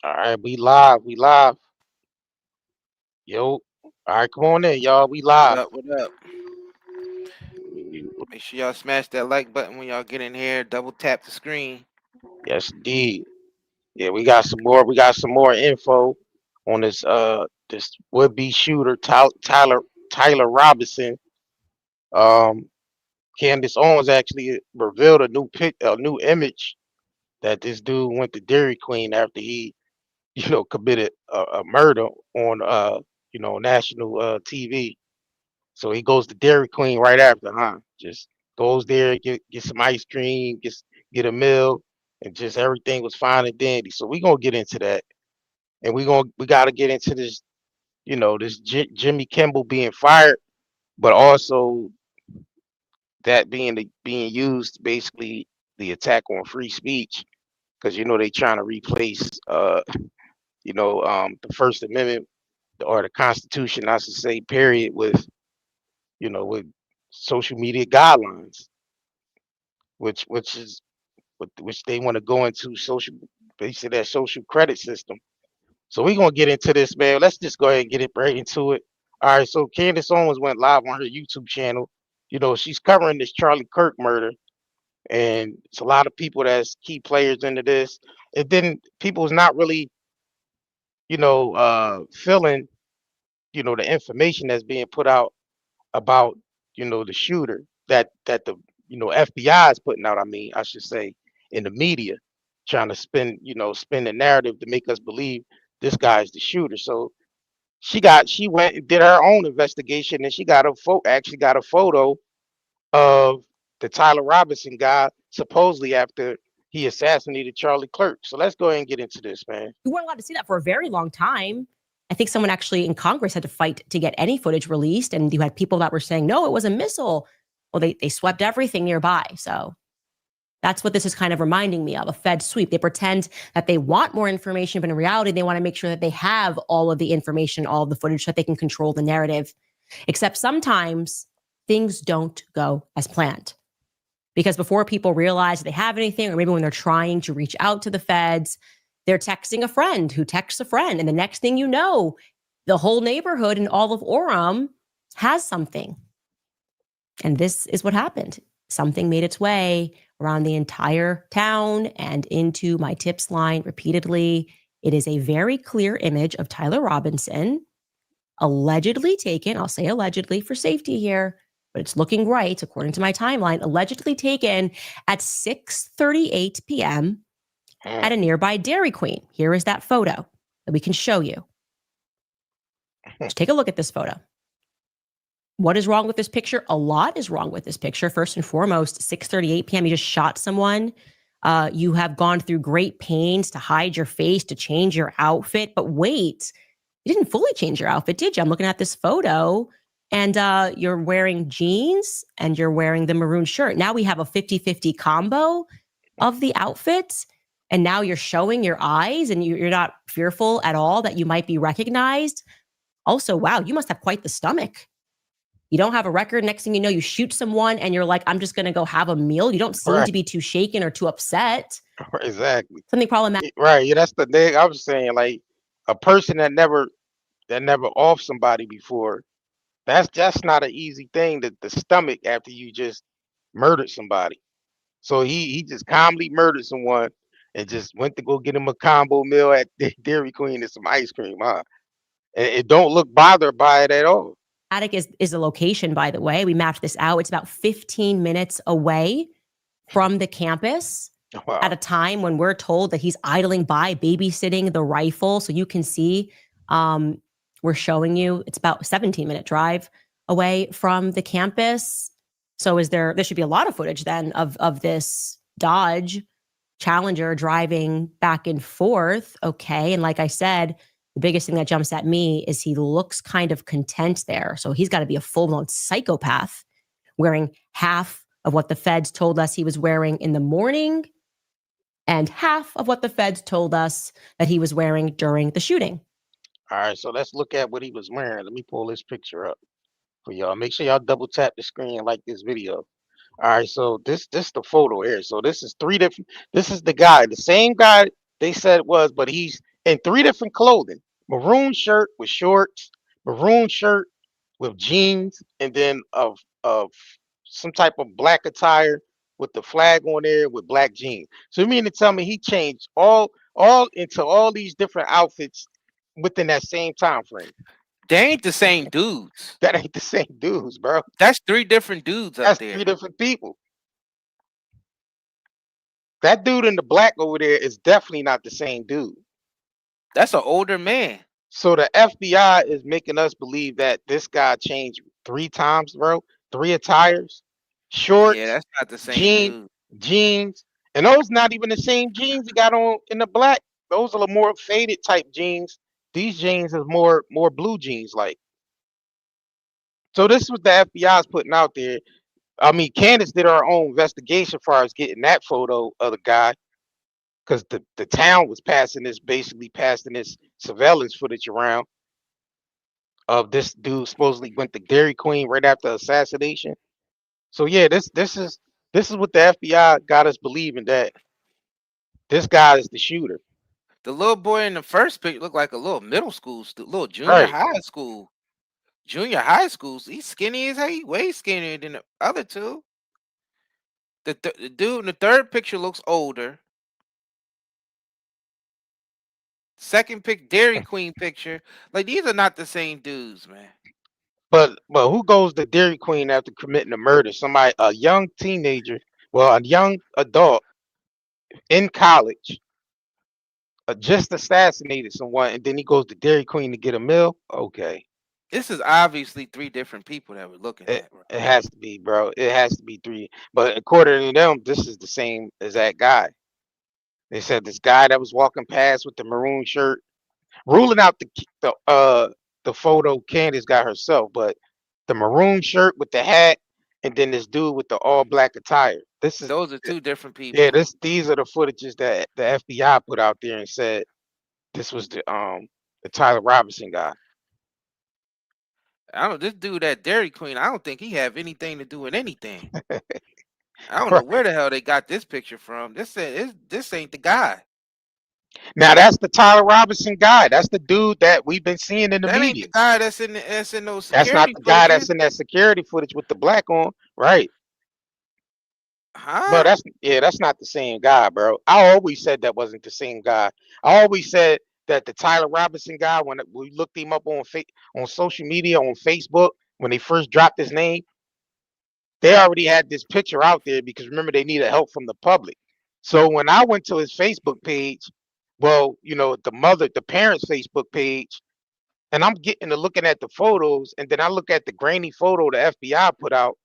All right, we live. We live. Yo. All right, come on in, y'all. We What live. up? What up? Make sure y'all smash that like button when y'all get in here. Double tap the screen. Yes, indeed. Yeah, we got some more. We got some more info on this would-be shooter, Tyler Robinson. Um, Candace Owens actually revealed a new image that this dude went to Dairy Queen after he, committed a murder on national TV. So he goes to Dairy Queen right after, huh? Just goes there, get some ice cream, get a meal, and just everything was fine and dandy. So we gonna get into that, and we gotta get into this, this Jimmy Kimmel being fired, but also that being used basically the attack on free speech, because they trying to replace the First Amendment or the Constitution, I should say, period, with social media guidelines, which they want to go into social, basically that social credit system. So we're gonna get into this, man. Let's just go ahead and get it right into it. All right, so Candace Owens went live on her YouTube channel. She's covering this Charlie Kirk murder, and it's a lot of people that's key players into this. It didn't people's not really, feeling, the information that's being put out about the shooter that the FBI is putting out. I mean, I should say, in the media, trying to spin the narrative to make us believe this guy's the shooter. So she went and did her own investigation, and she got actually got a photo of the Tyler Robinson guy, supposedly after he assassinated Charlie Kirk. So let's go ahead and get into this, man. You weren't allowed to see that for a very long time. I think someone actually in Congress had to fight to get any footage released, and you had people that were saying, no, it was a missile. Well, they swept everything nearby. So that's what this is kind of reminding me of, a Fed sweep. They pretend that they want more information, but in reality, they want to make sure that they have all of the information, all of the footage, so that they can control the narrative. Except sometimes things don't go as planned. Because before people realize they have anything, or maybe when they're trying to reach out to the feds, they're texting a friend who texts a friend. And the next thing you know, the whole neighborhood in all of Orem has something. And this is what happened. Something made its way around the entire town and into my tips line repeatedly. It is a very clear image of Tyler Robinson, allegedly taken, I'll say allegedly for safety here, but it's looking right according to my timeline, allegedly taken at 6:38 p.m. at a nearby Dairy Queen. Here is that photo that we can show you. Just take a look at this photo. What is wrong with this picture? A lot is wrong with this picture. First and foremost, 6:38 p.m., you just shot someone. You have gone through great pains to hide your face, to change your outfit. But wait, you didn't fully change your outfit, did you? I'm looking at this photo, and you're wearing jeans and you're wearing the maroon shirt. Now we have a 50-50 combo of the outfits. And now you're showing your eyes, and you're not fearful at all that you might be recognized. Also, wow, you must have quite the stomach. You don't have a record. Next thing you know, you shoot someone and you're like, I'm just going to go have a meal. You don't seem to be too shaken or too upset. Exactly. Something problematic. Right. Yeah, that's the thing I was saying. Like, a person that never off somebody before, that's not an easy thing to the stomach after you just murdered somebody. So he just calmly murdered someone and just went to go get him a combo meal at Dairy Queen and some ice cream, huh? And it don't look bothered by it at all. Attic is a location, by the way. We mapped this out. It's about 15 minutes away from the campus at a time when we're told that he's idling by, babysitting the rifle. So you can see, we're showing you, it's about a 17-minute drive away from the campus. So there should be a lot of footage then of this Dodge Challenger driving back and forth. Okay. And like I said, the biggest thing that jumps at me is he looks kind of content there. So he's got to be a full-blown psychopath, wearing half of what the feds told us he was wearing in the morning and half of what the feds told us that he was wearing during the shooting. All right, so let's look at what he was wearing. Let me pull this picture up for y'all. Make sure y'all double tap the screen and like this video. All right, so this the photo here. So this is three different. This is the guy, the same guy they said it was, but he's in three different clothing: maroon shirt with shorts, maroon shirt with jeans, and then of some type of black attire with the flag on there with black jeans. So you mean to tell me he changed all into all these different outfits within that same time frame? They ain't the same dudes. That ain't the same dudes, bro. That's three different dudes up That's there. three different people. That dude in the black over there is definitely not the same dude. That's an older man. So the FBI is making us believe that this guy changed three times, bro. Three attires, Yeah, shorts, that's not the same jean, dude. jeans, and those not even the same jeans he got on in the black. Those are the more faded type jeans. These jeans is more blue jeans like. So this is what the FBI is putting out there. I mean, Candace did her own investigation as far as getting that photo of the guy because the town was basically passing this surveillance footage around of this dude supposedly went to Dairy Queen right after assassination. So yeah, this is what the FBI got us believing that this guy is the shooter. The little boy in the first picture looked like a little middle school, little junior Right. high school. Junior high school. He's skinny as hell. He way skinnier than the other two. The dude in the third picture looks older. Second pick, Dairy Queen picture. Like these are not the same dudes, man. But who goes to Dairy Queen after committing a murder? Somebody, a young teenager, well, a young adult in college, just assassinated someone, and then he goes to Dairy Queen to get a meal. Okay, This is obviously three different people that we're looking it at, bro. it has to be, bro. It has to be three. But according to them, this is the same as that guy. They said this guy that was walking past with the maroon shirt, ruling out the photo Candace got herself, but the maroon shirt with the hat, and then this dude with the all black attire. This is Those are two different yeah. people. These are the footages that the FBI put out there and said this was the Tyler Robinson guy. I don't. This dude at Dairy Queen. I don't think he have anything to do with anything. I don't know where the hell they got this picture from. This ain't the guy. Now that's the Tyler Robinson guy. That's the dude that we've been seeing in the That ain't media. the guy that's in those That's not security the guy footages, that's in that security footage with the black on, right? huh? Bro, that's not the same guy, bro. I always said that wasn't the same guy. I always said that the Tyler Robinson guy, when we looked him up on social media on Facebook when they first dropped his name, they already had this picture out there because remember they needed help from the public. So when I went to his Facebook page, well, the parents' Facebook page, and I'm getting to looking at the photos, and then I look at the grainy photo the FBI put out.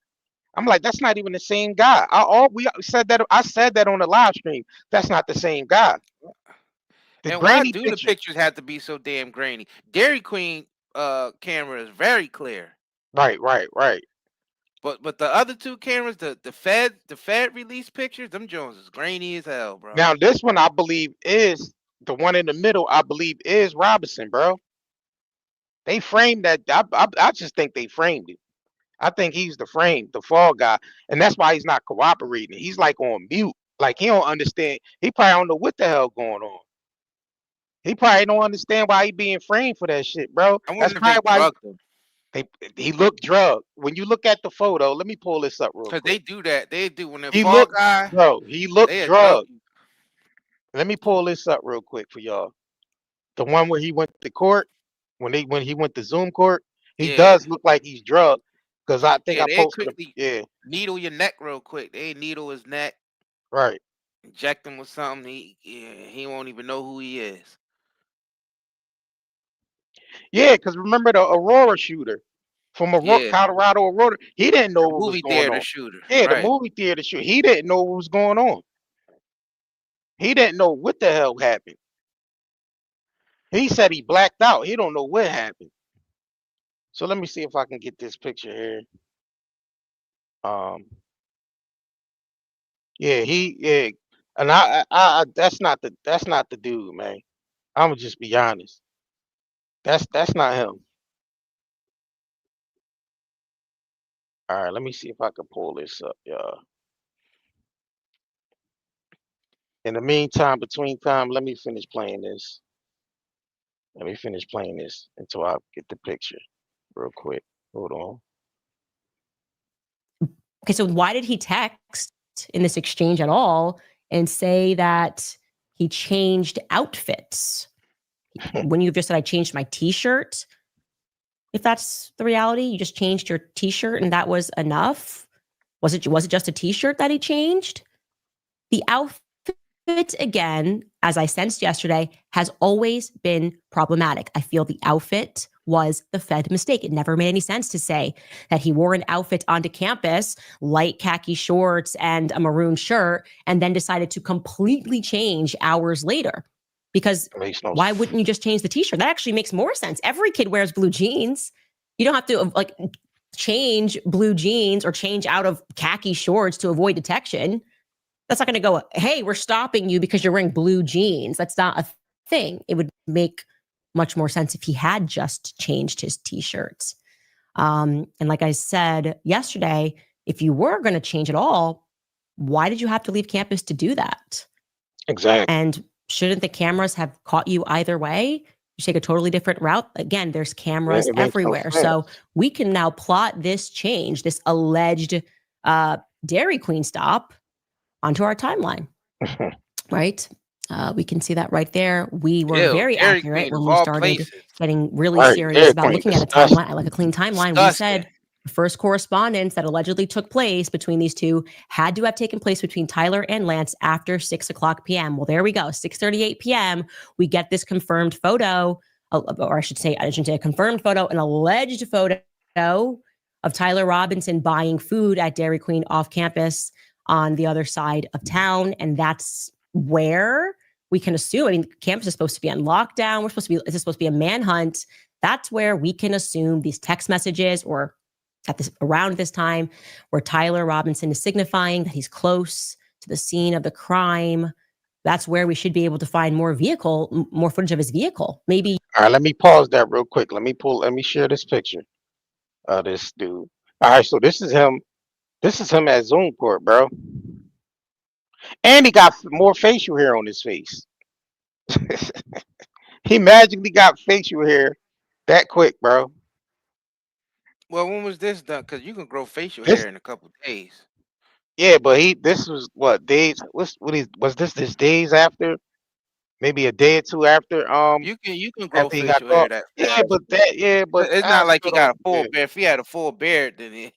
I'm like, that's not even the same guy. We said that. I said that on the live stream. That's not the same guy. The And why grainy do the picture. pictures have to be so damn grainy? Dairy Queen camera is very clear. Right, right, right. But the other two cameras, the Fed release pictures, them Jones is grainy as hell, bro. Now this one I believe is the one in the middle. I believe is Robinson, bro. They framed that. I just think they framed it. I think he's the fall guy, and that's why he's not cooperating. He's like on mute, like he don't understand. He probably don't know what the hell going on. He probably don't understand why he being framed for that shit, bro. I That's wonder if they probably why drugged them. they he looked drugged. When you look at the photo, let me pull this up real Cause they quick. do that. They do when they He fall looked, guy, bro. He looked they a drug drugged. you. Let me pull this up real quick for y'all. The one where he went to court, when he went to Zoom court, he Yeah. does look like he's drugged. Cause I think Yeah, I they posted a quickly yeah, needle your neck real quick. They needle his neck, right. inject him with something. He won't even know who he is. Yeah, because remember the Aurora shooter from Yeah, Colorado Aurora? He didn't know the what was movie going theater on. shooter. Yeah, the Right. movie theater shoot. He didn't know what was going on. He didn't know what the hell happened. He said he blacked out. He don't know what happened. So let me see if I can get this picture here. Um, yeah, and that's not the dude, man. I'm gonna just be honest. That's not him. All right, let me see if I can pull this up, y'all. In the meantime, between time, let me finish playing this. Let me finish playing this until I get the picture real quick. Hold on. Okay, so why did he text in this exchange at all and say that he changed outfits? When you just said I changed my t-shirt, if that's the reality, you just changed your t-shirt and that was enough? Was it just a t-shirt that he changed? The outfit, again, as I sensed yesterday, has always been problematic. I feel the outfit was the Fed mistake. It never made any sense to say that he wore an outfit onto campus, light khaki shorts and a maroon shirt, and then decided to completely change hours later. Because Makes no why wouldn't you just change the t-shirt? That actually makes more sense. Every kid wears blue jeans. You don't have to like change blue jeans or change out of khaki shorts to avoid detection. That's not going to go, hey, we're stopping you because you're wearing blue jeans. That's not a thing. It would make much more sense if he had just changed his t-shirts. And like I said yesterday, if you were going to change it all, why did you have to leave campus to do that? exactly. And shouldn't the cameras have caught you either way? You take a totally different route. Again, there's cameras It makes no everywhere. So sense. we can now plot this change, this alleged Dairy Queen stop onto our timeline, right? We can see that right there. We were Ew, very Dairy accurate Queen of when we all started places. getting really Right, serious Dairy about Queen, looking at a timeline. I disgusting. like a clean timeline. We Disgusting. said the first correspondence that allegedly took place between these two had to have taken place between Tyler and Lance after 6 o'clock p.m. Well, there we go. 6:38 p.m. We get this confirmed photo, or I shouldn't say a confirmed photo, an alleged photo of Tyler Robinson buying food at Dairy Queen off campus on the other side of town. And that's where we can assume, I mean, campus is supposed to be on lockdown. Is this supposed to be a manhunt? That's where we can assume these text messages or around this time where Tyler Robinson is signifying that he's close to the scene of the crime. That's where we should be able to find more footage of his vehicle. Maybe. All right, let me pause that real quick. Let me share this picture of this dude. All right, so this is him. This is him at Zoom court, bro. And he got more facial hair on his face. He magically got facial hair that quick, bro. Well, when was this done? Because you can grow facial This, hair in a couple days. yeah, but this was what days? Was this days after? Maybe a day or two You can grow after he got facial hair caught. that Yeah, fast. but It's I not like he still don't. got a full Yeah. beard. If he had a full beard, then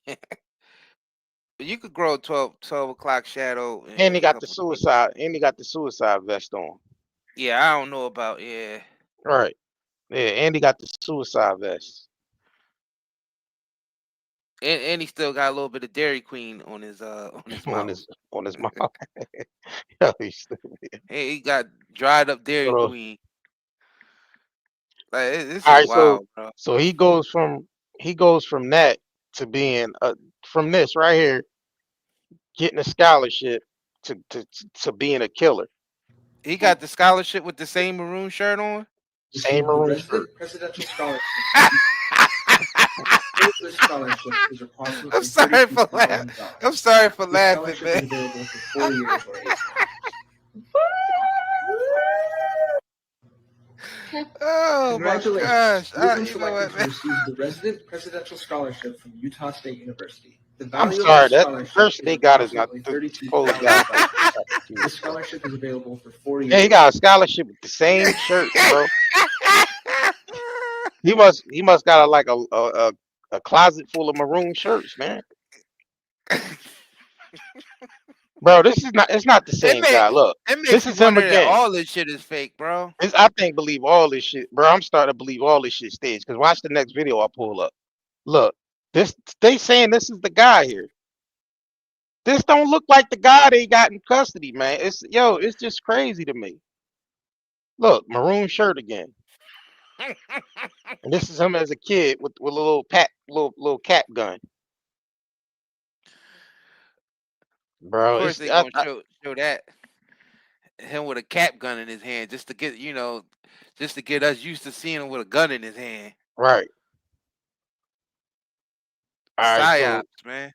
but you could grow 12 o'clock shadow And in he a got the couple days. suicide. And he got the suicide vest on. Yeah, I don't know about Right. Yeah, and he got the suicide vest and he still got a little bit of Dairy Queen on his on mouth. his mouth. Yo, he's stupid. Hey, he got dried up Dairy So, Queen. Like this all is right, wild, bro. so he goes from that to being from this right here, getting a scholarship to being a killer. He got the scholarship with the same maroon shirt on. Same Received the maroon shirt. Resident Presidential Scholarship. This scholarship is approximately I'm sorry for laughing. $32,000. I'm sorry for This laughing, scholarship is man. available for 4 years or 8 Oh my Congratulations. gosh! You have been You know selected what, to man? receive the Resident Presidential Scholarship from Utah State University. The I'm value of sorry, this that the scholarship person is they got is not approximately the closed out by $32,000. This Massachusetts. scholarship is available for 4 Yeah, he years. got a scholarship with the same shirts, bro. He must got a closet full of maroon shirts, man. Bro, this is not it's not the it same make guy. Look, it makes this me is him wonder that again. all this shit is fake, bro. I think believe all this shit, bro. I'm starting to believe all this shit staged. Cause watch the next video I pull up. Look, this they saying this is the guy here. This don't look like the guy they got in custody, man. It's just crazy to me. Look, maroon shirt again. And this is him as a kid with a little cap gun. Of Bro, course it's they gonna show that him with a cap gun in his hand just to get just to get us used to seeing him with a gun in his hand. right. All right, so Psyops, man.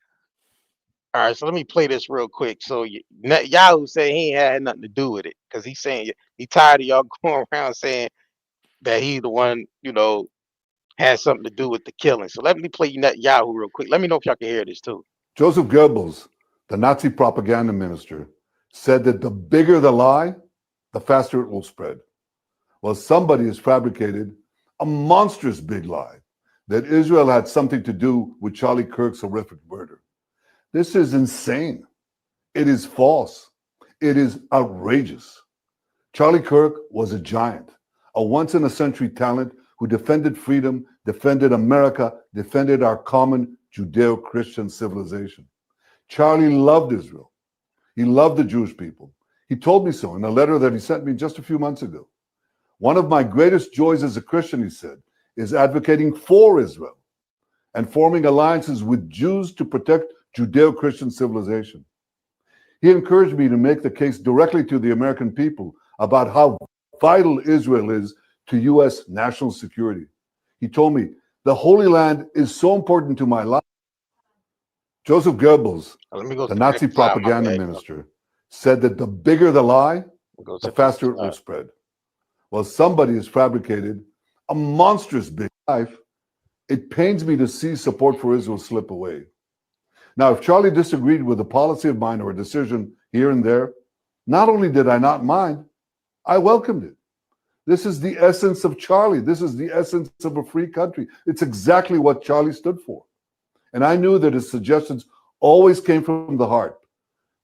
let me play this real quick. So Yahoo said he ain't had nothing to do with it because he's saying he tired of y'all going around saying that he the one, had something to do with the killing. So let me play Netanyahu real quick. Let me know if y'all can hear this too. Joseph Goebbels, the Nazi propaganda minister, said that the bigger the lie, the faster it will spread. Well, somebody has fabricated a monstrous big lie that Israel had something to do with Charlie Kirk's horrific murder. This is insane. It is false. It is outrageous. Charlie Kirk was a giant, a once-in-a-century talent who defended freedom, defended America, defended our common Judeo-Christian civilization. Charlie loved Israel. He loved the Jewish people. He told me so in a letter that he sent me just a few months ago. One of my greatest joys as a Christian, he said, is advocating for Israel and forming alliances with Jews to protect Judeo-Christian civilization. He encouraged me to make the case directly to the American people about how vital Israel is to U.S. national security. He told me, the Holy Land is so important to my life. Joseph Goebbels, the Nazi propaganda minister, said that the bigger the lie, the faster it will spread. Well, somebody has fabricated a monstrous big life. It pains me to see support for Israel slip away. Now, if Charlie disagreed with a policy of mine or a decision here and there, not only did I not mind, I welcomed it. This is the essence of Charlie. This is the essence of a free country. It's exactly what Charlie stood for. And I knew that his suggestions always came from the heart,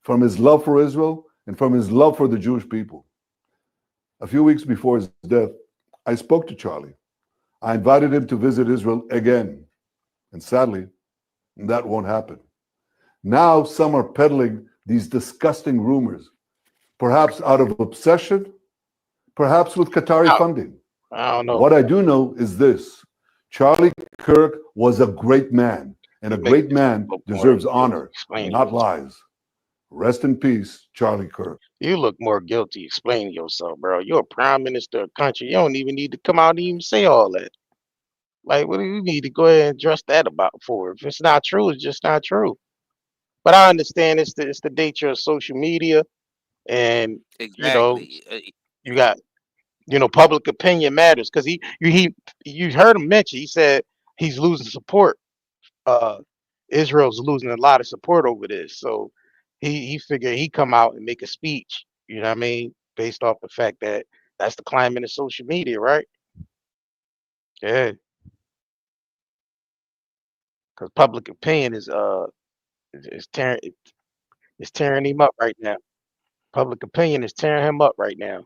from his love for Israel and from his love for the Jewish people. A few weeks before his death, I spoke to Charlie. I invited him to visit Israel again. And sadly, that won't happen. Now some are peddling these disgusting rumors, perhaps out of obsession, perhaps with Qatari funding. I don't know. What I do know is this. Charlie Kirk was a great man, and a great man deserves honor, not lies. Rest in peace, Charlie Kirk. You look more guilty explaining yourself, bro. You're a prime minister of a country. You don't even need to come out and even say all that. Like, what do you need to go ahead and address that about for? If it's not true, it's just not true. But I understand it's the nature of social media, and Exactly. you got public opinion matters because you heard him mention, he said he's losing support. Israel's losing a lot of support over this, so he figured he come out and make a speech. You know what I mean? Based off the fact that that's the climate of social media, right? Yeah, because public opinion is tearing it's tearing him up right now. Public opinion is tearing him up right now.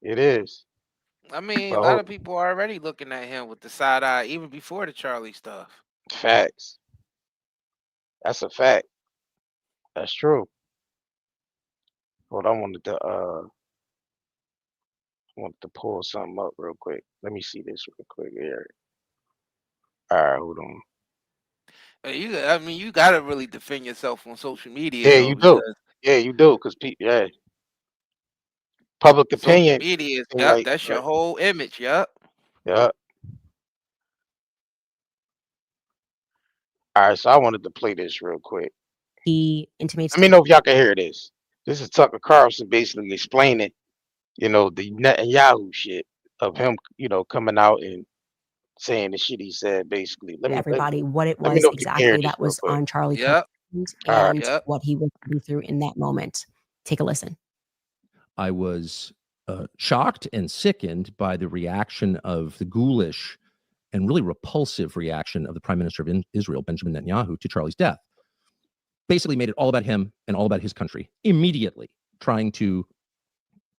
It is. I mean, a But lot of people are already looking at him with the side eye, even before the Charlie stuff. facts. That's a fact. That's true. Hold on, I wanted to pull something up real quick. Let me see this real quick here. All right, hold on. I mean, you gotta really defend yourself on social media, Yeah, though, you do. because Yeah, you do, because public social opinion. media is, Right, that's your right. whole image, yep. Yeah. All right, so I wanted to play this real quick. He intimates. Let me know if y'all can hear this. This is Tucker Carlson basically explaining, the Netanyahu shit of him, coming out and saying the shit he said basically. Everybody what it let me was know if you can hear exactly this that real was quick. on Charlie Yep. Kirk's All right. and Yep. what he was going through in that moment. Take a listen. I was shocked and sickened by the reaction of the ghoulish and really repulsive reaction of the Prime Minister of Israel, Benjamin Netanyahu, to Charlie's death. Basically made it all about him and all about his country, immediately trying to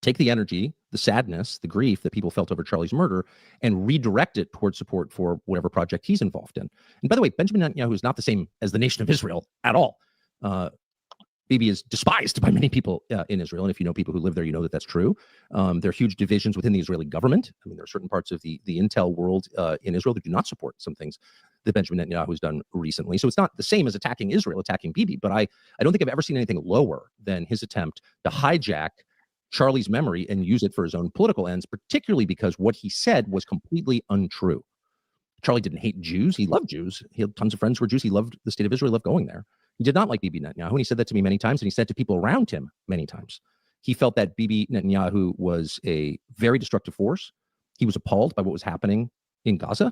take the energy, the sadness, the grief that people felt over Charlie's murder and redirect it towards support for whatever project he's involved in. And by the way, Benjamin Netanyahu is not the same as the nation of Israel at all. Bibi is despised by many people in Israel. And if you know people who live there, you know that that's true. There are huge divisions within the Israeli government. I mean, there are certain parts of the intel world in Israel that do not support some things that Benjamin Netanyahu has done recently. So it's not the same as attacking Israel, attacking Bibi. But I don't think I've ever seen anything lower than his attempt to hijack Charlie's memory and use it for his own political ends, particularly because what he said was completely untrue. Charlie didn't hate Jews. He loved Jews. He had tons of friends who were Jews. He loved the state of Israel. He loved going there. He did not like Bibi Netanyahu, and he said that to me many times, and he said to people around him many times. He felt that Bibi Netanyahu was a very destructive force. He was appalled by what was happening in Gaza.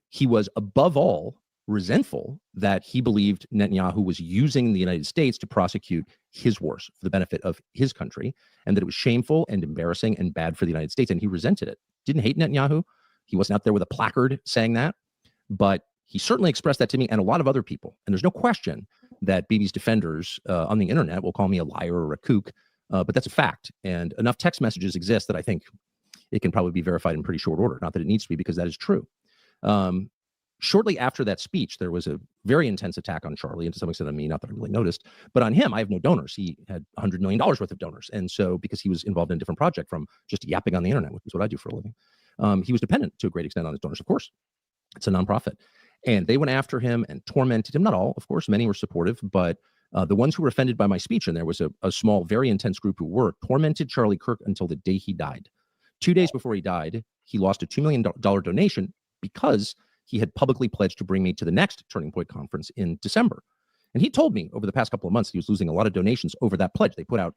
He was, above all, resentful that he believed Netanyahu was using the United States to prosecute his wars for the benefit of his country, and that it was shameful and embarrassing and bad for the United States, and he resented it. Didn't hate Netanyahu. He wasn't out there with a placard saying that, but he certainly expressed that to me and a lot of other people. And there's no question that Bibi's defenders on the internet will call me a liar or a kook, but that's a fact. And enough text messages exist that I think it can probably be verified in pretty short order. Not that it needs to be, because that is true. Shortly after that speech, there was a very intense attack on Charlie, and to some extent on me, not that I really noticed, but on him, I have no donors. He had $100 million worth of donors. And so, because he was involved in a different project from just yapping on the internet, which is what I do for a living, he was dependent to a great extent on his donors, of course. It's a nonprofit. And they went after him and tormented him. Not all, of course, many were supportive, but the ones who were offended by my speech, and there was a small, very intense group who were, tormented Charlie Kirk until the day he died. 2 days before he died, he lost a $2 million donation because he had publicly pledged to bring me to the next Turning Point conference in December. And he told me over the past couple of months he was losing a lot of donations over that pledge. They put out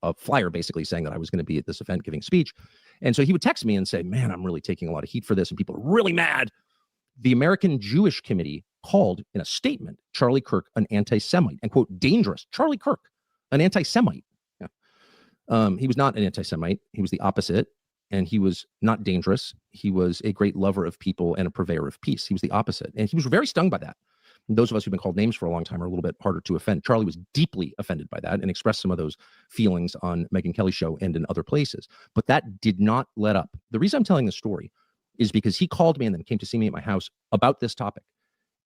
a flyer basically saying that I was going to be at this event giving speech. And so he would text me and say, man, I'm really taking a lot of heat for this, and people are really mad. The American Jewish Committee called in a statement Charlie Kirk an anti-Semite and, quote, dangerous. Charlie Kirk, an anti-Semite. Yeah. He was not an anti-Semite. He was the opposite. And he was not dangerous. He was a great lover of people and a purveyor of peace. He was the opposite. And he was very stung by that. And those of us who've been called names for a long time are a little bit harder to offend. Charlie was deeply offended by that and expressed some of those feelings on Megyn Kelly's show and in other places. But that did not let up. The reason I'm telling this story is because he called me and then came to see me at my house about this topic.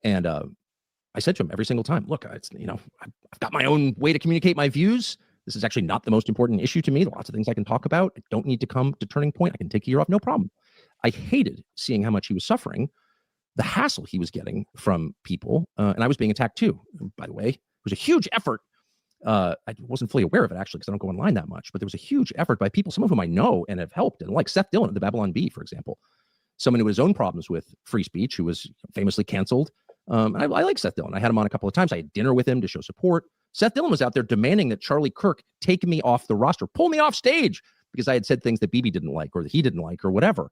And I said to him every single time, look, I've got my own way to communicate my views. This is actually not the most important issue to me. There are lots of things I can talk about. I don't need to come to Turning Point. I can take a year off, no problem. I hated seeing how much he was suffering, the hassle he was getting from people. And I was being attacked too, by the way. It was a huge effort. I wasn't fully aware of it, actually, because I don't go online that much. But there was a huge effort by people, some of whom I know and have helped, and like Seth Dillon at the Babylon Bee, for example. Someone who had his own problems with free speech, who was famously canceled. And I like Seth Dillon. I had him on a couple of times. I had dinner with him to show support. Seth Dillon was out there demanding that Charlie Kirk take me off the roster, pull me off stage, because I had said things that Bibi didn't like or that he didn't like or whatever.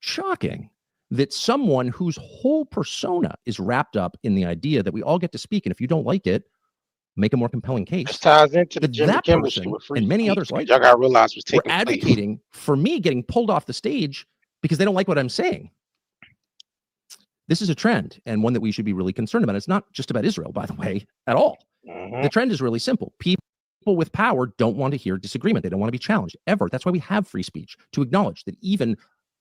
Shocking that someone whose whole persona is wrapped up in the idea that we all get to speak, and if you don't like it, make a more compelling case. This ties into the Jimmy That Kimmel person show with free and many speech, others which like y'all got to realize was we're taking place. advocating for me getting pulled off the stage because they don't like what I'm saying. This is a trend, and one that we should be really concerned about. It's not just about Israel, by the way, at all. The trend is really simple. People with power don't want to hear disagreement. They don't want to be challenged, ever. That's why we have free speech, to acknowledge that even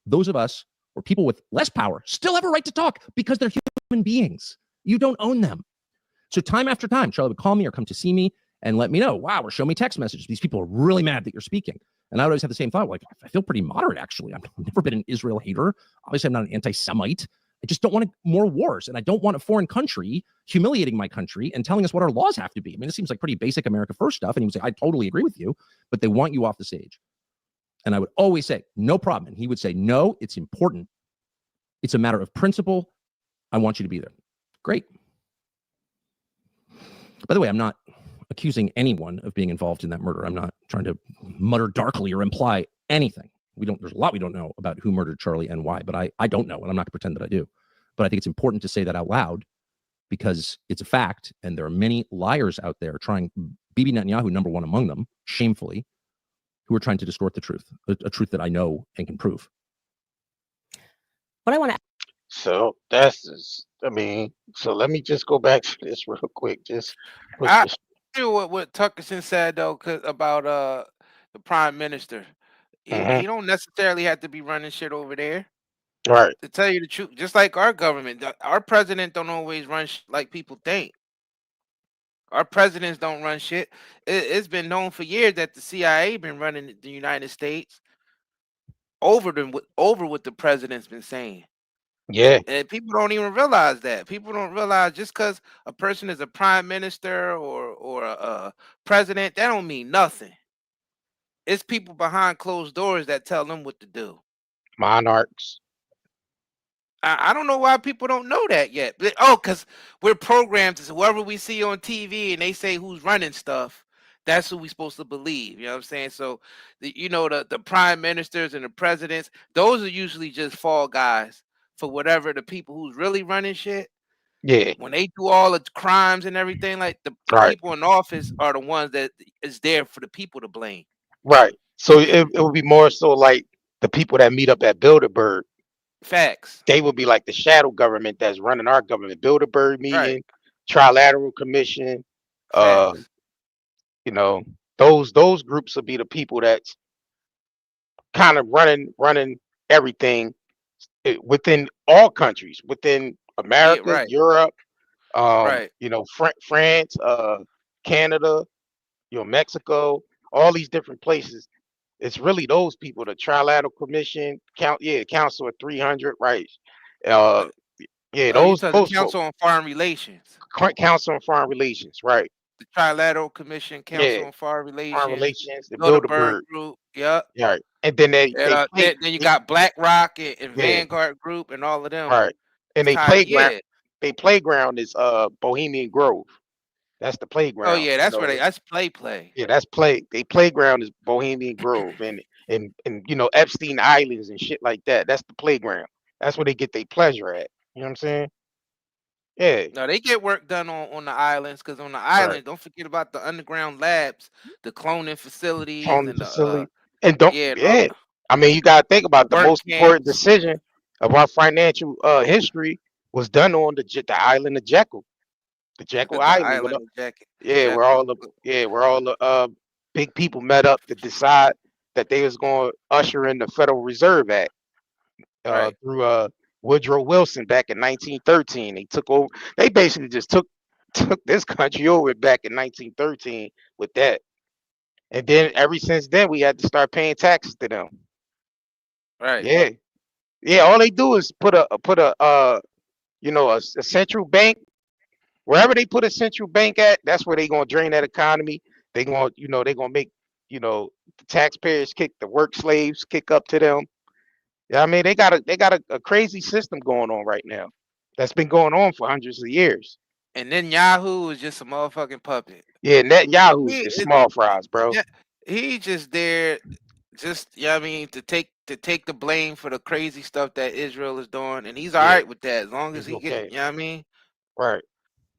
those of us or people with less power still have a right to talk because they're human beings. You don't own them. So time after time, Charlie would call me or come to see me and let me know, wow, or show me text messages. These people are really mad that you're speaking. And I would always have the same thought, like, I feel pretty moderate, actually. I've never been an Israel hater. Obviously, I'm not an anti-Semite. I just don't want more wars, and I don't want a foreign country humiliating my country and telling us what our laws have to be. I mean, it seems like pretty basic America First stuff, and he would say, I totally agree with you, but they want you off the stage. And I would always say, no problem. And he would say, no, it's important. It's a matter of principle. I want you to be there. Great. By the way, I'm not accusing anyone of being involved in that murder. I'm not trying to mutter darkly or imply anything. There's a lot we don't know about who murdered Charlie and why, but I don't know, and I'm not going to pretend that I do. But I think it's important to say that out loud because it's a fact, and there are many liars out there trying, Bibi Netanyahu, number one among them, shamefully, who are trying to distort the truth, a truth that I know and can prove. What I want to So so let me just go back to this real quick. Just I feel what Tuckerson said though about the prime minister. He don't necessarily have to be running shit over there. right. To tell you the truth, just like our government, our president don't always run like people think. Our presidents don't run shit. It's been known for years that the CIA been running the United States over what the president's been saying. Yeah. And people don't even realize that. People don't realize just because a person is a prime minister or a president, that don't mean nothing. It's people behind closed doors that tell them what to do. Monarchs. I don't know why people don't know that yet. Because we're programmed to whoever we see on TV and they say who's running stuff, That's who we supposed to believe. You know what I'm saying? So, the prime ministers and the presidents, those are usually just fall guys for whatever the people who's really running shit. Yeah, When they do all the crimes and everything, like the right, people in office are the ones that is there for the people to blame. right. So it would be more so like the people that meet up at Bilderberg. Facts. They would be like the shadow government that's running our government. Bilderberg Right. meeting, Trilateral Commission. Uh, Facts. you know, those groups will be the people that's kind of running everything within all countries, within Yeah. America, Right. Europe, Right. France, Canada, Mexico, all these different places. It's really those people, the Trilateral Commission, Council of 300, right? Uh, Uh, yeah, oh, you those talk the those folks, Council on Foreign Relations, Council on Foreign Relations, right? the Trilateral Commission, Yeah, Council on Foreign Foreign Relations, Relations, the Bilderberg Bilderberg, Group. Yep. yeah, right. And then And then you they got BlackRock and yeah, Vanguard Group and all of them. right. And It's tied. Yeah. they playground is Bohemian Grove. That's the Oh playground. yeah, that's where that's play. Yeah, that's they playground is Bohemian Grove and Epstein Islands and shit like that. That's the playground. That's where they get their pleasure at. You know what I'm saying? Yeah, No, they get work done on the islands, because on the right. island, don't forget about the underground labs, the cloning facilities, Tony and facility. And don't yeah, and yeah. I mean, you gotta think the about the work most important camps. decision of our financial history was done on the island of Jekyll. The Jekyll The Island with island of Jack yeah, Jekyll. where all the big people met up to decide that they was going to usher in the Federal Reserve Act Right. through Woodrow Wilson back in 1913. They took over. They basically just took this country over back in 1913 with that. And then ever since then, we had to start paying taxes to them. Right. Yeah, yeah. All they do is put a central bank. Wherever they put a central bank at, that's where they gonna drain that economy. They gonna make the taxpayers kick the work slaves kick up to them. Yeah, I mean they got a crazy system going on right now. That's been going on for hundreds of years. And then Yahoo is just a motherfucking puppet. Yeah, Netanyahu He is is, small fries, bro. yeah, he just there, just I mean, to take the blame for the crazy stuff that Israel is doing, and he's all Yeah, right with that, as long as it's he get, okay. you know what I mean. Right,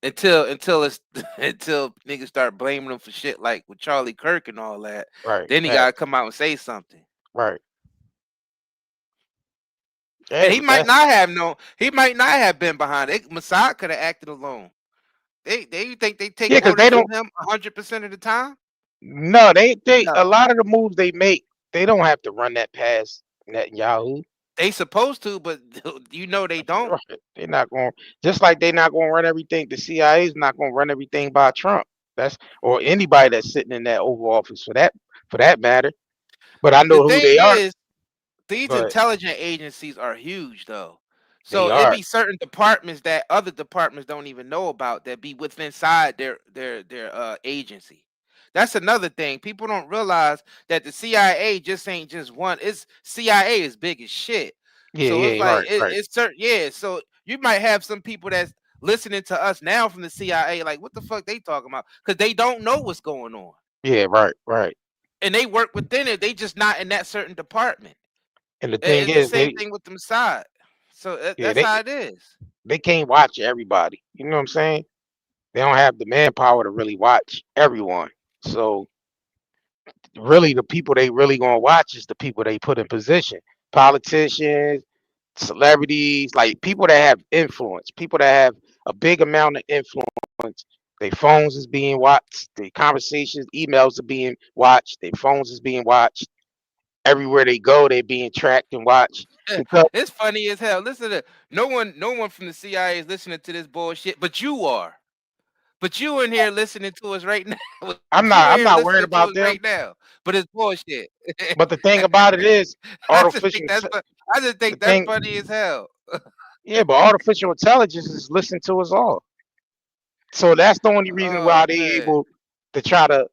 Until it's until niggas start blaming him for shit like with Charlie Kirk and all that, right, then he gotta facts, come out and say something. right. And Yeah, he but might not have known. He might not have been behind it. Mossad could have acted alone. They think they take because orders they from don't. him 100% of the time? No, they a No. lot of the moves they make, they don't have to run that past Netanyahu. They supposed to, but they don't. Right. They're not going just like they're not going to run everything. The CIA is not going to run everything by Trump. That's or anybody that's sitting in that Oval Office for that matter. But I The know who thing they are. is, these But intelligent agencies are huge though. they So it are. be certain departments that other departments don't even know about that be within inside their agency. That's another thing. People don't realize that the CIA just ain't just one. It's CIA is big as shit. Yeah, So it's yeah, like right, right. it's certain, yeah. So you might have some people that's listening to us now from the CIA, like, what the fuck they talking about? Because they don't know what's going on. Yeah, right, right. And they work within it. They just not in that certain department. And the thing It's the is, same thing with them side. So yeah, that's they how it is. they can't watch everybody. You know what I'm saying? They don't have the manpower to really watch everyone. So really, the people they really gonna watch is the people they put in position. Politicians, celebrities, like people that have influence, people that have a big amount of influence. Their phones is being watched, their conversations, emails are being watched, their phones is being watched. Everywhere they go, they're being tracked and watched. Because It's funny as hell. Listen to no one from the CIA is listening to this bullshit, but you are. But you in here listening to us right now. I'm You not in I'm here not worried listening to about us them. right now. But it's bullshit. But the thing about it is, I just artificial think that's I just the think that's thing, funny as hell. yeah, but artificial intelligence is listening to us all. So that's the only reason Oh why they man. able to try to,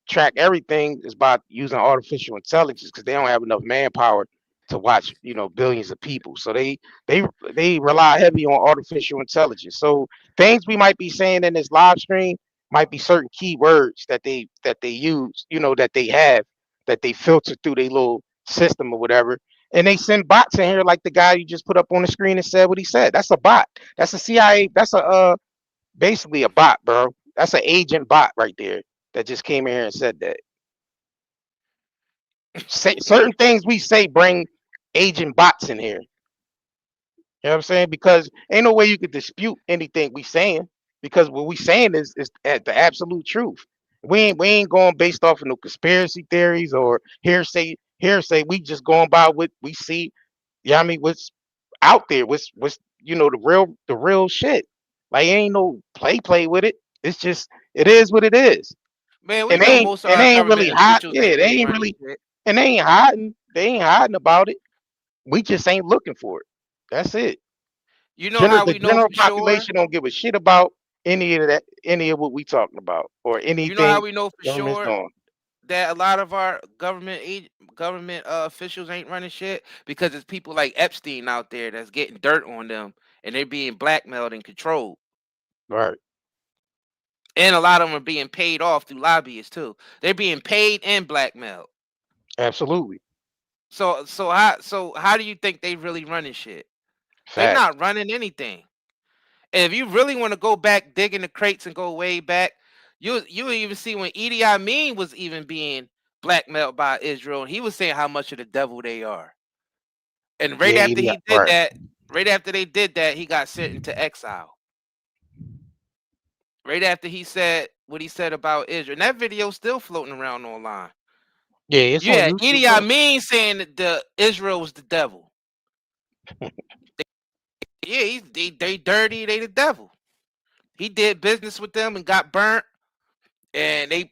track everything is by using artificial intelligence because they don't have enough manpower to watch, billions of people. So they they rely heavy on artificial intelligence. So things we might be saying in this live stream might be certain keywords that they use, that they have, that they filter through their little system or whatever. And they send bots in here like the guy you just put up on the screen and said what he said. That's a bot. That's a CIA. That's a basically a bot, bro. That's an agent bot right there that just came in here and said that. Certain things we say bring agent bots in here. You know what I'm saying? Because ain't no way you could dispute anything we saying, because what we saying is the absolute truth. We ain't going based off of no conspiracy theories or hearsay. Hearsay. We just going by what we see. Yeah, I mean, what's out there? What's the real shit. Like ain't no play with it. It's just it is what it is. Man, we And know they ain't most of and our they ain't really government hot. officials Yeah, ain't they really ain't running really shit. and they ain't hiding. They ain't hiding about it. We just ain't looking for it. That's it. You know how The we know general for sure? population don't give a shit about any of that, any of what we talking about, or You know how anything we know for government's sure doing. that a lot of our government officials ain't running shit? Because it's people like Epstein out there that's getting dirt on them, and they're being blackmailed and controlled. Right. And a lot of them are being paid off through lobbyists too. They're being paid and blackmailed. Absolutely. So how do you think they really running shit? They Fact. not running anything. And if you really want to go back, dig in the crates and go way back, you even see when Idi Amin was even being blackmailed by Israel, and he was saying how much of the devil they are. And right Yeah, after yeah, he did right. that, right after they did that, he got sent into exile. Right after he said what he said about Israel. And that video's still floating around online. Yeah, it's on Yeah, YouTube, Idi bro. Amin saying that the Israel was the devil. Yeah, they dirty, they the devil. He did business with them and got burnt. And they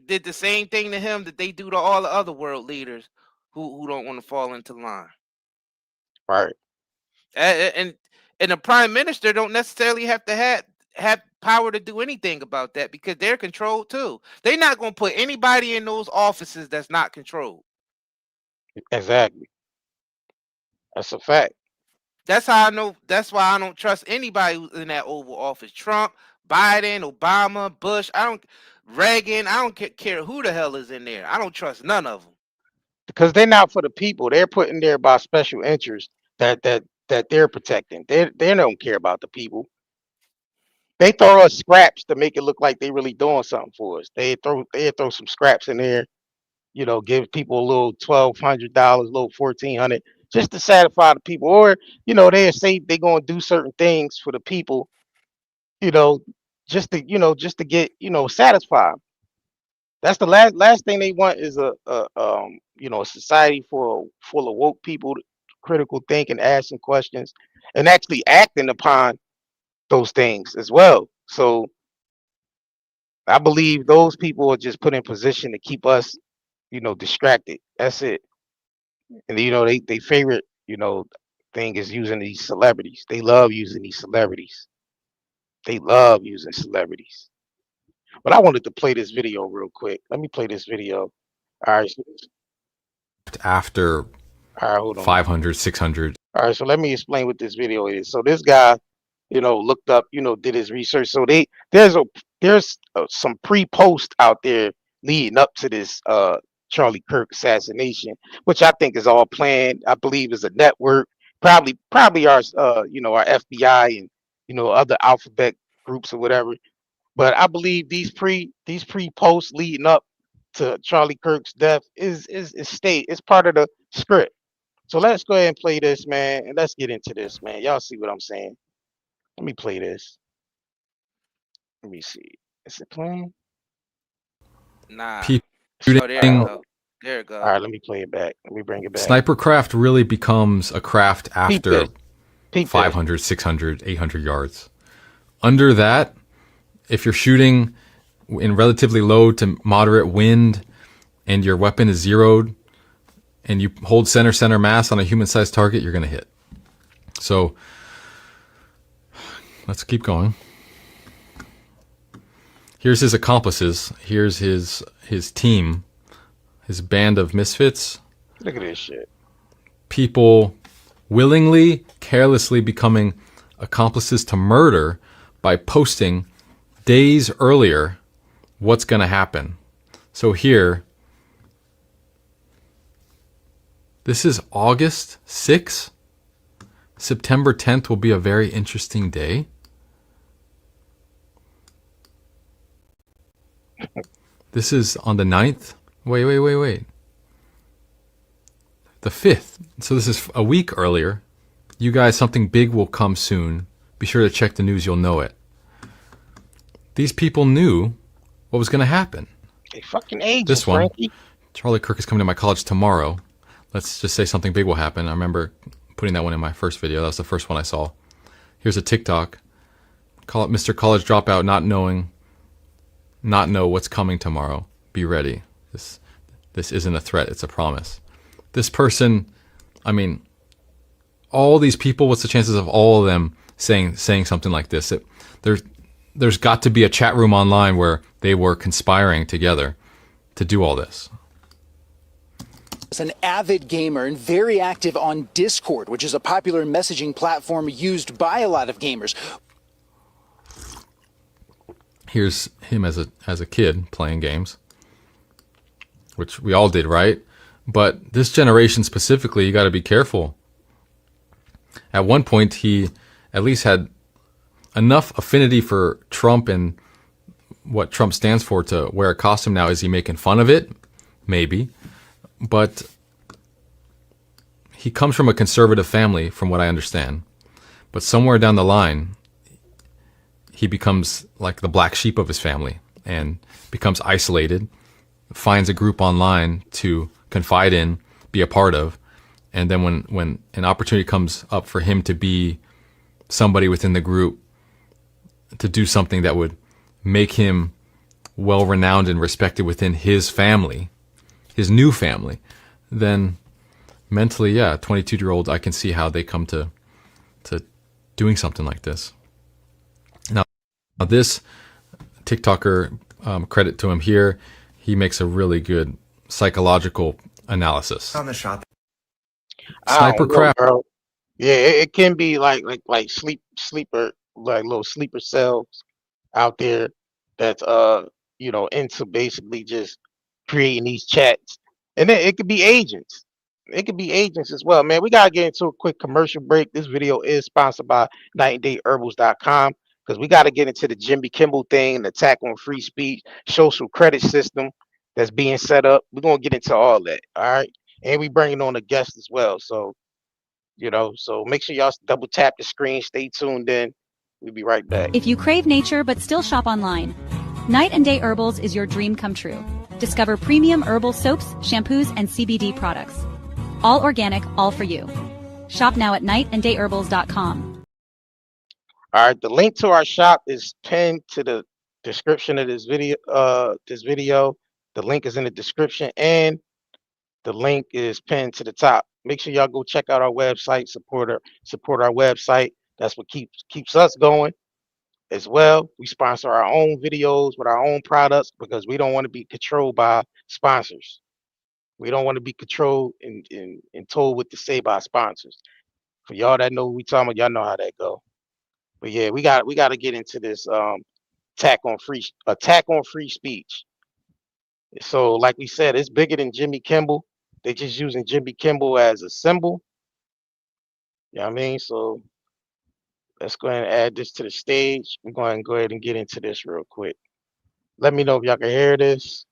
did the same thing to him that they do to all the other world leaders who don't want to fall into line. Right. And the prime minister don't necessarily have to have power to do anything about that, because they're controlled too. They're not going to put anybody in those offices that's not controlled. Exactly. That's a fact. That's how I know. That's why I don't trust anybody who's in that Oval Office. Trump, Biden, Obama, Bush. Reagan. I don't care who the hell is in there. I don't trust none of them. Because they're not for the people. They're put in there by special interests that they're protecting. They don't care about the people. They throw us scraps to make it look like they really doing something for us. They throw some scraps in there, give people a little $1,200, a little 1,400, just to satisfy the people. Or, they say they're gonna do certain things for the people, you know, just to get, satisfied. That's the last thing they want is a society full of woke people, critical thinking, asking questions, and actually acting upon those things as well. So I believe those people are just put in position to keep us, distracted. That's it. And they favorite, thing is using these celebrities. They love using these celebrities. They love using celebrities. But I wanted to play this video real quick. Let me play this video. All right. After All right, hold on. 500, 600. All right, so let me explain what this video is. So this guy, looked up, did his research. So there's some pre-post out there leading up to this Charlie Kirk assassination, which I think is all planned. I believe is a network, probably our our FBI and other alphabet groups or whatever. But I believe these pre-posts leading up to Charlie Kirk's death is part of the script. So let's go ahead and play this, man, and let's get into this, man. Y'all see what I'm saying? Let me play this. Let me see. Is it playing? Nah. People Oh, there you shooting. go. There it All go. right, let me play it back. Let me bring it back. Sniper craft really becomes a craft Peep after this. Peep this. 500, 600, 800 yards. Under that, if you're shooting in relatively low to moderate wind and your weapon is zeroed and you hold center mass on a human-sized target, you're going to hit. So let's keep going. Here's his accomplices. Here's his team, his band of misfits. Look at this shit. People willingly, carelessly becoming accomplices to murder by posting days earlier what's going to happen. So here, this is August 6th. September 10th will be a very interesting day. This is on the 9th. Wait. The 5th. So this is a week earlier. You guys, something big will come soon. Be sure to check the news. You'll know it. These people knew what was going to happen. They fucking agents, This one, Frankie. Charlie Kirk is coming to my college tomorrow. Let's just say something big will happen. I remember putting that one in my first video. That was the first one I saw. Here's a TikTok. Call it Mr. College Dropout, not know what's coming tomorrow. Be ready. This isn't a threat. It's a promise. This person, I mean, all these people, what's the chances of all of them saying something like this? There's got to be a chat room online where they were conspiring together to do all this. Is an avid gamer and very active on Discord, which is a popular messaging platform used by a lot of gamers. Here's him as a kid playing games, which we all did, right? But this generation specifically, you got to be careful. At one point, he at least had enough affinity for Trump and what Trump stands for to wear a costume. Now, is he making fun of it? Maybe. But he comes from a conservative family, from what I understand. But somewhere down the line, he becomes like the black sheep of his family and becomes isolated, finds a group online to confide in, be a part of. And then when an opportunity comes up for him to be somebody within the group, to do something that would make him well-renowned and respected within his family, his new family, then mentally, 22-year-old, I can see how they come to doing something like this. Now this TikToker, credit to him here, he makes a really good psychological analysis. On the shot. Sniper crap. Bro. Yeah, it can be like sleeper, like little sleeper cells out there that's into basically just creating these chats. And then it could be agents. It could be agents as well, man. We gotta get into a quick commercial break. This video is sponsored by nightandayherbals.com because we gotta get into the Jimmy Kimmel thing, the attack on free speech, social credit system that's being set up. We're gonna get into all that, all right? And we bringing on a guest as well. So, so make sure y'all double tap the screen. Stay tuned in. We'll be right back. If you crave nature but still shop online, Night and Day Herbals is your dream come true. Discover premium herbal soaps, shampoos, and CBD products. All organic, all for you. Shop now at nightandayherbals.com. All right, the link to our shop is pinned to the description of this video. The link is in the description, and the link is pinned to the top. Make sure y'all go check out our website, support our website. That's what keeps us going as well. We sponsor our own videos with our own products because we don't want to be controlled by sponsors. We don't want to be controlled and told what to say by sponsors. For y'all that know what we talking about, y'all know how that go. But yeah, we got to get into this attack on free speech. So like we said, it's bigger than Jimmy Kimmel. They're just using Jimmy Kimmel as a symbol. You know what I mean? So let's go ahead and add this to the stage. We're going to go ahead and get into this real quick. Let me know if y'all can hear this.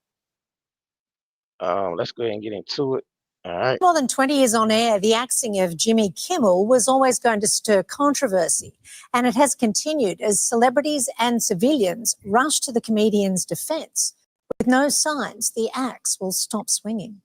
Let's go ahead and get into it. All right. More than 20 years on air, the axing of Jimmy Kimmel was always going to stir controversy. And it has continued as celebrities and civilians rush to the comedian's defense. With no signs, the axe will stop swinging.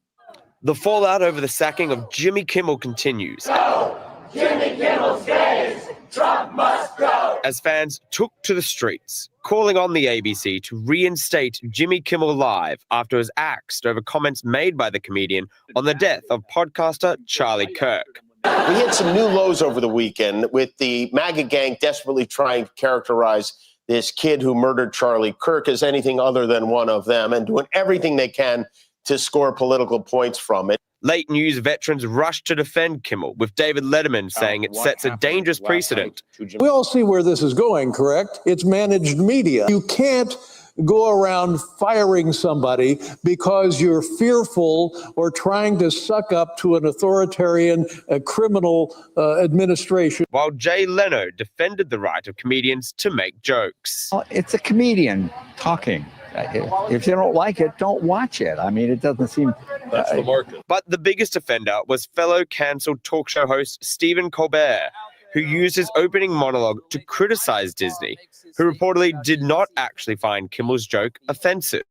The fallout over the sacking of Jimmy Kimmel continues. No! Jimmy Kimmel stays! Trump must go! As fans took to the streets, calling on the ABC to reinstate Jimmy Kimmel Live after it was axed over comments made by the comedian on the death of podcaster Charlie Kirk. We hit some new lows over the weekend with the MAGA gang desperately trying to characterize this kid who murdered Charlie Kirk as anything other than one of them and doing everything they can to score political points from it. Late news veterans rushed to defend Kimmel, with David Letterman saying it sets a dangerous precedent. We all see where this is going, correct? It's managed media. You can't go around firing somebody because you're fearful or trying to suck up to an authoritarian criminal administration. While Jay Leno defended the right of comedians to make jokes. It's a comedian talking. If you don't like it, don't watch it. I mean, it doesn't seem... That's the market. But the biggest offender was fellow cancelled talk show host Stephen Colbert, who used his opening monologue to criticize Disney, who reportedly did not actually find Kimmel's joke offensive.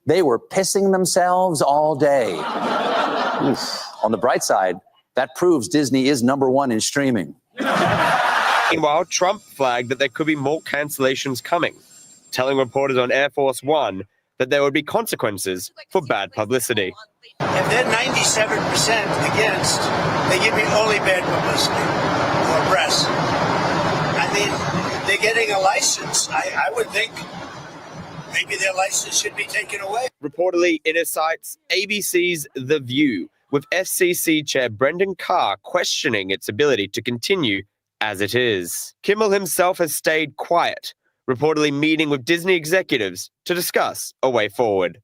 They were pissing themselves all day. On the bright side, that proves Disney is #1 in streaming. Meanwhile, Trump flagged that there could be more cancellations coming, telling reporters on Air Force One that there would be consequences for bad publicity. If they're 97% against, they give me only bad publicity or press. I mean, they're getting a license. I would think maybe their license should be taken away. Reportedly, it cites ABC's The View, with FCC Chair Brendan Carr questioning its ability to continue as it is. Kimmel himself has stayed quiet, reportedly meeting with Disney executives to discuss a way forward.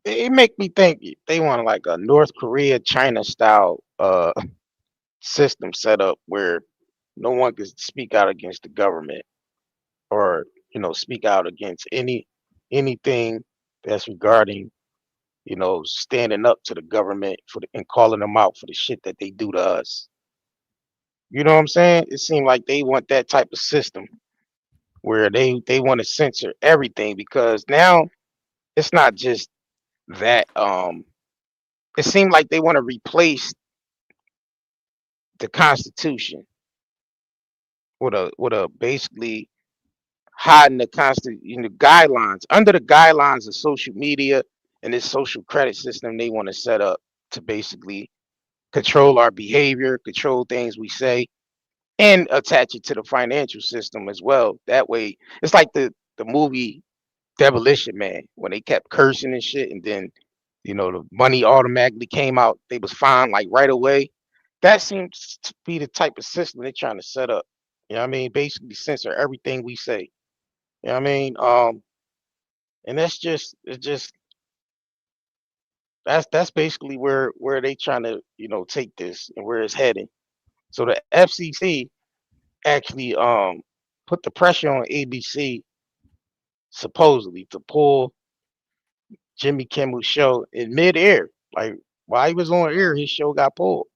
It make me think they want like a North Korea, China style system set up where no one can speak out against the government or speak out against anything that's regarding standing up to the government and calling them out for the shit that they do to us. You know what I'm saying? It seemed like they want that type of system where they want to censor everything, because now it's not just that it seemed like they want to replace the Constitution with a basically hiding the guidelines under the guidelines of social media and this social credit system they want to set up to basically control our behavior, control things we say, and attach it to the financial system as well. That way, it's like the movie Demolition Man, when they kept cursing and shit, and then the money automatically came out. They was fined like right away. That seems to be the type of system they're trying to set up. You know what I mean? Basically censor everything we say. You know what I mean? And that's basically where they trying to take this and where it's heading. So the FCC actually put the pressure on ABC supposedly to pull Jimmy Kimmel's show in midair. Like while he was on air, his show got pulled.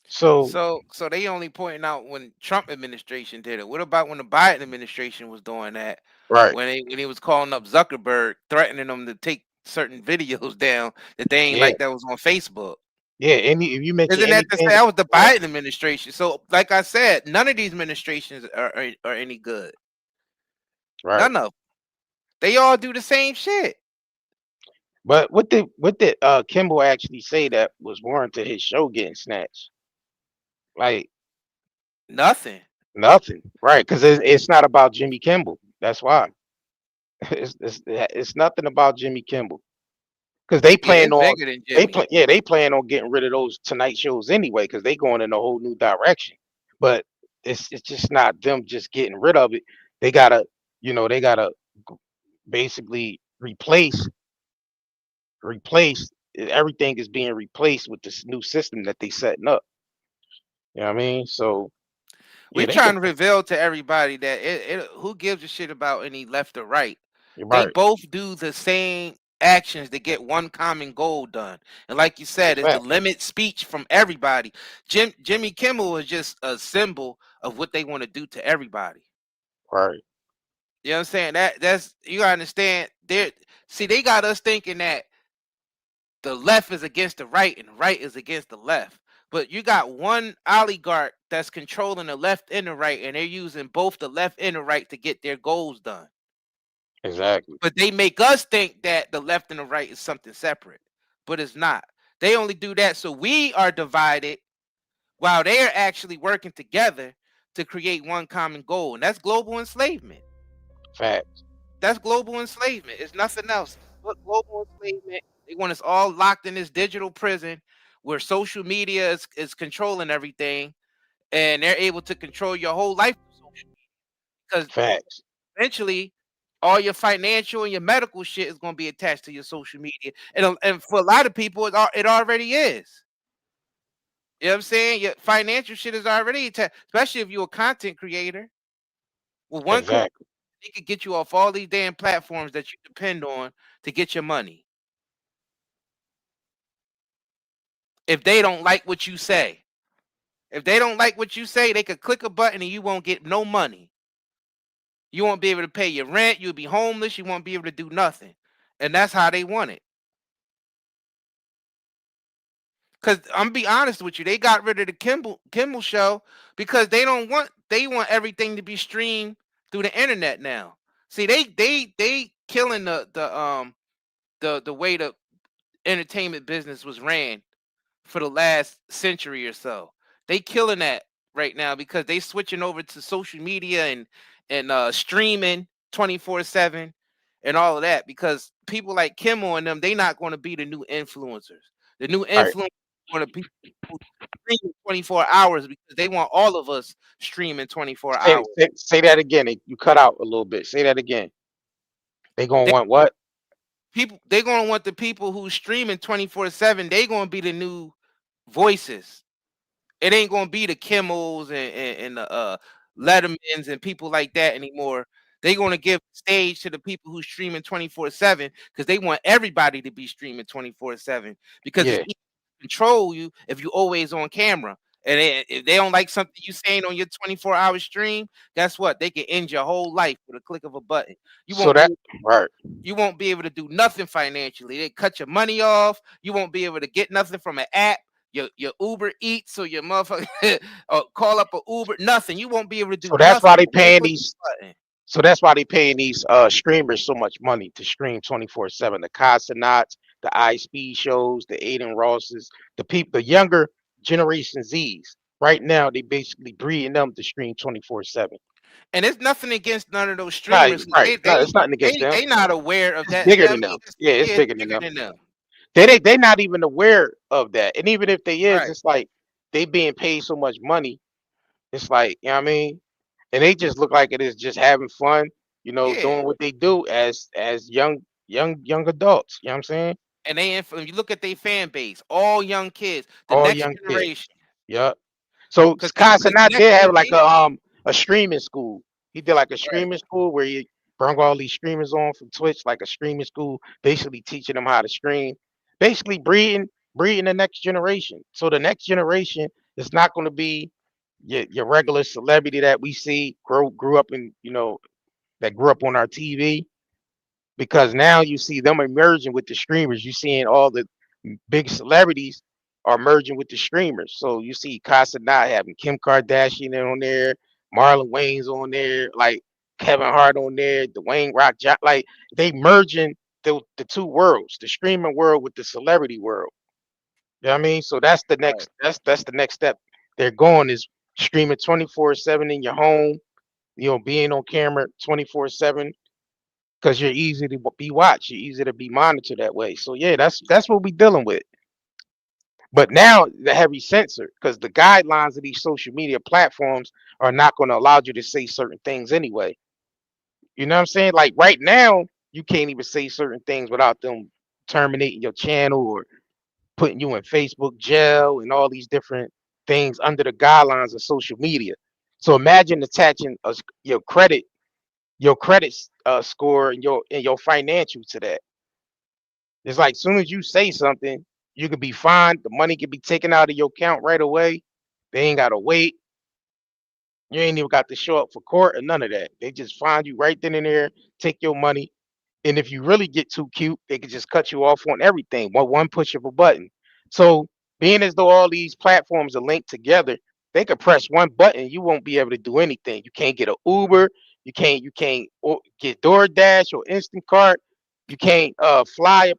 So they only pointing out when Trump administration did it. What about when the Biden administration was doing that? Right. When he was calling up Zuckerberg, threatening them to take certain videos down that they ain't like that was on Facebook. Yeah, if you mention Isn't that to say that was the Biden administration? So, like I said, none of these administrations are any good. Right. None of them. They all do the same shit. But what did Kimmel actually say that was warranted his show getting snatched? Like nothing. Right? Because it's not about Jimmy Kimmel. That's why. It's nothing about Jimmy Kimmel. Because they plan on they plan on getting rid of those Tonight shows anyway, because they going in a whole new direction. But it's just not them just getting rid of it. They gotta basically replace everything is being replaced with this new system that they setting up. You know what I mean? So we're trying to reveal to everybody that who gives a shit about any left or right. They both do the same actions to get one common goal done. And like you said, it's to limit speech from everybody. Jimmy Kimmel is just a symbol of what they want to do to everybody. Right. You know what I'm saying? That's you gotta understand. They got us thinking that the left is against the right and the right is against the left. But you got one oligarch that's controlling the left and the right, and they're using both the left and the right to get their goals done. Exactly. But they make us think that the left and the right is something separate, but it's not. They only do that so we are divided while they're actually working together to create one common goal, and that's global enslavement. Facts. That's global enslavement. It's nothing else. global enslavement. They want us all locked in this digital prison where social media is controlling everything, and they're able to control your whole life through social media. Because Facts. eventually, all your financial and your medical shit is going to be attached to your social media, and for a lot of people, it already is. You know what I'm saying? Your financial shit is already attached, especially if you're a content creator. With one click, Exactly. they could get you off all these damn platforms that you depend on to get your money. If they don't like what you say, if they don't like what you say, they could click a button and you won't get no money. You won't be able to pay your rent. You'll be homeless. You won't be able to do nothing. And that's how they want it. Because I'm be honest with you, they got rid of the Kimmel show because they want everything to be streamed through the internet now. See, they killing the way the entertainment business was ran for the last century or so. They killing that right now because they switching over to social media and streaming 24/7 and all of that, because people like Kimmel and them, they not going to be the new influencers. The new Right. influencers are going to be who stream 24 hours because they want all of us streaming 24 Say, hours. say that again. You cut out a little bit. Say that again. They gonna They want what? they're going to want the people who streaming 24/7. They going to be the new voices. It ain't gonna be the Kimmels and the Lettermans and people like that anymore. They gonna give stage to the people who streaming 24/7 because they want everybody to be streaming 24/7 because it's Yeah. easy to control you if you always on camera. And if they don't like something you saying on your 24-hour stream, guess what? They can end your whole life with a click of a button. You So won't be that right. you won't be able to do nothing financially. They cut your money off. You won't be able to get nothing from an app. Your Uber Eats or your motherfucker or call up a Uber. Nothing. You won't be able to do So that's nothing. why they They paying click these. the button. So that's why they paying these streamers so much money to stream 24/7. The Cosmonauts, the iSpeed shows, the Aiden Rosses, the people, the younger Generation Z's. Right now, they basically breeding them to stream 24/7. And it's nothing against none of those Right, streamers. right. No, it's nothing against them. They not aware of It's that. bigger I than mean, them. Yeah, it's yeah, it's bigger than bigger them. than them. They not even aware of that. And even if they is, Right. it's like they being paid so much money. It's like, you know what I mean? And they just look like it is just having fun, Yeah. doing what they do as young adults. You know what I'm saying? And you look at their fan base, all young kids, the All next young kids. generation. Yep. So Because the Casanat next did have like generation, a streaming school. He did like a right. streaming school where he brought all these streamers on from Twitch, like a streaming school, basically teaching them how to stream, basically breeding the next generation. So the next generation is not going to be your regular celebrity that we see grew up in, that grew up on our TV, because now you see them emerging with the streamers. You seeing all the big celebrities are merging with the streamers. So you see Casa not having Kim Kardashian on there, Marlon Wayne's on there, like Kevin Hart on there, Dwayne Rock, like they merging the two worlds, the streaming world with the celebrity world. You know what I mean? So that's the Right. next that's the next step. They're going is streaming 24/7 in your home, being on camera 24/7, because you're easy to be watched, you're easy to be monitored that way. So yeah, that's what we dealing with. But now the heavy censor, because the guidelines of these social media platforms are not going to allow you to say certain things anyway. You know what I'm saying? Like right now, you can't even say certain things without them terminating your channel or putting you in Facebook jail and all these different things under the guidelines of social media. So imagine attaching your credit score and your financial to that. It's like soon as you say something, you could be fined. The money could be taken out of your account right away. They ain't gotta wait. You ain't even got to show up for court or none of that. They just find you right then and there, take your money. And if you really get too cute, they could just cut you off on everything. One push of a button. So being as though all these platforms are linked together, they could press one button, you won't be able to do anything. You can't get an Uber, you can't get DoorDash or Instacart, you can't fly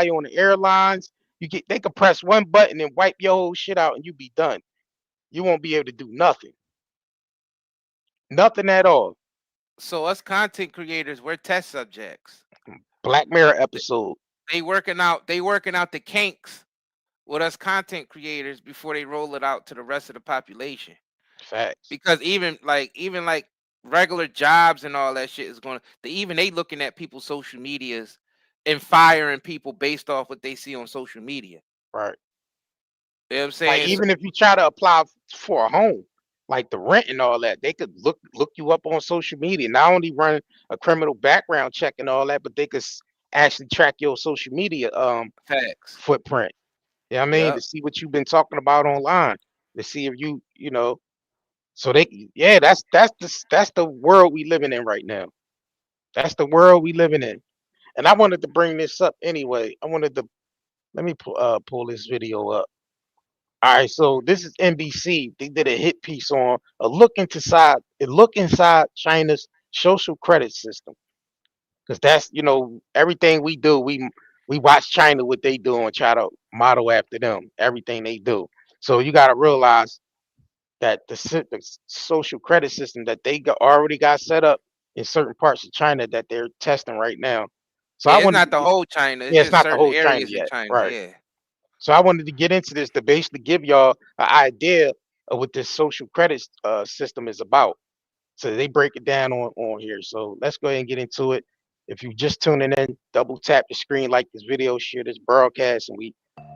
on the airlines. They could press one button and wipe your whole shit out and you be done. You won't be able to do nothing. Nothing at all. So us content creators, we're test subjects. Black Mirror episode. They working out the kinks with us content creators before they roll it out to the rest of the population. Facts. Because even like regular jobs and all that shit is going to, even they looking at people's social medias and firing people based off what they see on social media. Right. You know what I'm saying? Like, even if you try to apply for a home, like the rent and all that, they could look you up on social media. Not only run a criminal background check and all that, but they could actually track your social media Facts. footprint. You know what I mean? Yep. To see what you've been talking about online. To see if you know. So that's the world we living in right now. That's the world we living in. And I wanted to bring this up anyway. Let me pull this video up. All right, so this is NBC. They did a hit piece on a look inside China's social credit system. Because that's, everything we do, we watch China what they do and try to model after them, everything they do. So you got to realize that the social credit system that they already got set up in certain parts of China that they're testing right now. So Yeah, I it's wanted not the whole China. It's yeah, it's just not the certain whole China areas in yet, China. right? Yeah. So I wanted to get into this to basically give y'all an idea of what this social credit system is about. So they break it down on here. So let's go ahead and get into it. If you're just tuning in, double tap the screen, like this video, share this broadcast, and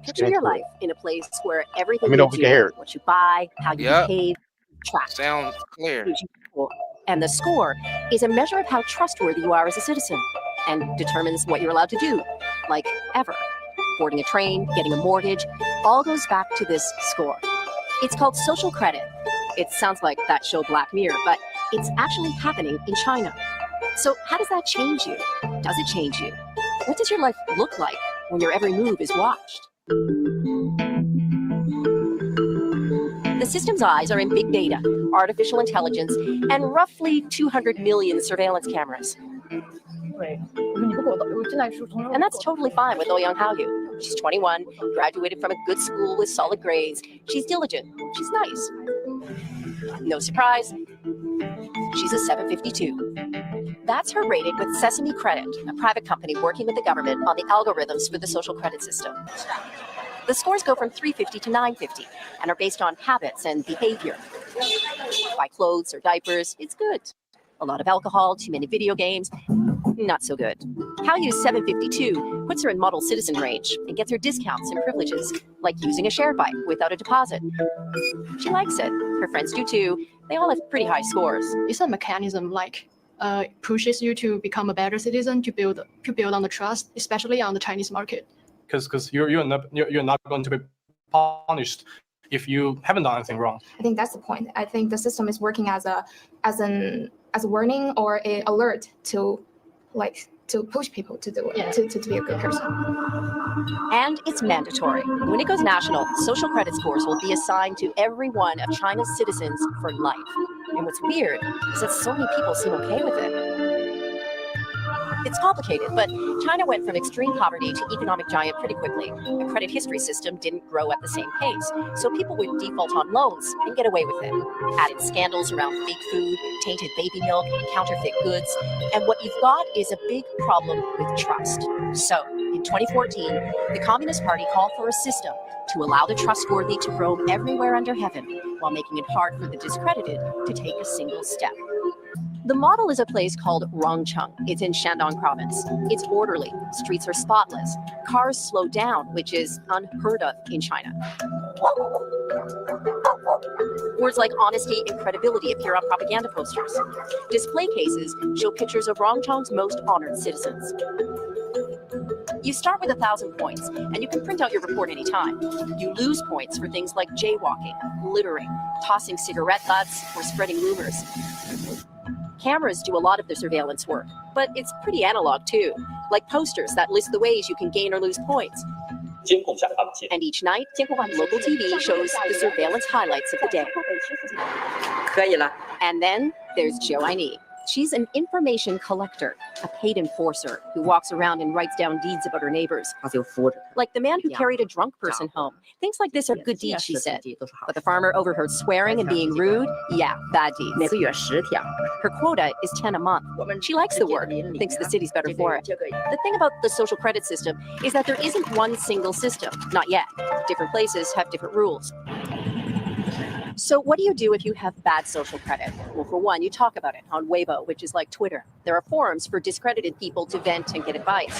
Picture your life in a place where everything let me know you if we can hear do, it. what you buy, how you Yep. behave, tracked. Sounds clear. And the score is a measure of how trustworthy you are as a citizen and determines what you're allowed to do, like ever. Boarding a train, getting a mortgage, all goes back to this score. It's called social credit. It sounds like that show Black Mirror, but it's actually happening in China. So how does that change you? Does it change you? What does your life look like when your every move is watched? The system's eyes are in big data, artificial intelligence, and roughly 200 million surveillance cameras. And that's totally fine with Ouyang Haoyu. She's 21, graduated from a good school with solid grades. She's diligent. She's nice. No surprise, she's a 752. That's her rating with Sesame Credit, a private company working with the government on the algorithms for the social credit system. The scores go from 350 to 950 and are based on habits and behavior. Buy clothes or diapers, it's good. A lot of alcohol, too many video games, not so good. Haoyu's 752 puts her in model citizen range and gets her discounts and privileges, like using a shared bike without a deposit. She likes it. Her friends do too. They all have pretty high scores. It's a mechanism pushes you to become a better citizen, to build on the trust, especially on the Chinese market. Because you're not going to be punished if you haven't done anything wrong. I think that's the point. I think the system is working as a warning or an alert to push people to do it, to be a good person. And it's mandatory. When it goes national, social credit scores will be assigned to every one of China's citizens for life. And what's weird is that so many people seem okay with it. It's complicated, but China went from extreme poverty to economic giant pretty quickly. A credit history system didn't grow at the same pace, so people would default on loans and get away with it. Add in scandals around fake food, tainted baby milk, counterfeit goods, and what you've got is a big problem with trust. So, in 2014, the Communist Party called for a system to allow the trustworthy to roam everywhere under heaven, while making it hard for the discredited to take a single step. The model is a place called Rongcheng. It's in Shandong province. It's orderly. Streets are spotless. Cars slow down, which is unheard of in China. Words like honesty and credibility appear on propaganda posters. Display cases show pictures of Rongcheng's most honored citizens. You start with 1,000 points, and you can print out your report anytime. You lose points for things like jaywalking, littering, tossing cigarette butts, or spreading rumors. Cameras do a lot of the surveillance work, but it's pretty analog too, like posters that list the ways you can gain or lose points. And each night, local TV shows the surveillance highlights of the day. And then there's Joe Aini. She's an information collector, a paid enforcer who walks around and writes down deeds about her neighbors. Like the man who carried a drunk person home. Things like this are good deeds, she said. But the farmer overheard swearing and being rude. Yeah, bad deeds. Her quota is 10 a month. She likes the work, thinks the city's better for it. The thing about the social credit system is that there isn't one single system. Not yet. Different places have different rules. So what do you do if you have bad social credit? Well, for one, you talk about it on Weibo, which is like Twitter. There are forums for discredited people to vent and get advice.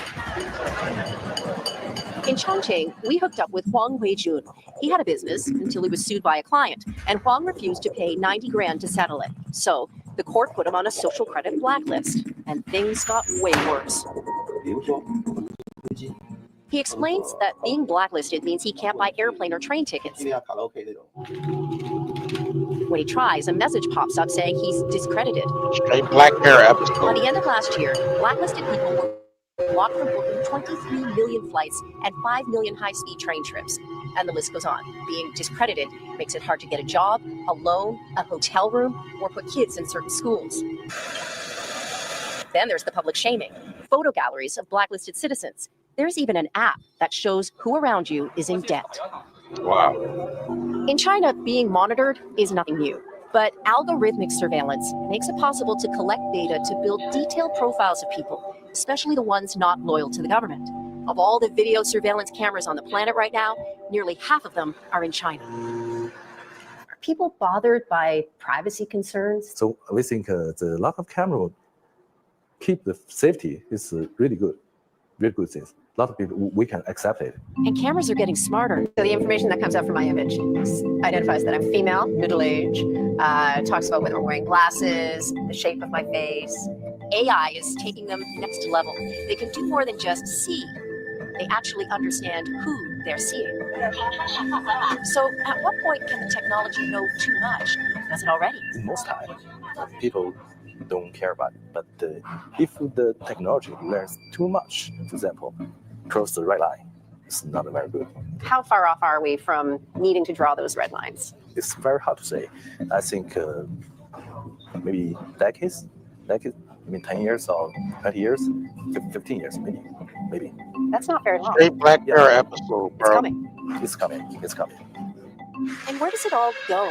In Chongqing, we hooked up with Huang Weijun. He had a business until he was sued by a client, and Huang refused to pay 90 grand to settle it. So the court put him on a social credit blacklist, and things got way worse. He explains that being blacklisted means he can't buy airplane or train tickets. When he tries, a message pops up saying he's discredited. Straight Black Mirror By episode. the end of last year, blacklisted people were blocked from booking 23 million flights and 5 million high-speed train trips. And the list goes on. Being discredited makes it hard to get a job, a loan, a hotel room, or put kids in certain schools. Then there's the public shaming. Photo galleries of blacklisted citizens. There's even an app that shows who around you is in debt. Wow. In China, being monitored is nothing new. But algorithmic surveillance makes it possible to collect data to build detailed profiles of people, especially the ones not loyal to the government. Of all the video surveillance cameras on the planet right now, nearly half of them are in China. Are people bothered by privacy concerns? So we think the lack of camera keep the safety is really good thing. A lot of people, we can accept it. And cameras are getting smarter. So the information that comes out from my image identifies that I'm female, middle-aged, talks about whether I'm wearing glasses, the shape of my face. AI is taking them next level. They can do more than just see. They actually understand who they're seeing. So at what point can the technology know too much? Does it already? Most time, people don't care about it. But if the technology learns too much, for example, cross the red line, it's not very good. How far off are we from needing to draw those red lines? It's very hard to say. I think maybe decades, I mean 10 years or 20 years, 15 years, maybe. That's not very long. Straight Black Mirror episode, bro. It's coming. It's coming. It's coming. And where does it all go?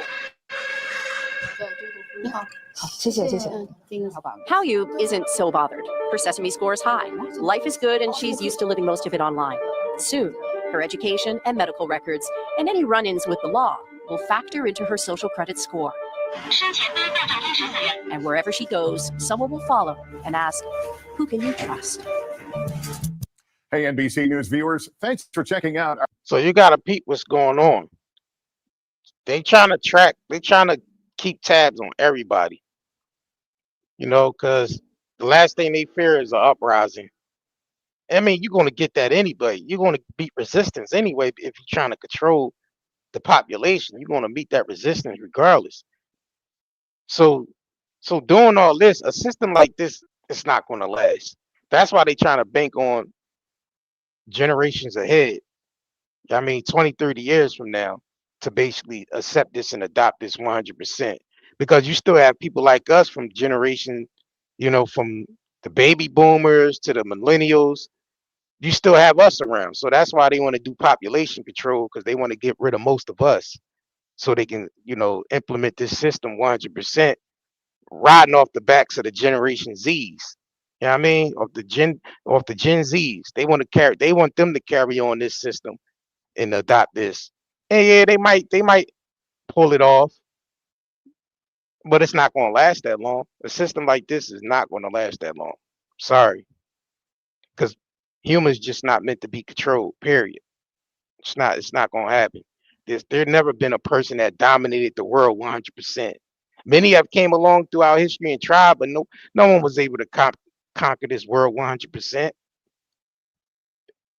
Hao Yu isn't so bothered. Her Sesame score is high. Life is good and she's used to living most of it online. Soon, her education and medical records and any run-ins with the law will factor into her social credit score. And wherever she goes, someone will follow and ask, who can you trust? Hey, NBC News viewers, thanks for checking out. So you gotta peep what's going on. They trying to keep tabs on everybody. You know, because the last thing they fear is an uprising. I mean, you're going to get that anyway. You're going to beat resistance anyway if you're trying to control the population. You're going to meet that resistance regardless. So doing all this, a system like this, it's not going to last. That's why they're trying to bank on generations ahead. I mean, 20, 30 years from now to basically accept this and adopt this 100%. Because you still have people like us from generation, you know, from the baby boomers to the millennials. You still have us around. So that's why they want to do population control, because they want to get rid of most of us so they can, you know, implement this system 100%, riding off the backs of the Generation Zs. You know what I mean? Of the Gen Zs. They want them to carry on this system and adopt this. And yeah, they might pull it off. But it's not going to last that long. A system like this is not going to last that long. Sorry. Because humans just not meant to be controlled, period. It's not going to happen. There's never been a person that dominated the world 100%. Many have came along throughout history and tried, but no one was able to conquer this world 100%.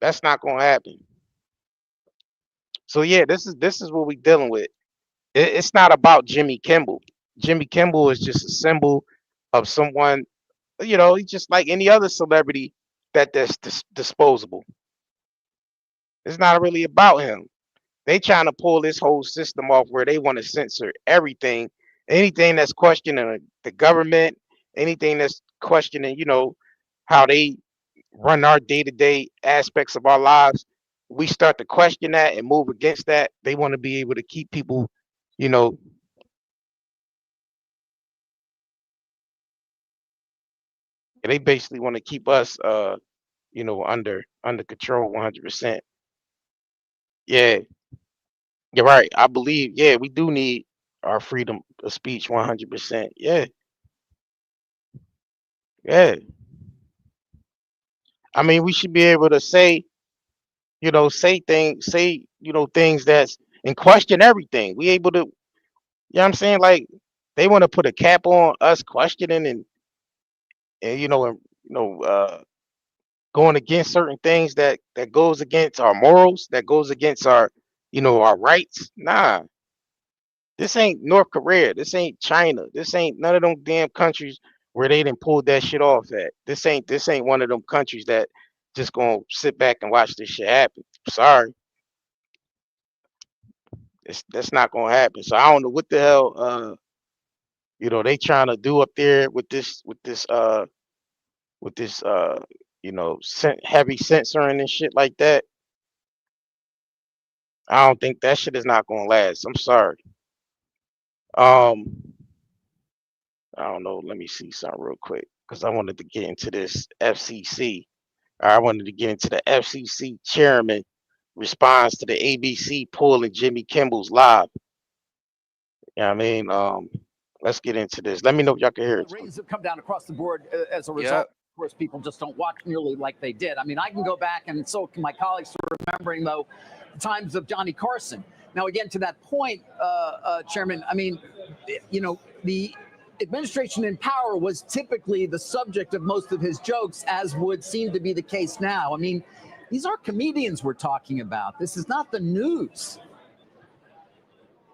That's not going to happen. So yeah, this is what we're dealing with. It's not about Jimmy Kimmel. Jimmy Kimmel is just a symbol of someone, you know, he's just like any other celebrity that's disposable. It's not really about him. They trying to pull this whole system off where they want to censor everything, anything that's questioning the government, anything that's questioning, you know, how they run our day-to-day aspects of our lives, we start to question that and move against that. They want to be able to keep people, you know, they basically want to keep us you know, under control 100%. Yeah, you're right. I believe, yeah, we do need our freedom of speech 100%. Yeah, yeah. I mean, we should be able to say, you know, say, you know, things that's and question everything. We able to, you know what I'm saying? Like they want to put a cap on us questioning and you know, going against certain things that goes against our morals, that goes against our, you know, our rights. Nah, this ain't North Korea. This ain't China. This ain't none of them damn countries where they didn't pull that shit off at. This ain't one of them countries that just gonna sit back and watch this shit happen. Sorry, that's not gonna happen. So I don't know what the hell you know, they trying to do up there with this you know, heavy censoring and shit like that. I don't think that shit is not gonna last. I'm sorry. Um, I don't know. Let me see something real quick because I wanted to get into this FCC. I wanted to get into the FCC chairman response to the ABC pulling Jimmy Kimmel's live. You know what I mean? Let's get into this. Let me know if y'all can hear it. Ratings have come down across the board as a result. Of course, people just don't watch nearly like they did. I mean, I can go back, and so can my colleagues who are remembering, though, the times of Johnny Carson. Now, again, to that point, Chairman, I mean, you know, the administration in power was typically the subject of most of his jokes, as would seem to be the case now. I mean, these are comedians we're talking about. This is not the news.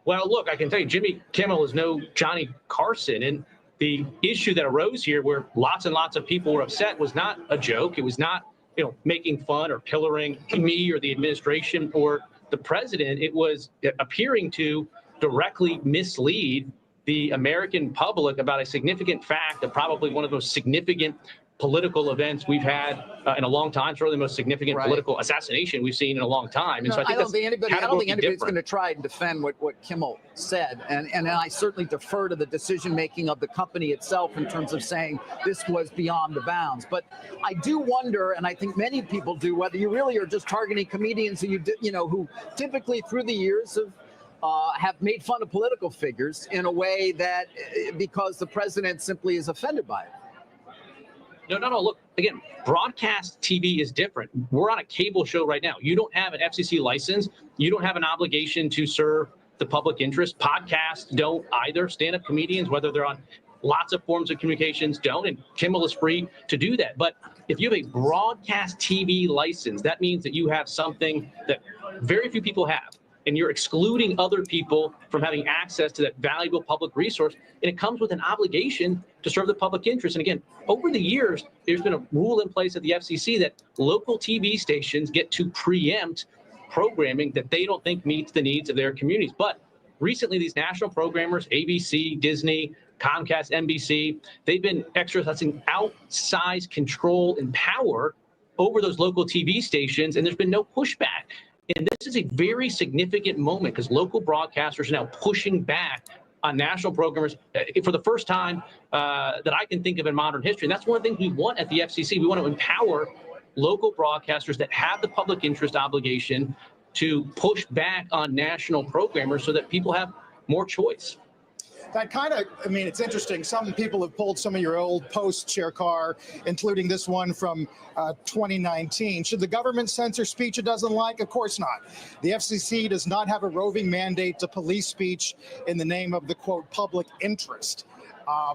Well, look, I can tell you, Jimmy Kimmel is no Johnny Carson. And the issue that arose here where lots and lots of people were upset was not a joke. It was not, you know, making fun or pillaring me or the administration or the president. It was appearing to directly mislead the American public about a significant fact of probably one of the most significant political events we've had in a long time. It's really the most significant political assassination we've seen in a long time. And so I don't think anybody's going to try and defend what Kimmel said. And I certainly defer to the decision making of the company itself in terms of saying this was beyond the bounds. But I do wonder, and I think many people do, whether you really are just targeting comedians who who typically through the years have made fun of political figures in a way that because the president simply is offended by it. No. Look, again, broadcast TV is different. We're on a cable show right now. You don't have an FCC license. You don't have an obligation to serve the public interest. Podcasts don't either. Stand-up comedians, whether they're on lots of forms of communications, don't. And Kimmel is free to do that. But if you have a broadcast TV license, that means that you have something that very few people have. And you're excluding other people from having access to that valuable public resource. And it comes with an obligation to serve the public interest. And again, over the years, there's been a rule in place at the FCC that local TV stations get to preempt programming that they don't think meets the needs of their communities. But recently, these national programmers, ABC, Disney, Comcast, NBC, they've been exercising outsized control and power over those local TV stations, and there's been no pushback. And this is a very significant moment because local broadcasters are now pushing back on national programmers for the first time that I can think of in modern history. And that's one of the things we want at the FCC. We want to empower local broadcasters that have the public interest obligation to push back on national programmers so that people have more choice. That kind of, I mean, it's interesting. Some people have pulled some of your old posts, Chair Carr, including this one from 2019. Should the government censor speech it doesn't like? Of course not. The FCC does not have a roving mandate to police speech in the name of the, quote, public interest. How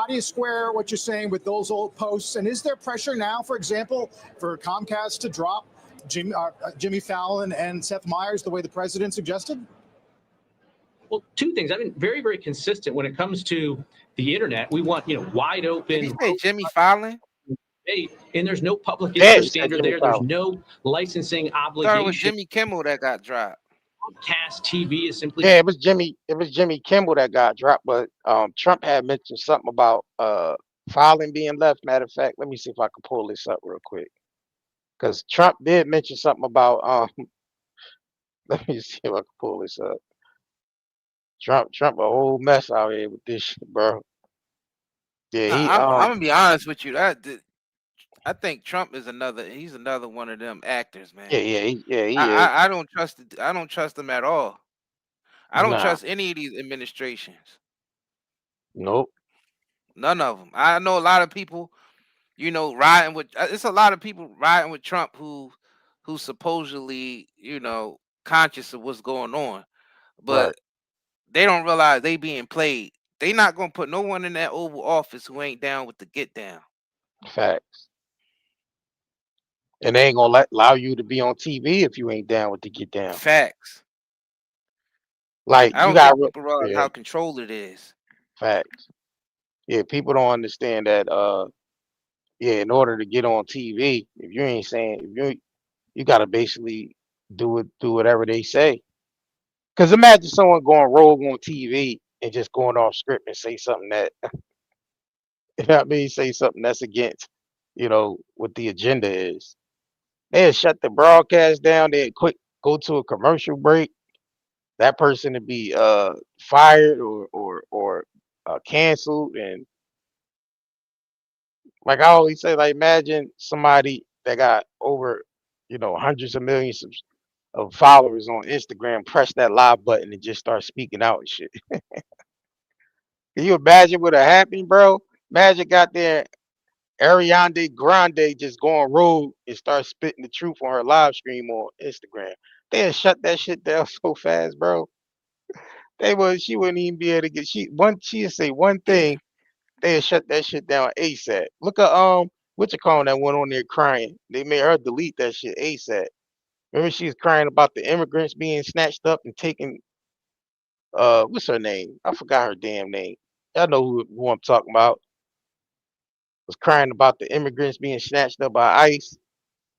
do you square what you're saying with those old posts? And is there pressure now, for example, for Comcast to drop Jimmy Fallon and Seth Meyers the way the president suggested? Well, two things. I've been very, very consistent when it comes to the internet. We want, wide open. Did you say Jimmy Fallon? And there's no public interest standard there. There's no licensing obligation. It was Jimmy Kimmel that got dropped. broadcast TV is simply Yeah, it was Jimmy Kimmel that got dropped, but Trump had mentioned something about filing being left. Matter of fact, let me see if I can pull this up real quick. Because Trump did mention something about let me see if I can pull this up. Trump a whole mess out here with this shit, bro. Yeah, Nah, he I'm gonna be honest with you. I think Trump is he's another one of them actors, man. he is. I don't trust I don't trust him at all. I don't Nah, trust any of these administrations. nope. None of them. I know a lot of people, riding with. It's a lot of people riding with Trump who supposedly, conscious of what's going on, Right. but they don't realize they being played. They not gonna put no one in that Oval Office who ain't down with the get down. Facts. And they ain't gonna allow you to be on TV if you ain't down with the get down. Facts. Like I you don't got think people realize yeah, how controlled it is. facts. Yeah, people don't understand that yeah, in order to get on TV, if you ain't saying if you gotta basically do whatever they say. Cause imagine someone going rogue on TV and just going off script and say something that you know what I mean, say something that's against, what the agenda is. They'll shut the broadcast down, they'll quick go to a commercial break. That person to be fired or canceled. And like I always say, like imagine somebody that got over, hundreds of millions of followers on Instagram, press that live button and just start speaking out and shit. Can you imagine what would have happened, bro? Imagine got there Ariana Grande just going rogue and start spitting the truth on her live stream on Instagram. They'll shut that shit down so fast, bro. She wouldn't even be able to get she'd say one thing, they'll shut that shit down ASAP. Look at what you calling that one on there crying. They made her delete that shit ASAP. Remember she was crying about the immigrants being snatched up and taken what's her name? I forgot her damn name. Y'all know who I'm talking about. Was crying about the immigrants being snatched up by ICE,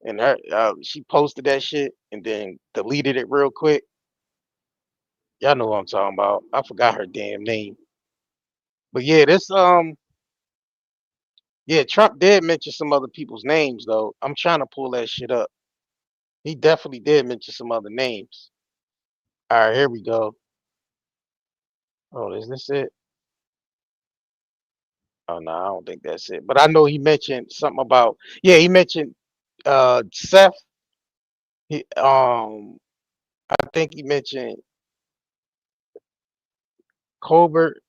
and her she posted that shit and then deleted it real quick. Y'all know what I'm talking about. I forgot her damn name. But yeah, yeah, Trump did mention some other people's names though. I'm trying to pull that shit up. He definitely did mention some other names. All right, here we go. Oh, is this it? Oh no, I don't think that's it. But I know he mentioned something about yeah, he mentioned Seth. He I think he mentioned Colbert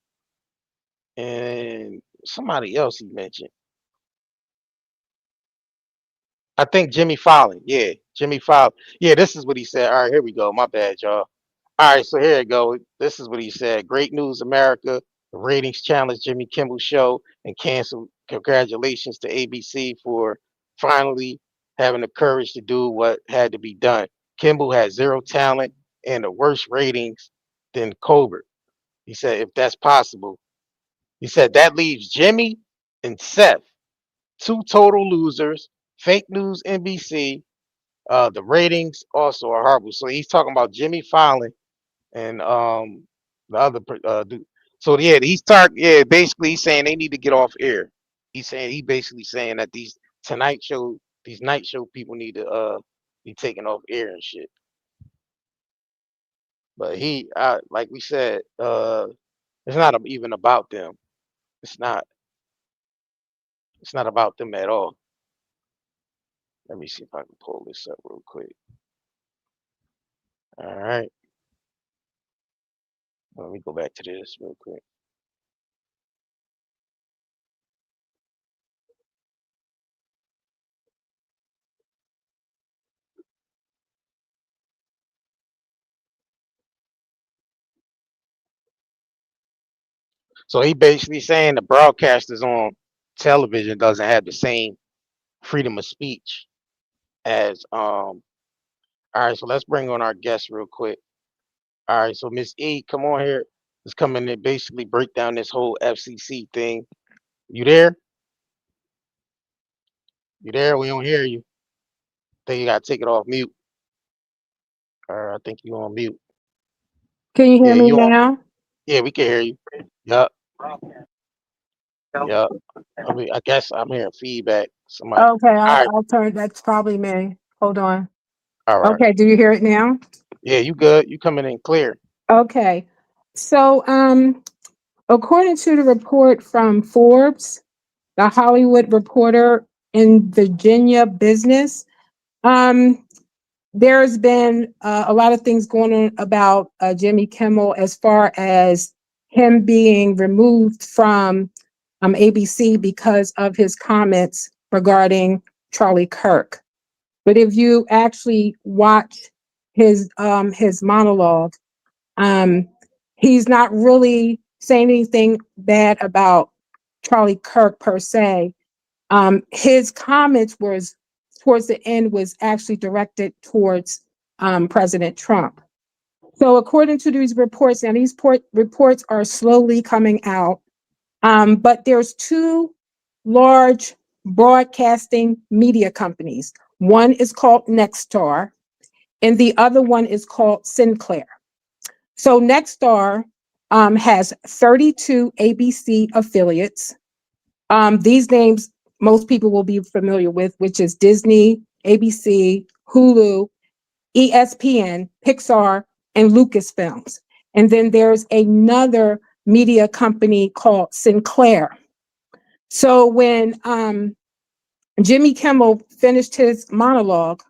and somebody else he mentioned. I think Jimmy Fallon. Yeah, Jimmy Fallon. Yeah, this is what he said. All right, here we go. My bad, y'all. All right, so here we go. This is what he said. Great news, America. The ratings challenged Jimmy Kimmel show and canceled. Congratulations to ABC for finally having the courage to do what had to be done. Kimmel had zero talent and the worst ratings than Colbert. He said, if that's possible. He said that leaves Jimmy and Seth, two total losers. Fake news, NBC. The ratings also are horrible. So he's talking about Jimmy Fallon and the other dude. So yeah, basically he's saying they need to get off air. He basically saying that these night show people need to be taken off air and shit. But like we said, it's not even about them. It's not. It's not about them at all. Let me see if I can pull this up real quick. All right. Let me go back to this real quick. So he basically saying the broadcasters on television doesn't have the same freedom of speech as all right, so let's bring on our guest real quick. All right, so Miss E, come on here. Let's come in and basically break down this whole FCC thing. You there? You there? We don't hear you. Think you gotta take it off mute. All right, I think you on mute. Can you hear Yeah, me you on? now? Yeah, we can hear you. Yup. Yup. I guess I'm hearing feedback. Somebody. Okay, All right. I'll turn. That's probably me. Hold on. All right. Okay, do you hear it now? Yeah, you good. You coming in clear. Okay. So, according to the report from Forbes, the Hollywood Reporter in Virginia business, there's been a lot of things going on about Jimmy Kimmel as far as him being removed from ABC because of his comments regarding Charlie Kirk. But if you actually watch his monologue, he's not really saying anything bad about Charlie Kirk per se. His comments was towards the end was actually directed towards President Trump. So according to these reports, and these reports are slowly coming out, but there's two large broadcasting media companies. One is called Nexstar, and the other one is called Sinclair. So Nexstar has 32 ABC affiliates. These names most people will be familiar with, which is Disney, ABC, Hulu, ESPN, Pixar, and Lucasfilms. And then there's another media company called Sinclair. So when Jimmy Kimmel finished his monologue,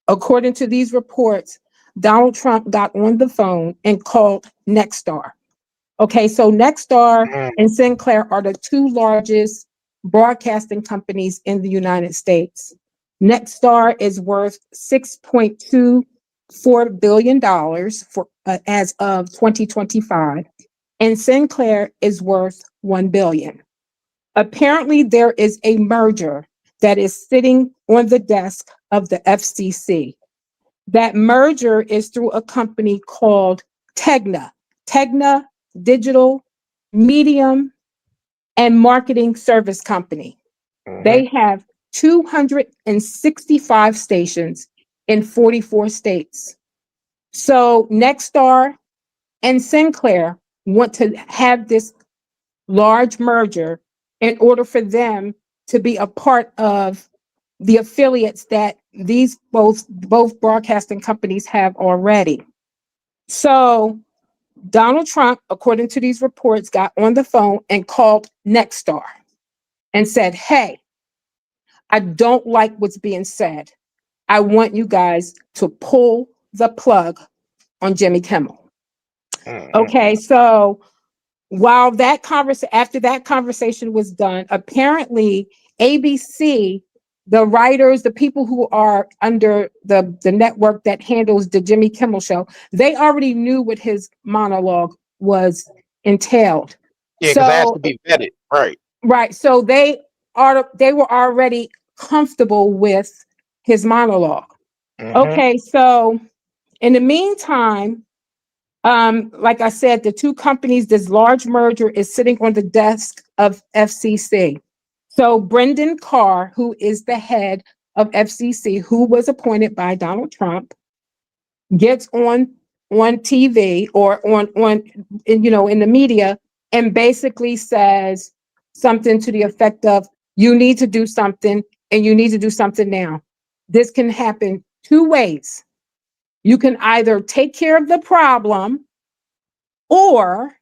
according to these reports, Donald Trump got on the phone and called Nexstar. Okay, so Nexstar and Sinclair are the two largest broadcasting companies in the United States. Nexstar is worth $6.24 billion as of 2025, and Sinclair is worth $1 billion. Apparently, there is a merger that is sitting on the desk of the FCC. That merger is through a company called Tegna Digital Medium and Marketing Service Company. They have 265 stations in 44 states. So Nexstar and Sinclair want to have this large merger in order for them to be a part of the affiliates that these both broadcasting companies have already. So Donald Trump, according to these reports, got on the phone and called Nexstar and said, "Hey, I don't like what's being said. I want you guys to pull the plug on Jimmy Kimmel." Okay, so while after that conversation was done, apparently ABC, the writers, the people who are under the network that handles the Jimmy Kimmel show, they already knew what his monologue was entailed. Yeah, because it has to So be vetted. Right. right, so they were already comfortable with his monologue. Okay, so in the meantime, like I said, the two companies, this large merger is sitting on the desk of FCC. So Brendan Carr, who is the head of FCC, who was appointed by Donald Trump, gets on TV or on in the media and basically says something to the effect of, "You need to do something, and you need to do something now." This can happen two ways. You can either take care of the problem, or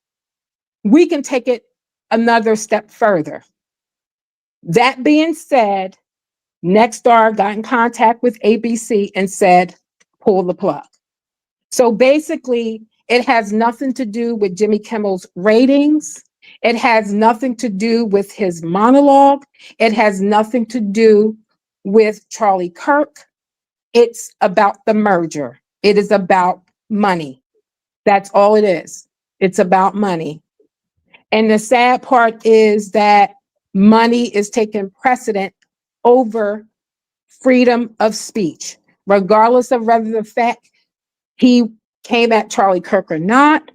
we can take it another step further. That being said, Nexstar got in contact with ABC and said, "Pull the plug." So basically, it has nothing to do with Jimmy Kimmel's ratings. It has nothing to do with his monologue. It has nothing to do with Charlie Kirk. It's about the merger. It is about money. That's all it is. It's about money. And the sad part is that money is taking precedent over freedom of speech, regardless of whether the fact he came at Charlie Kirk or not,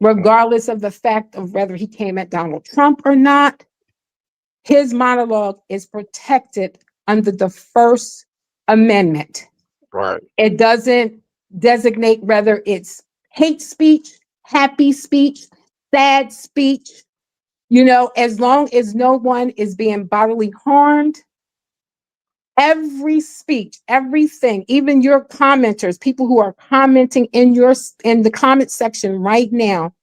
regardless of the fact of whether he came at Donald Trump or not. His monologue is protected under the First Amendment. Right. It doesn't designate whether it's hate speech, happy speech, sad speech, as long as no one is being bodily harmed, every speech, everything, even your commenters, people who are commenting in the comment section right now,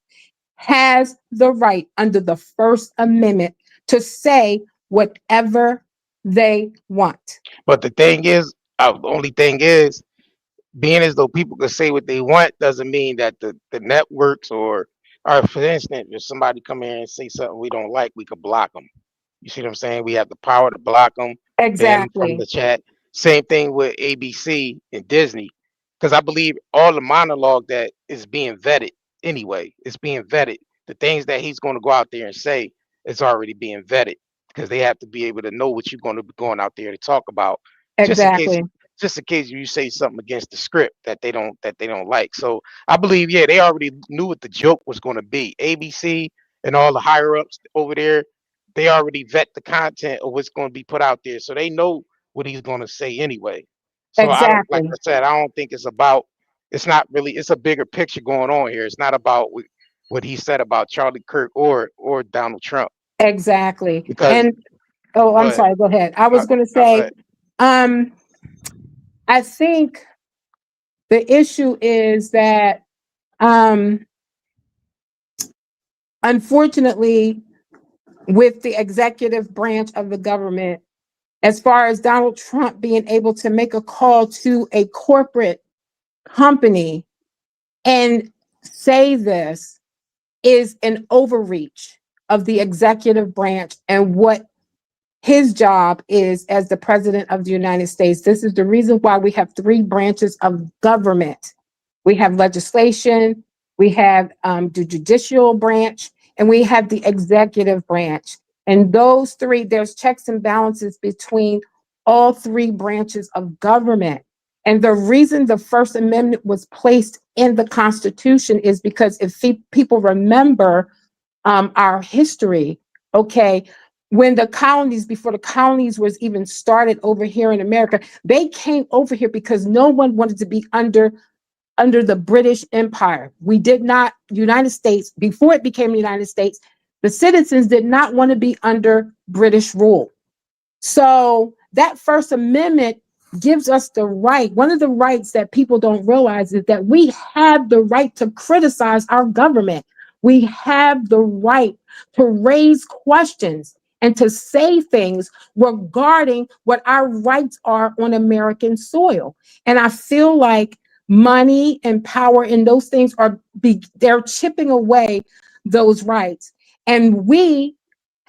has the right under the First Amendment to say whatever they want. But the thing is, the only thing is, being as though people can say what they want doesn't mean that the networks or for instance, if somebody come in and say something we don't like, we could block them. You see what I'm saying? We have the power to block them, ban them from Exactly. the chat. Same thing with ABC and Disney, because I believe all the monologue that is being vetted anyway. It's being vetted. The things that he's going to go out there and say is already being vetted because they have to be able to know what you're going to be going out there to talk about, just in case Exactly. you say something against the script that they don't like. So I believe, yeah, they already knew what the joke was going to be. ABC and all the higher ups over there, they already vet the content of what's going to be put out there, so they know what he's going to say anyway. So I don't, like Exactly. I said, I don't think it's about. It's not really. It's a bigger picture going on here. It's not about what he said about Charlie Kirk or Donald Trump. Exactly. Because And oh, go I'm ahead. sorry, go ahead. I was going to No, go say, ahead. I think the issue is that, unfortunately, with the executive branch of the government, as far as Donald Trump being able to make a call to a corporate company and say this is an overreach of the executive branch and what his job is as the president of the United States. This is the reason why we have three branches of government. We have legislation, we have the judicial branch, and we have the executive branch. And those three, there's checks and balances between all three branches of government. And the reason the First Amendment was placed in the Constitution is because if people remember our history, okay, when the colonies, before the colonies was even started over here in America, they came over here because no one wanted to be under the British Empire. We did not, United States, before it became the United States, the citizens did not want to be under British rule. So that First Amendment gives us the right. One of the rights that people don't realize is that we have the right to criticize our government. We have the right to raise questions and to say things regarding what our rights are on American soil. And I feel like money and power and those things they're chipping away those rights. And we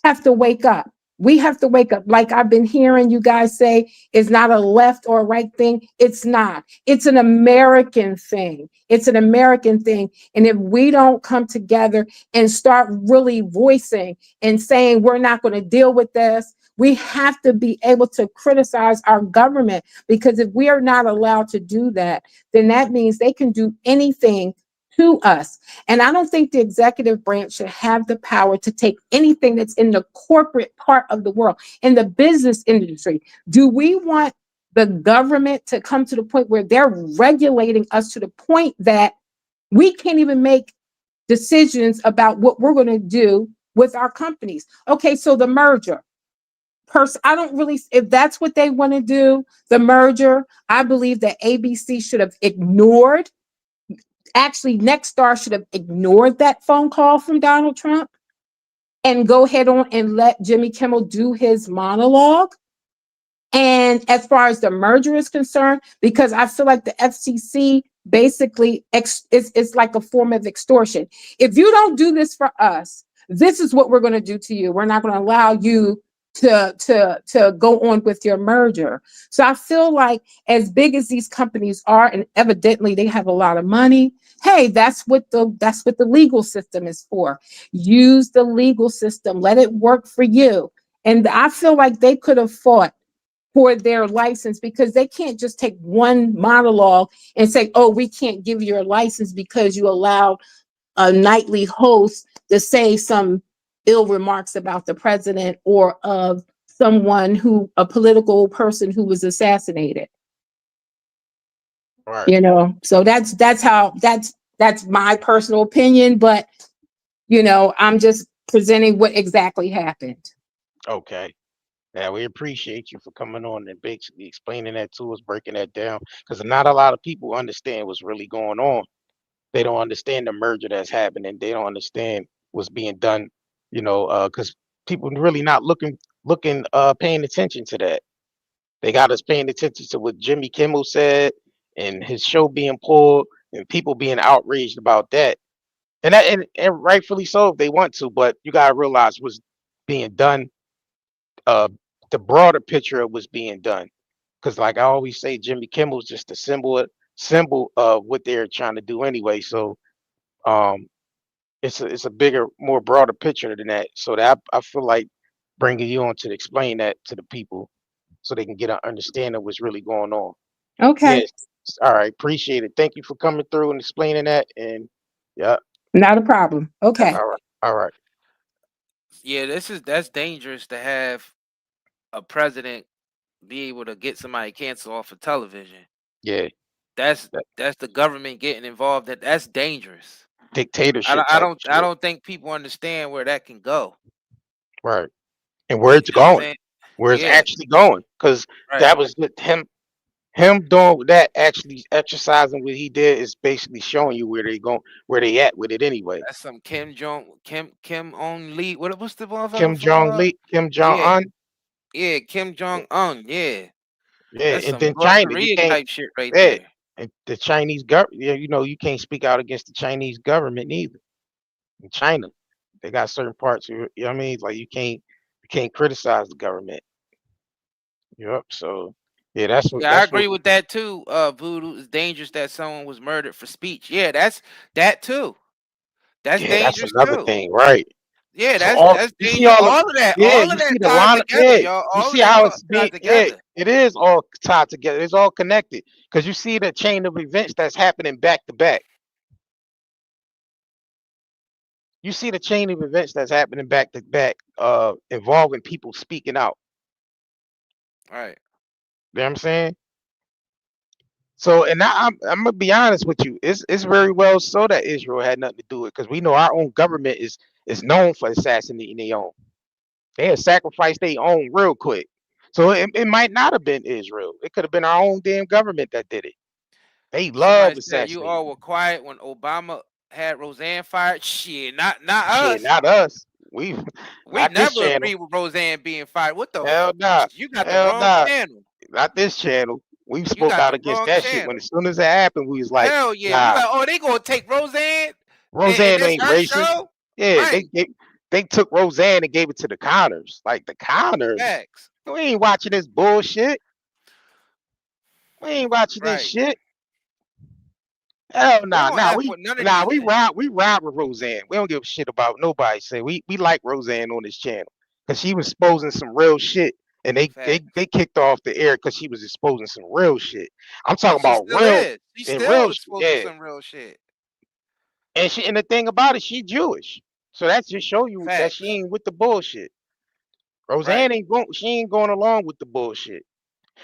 have to wake up. We have to wake up. Like I've been hearing you guys say, it's not a left or a right thing. It's not. It's an American thing. It's an American thing. And if we don't come together and start really voicing and saying, we're not going to deal with this, we have to be able to criticize our government, because if we are not allowed to do that, then that means they can do anything to us. And I don't think the executive branch should have the power to take anything that's in the corporate part of the world, in the business industry. Do we want the government to come to the point where they're regulating us to the point that we can't even make decisions about what we're going to do with our companies? Okay, so the merger. I don't really, if that's what they want to do, the merger, I believe that ABC should have ignored. Actually, Nexstar should have ignored that phone call from Donald Trump and go ahead on and let Jimmy Kimmel do his monologue. And as far as the merger is concerned, because I feel like the FCC basically is like a form of extortion. If you don't do this for us, this is what we're going to do to you. We're not going to allow you to go on with your merger. So I feel like as big as these companies are, and evidently they have a lot of money, hey, that's what the legal system is for. Use the legal system, let it work for you. And I feel like they could have fought for their license, because they can't just take one monologue and say, oh, we can't give you your license because you allowed a nightly host to say some ill remarks about the president or of someone a political person who was assassinated. Right. So that's That's my personal opinion, but I'm just presenting what exactly happened. Okay. Yeah, we appreciate you for coming on and basically explaining that to us, breaking that down, because not a lot of people understand what's really going on. They don't understand the merger that's happening. They don't understand what's being done, because people really not paying attention to that. They got us paying attention to what Jimmy Kimmel said and his show being pulled and people being outraged about that. And rightfully so if they want to, but you gotta realize what's being done, uh the broader picture of what's being done. Because like I always say, Jimmy Kimmel's just a symbol of what they're trying to do anyway. So um it's a bigger, more broader picture than that. So that I feel like bringing you on to explain that to the people so they can get an understanding of what's really going on. Okay. Yes. All right. Appreciate it. Thank you for coming through and explaining that. And yeah. Not a problem. Okay. All right. All right. Yeah, that's dangerous to have a president be able to get somebody canceled off of television. Yeah. That's the government getting involved. That's dangerous. Dictatorship I type of shit. don't think people understand where that can go. Right. And where it's You know what I'm going. saying? Where it's Yeah. actually going. Because Right. that was him doing that, actually exercising what he did is basically showing you where they at with it anyway. That's some Kim On Lee. What's the motherfucker Kim from? Jong Lee, Kim Jong Yeah, Un. yeah, Kim Jong Un. Yeah, Yeah, that's and some then North China, you Korea can't. type shit right Yeah, there. and the Chinese government. Yeah, you can't speak out against the Chinese government neither. In China, they got certain parts. You know what I mean? It's like you can't criticize the government. Yep. So yeah, Yeah, I that's what. agree with that too. Voodoo, it's dangerous that someone was murdered for speech. Yeah, that's that too. That's Yeah, that's dangerous another too. thing, right? Yeah, So that's you see dangerous. all of yeah, All you of that see the ties line. together, Yeah, y'all. you All of see that how it's being. ties Yeah, together. it is all tied together. It's all connected because you see the chain of events that's happening back to back. You see the chain of events that's happening back to back, involving people speaking out. Right. You know what I'm saying? So, and I'm gonna be honest with you. It's very well so that Israel had nothing to do with it because we know our own government is known for assassinating their own. They had sacrificed their own real quick. So it might not have been Israel. It could have been our own damn government that did it. They love Somebody said you all assassinating. were quiet when Obama had Roseanne fired. Shit, not Shit, us. not us. We We not this never channel. agreed with Roseanne being fired. What the Hell nah. You got the Hell wrong nah. channel. Not this channel. We You spoke got out the against wrong that shit when channel. as soon as it happened, we was like, Hell yeah. We nah, like, oh, they gonna take Roseanne and Roseanne this ain't her racist. show? Yeah, Right. they took Roseanne and gave it to the Connors. Like the Connors. Facts. We ain't watching this bullshit. We ain't watching this Right. shit. Hell We nah, don't nah. F with none of We these. ride with Roseanne. We don't give a shit about nobody. Say we like Roseanne on this channel because she was exposing some real shit, and Facts. they kicked her off the air because she was exposing some real shit. I'm talking And she about still real is. She and still real, exposing yeah. some real shit. And the thing about it, she Jewish, so that's just show you that she Facts. ain't with the bullshit. Right. Roseanne she ain't going along with the bullshit.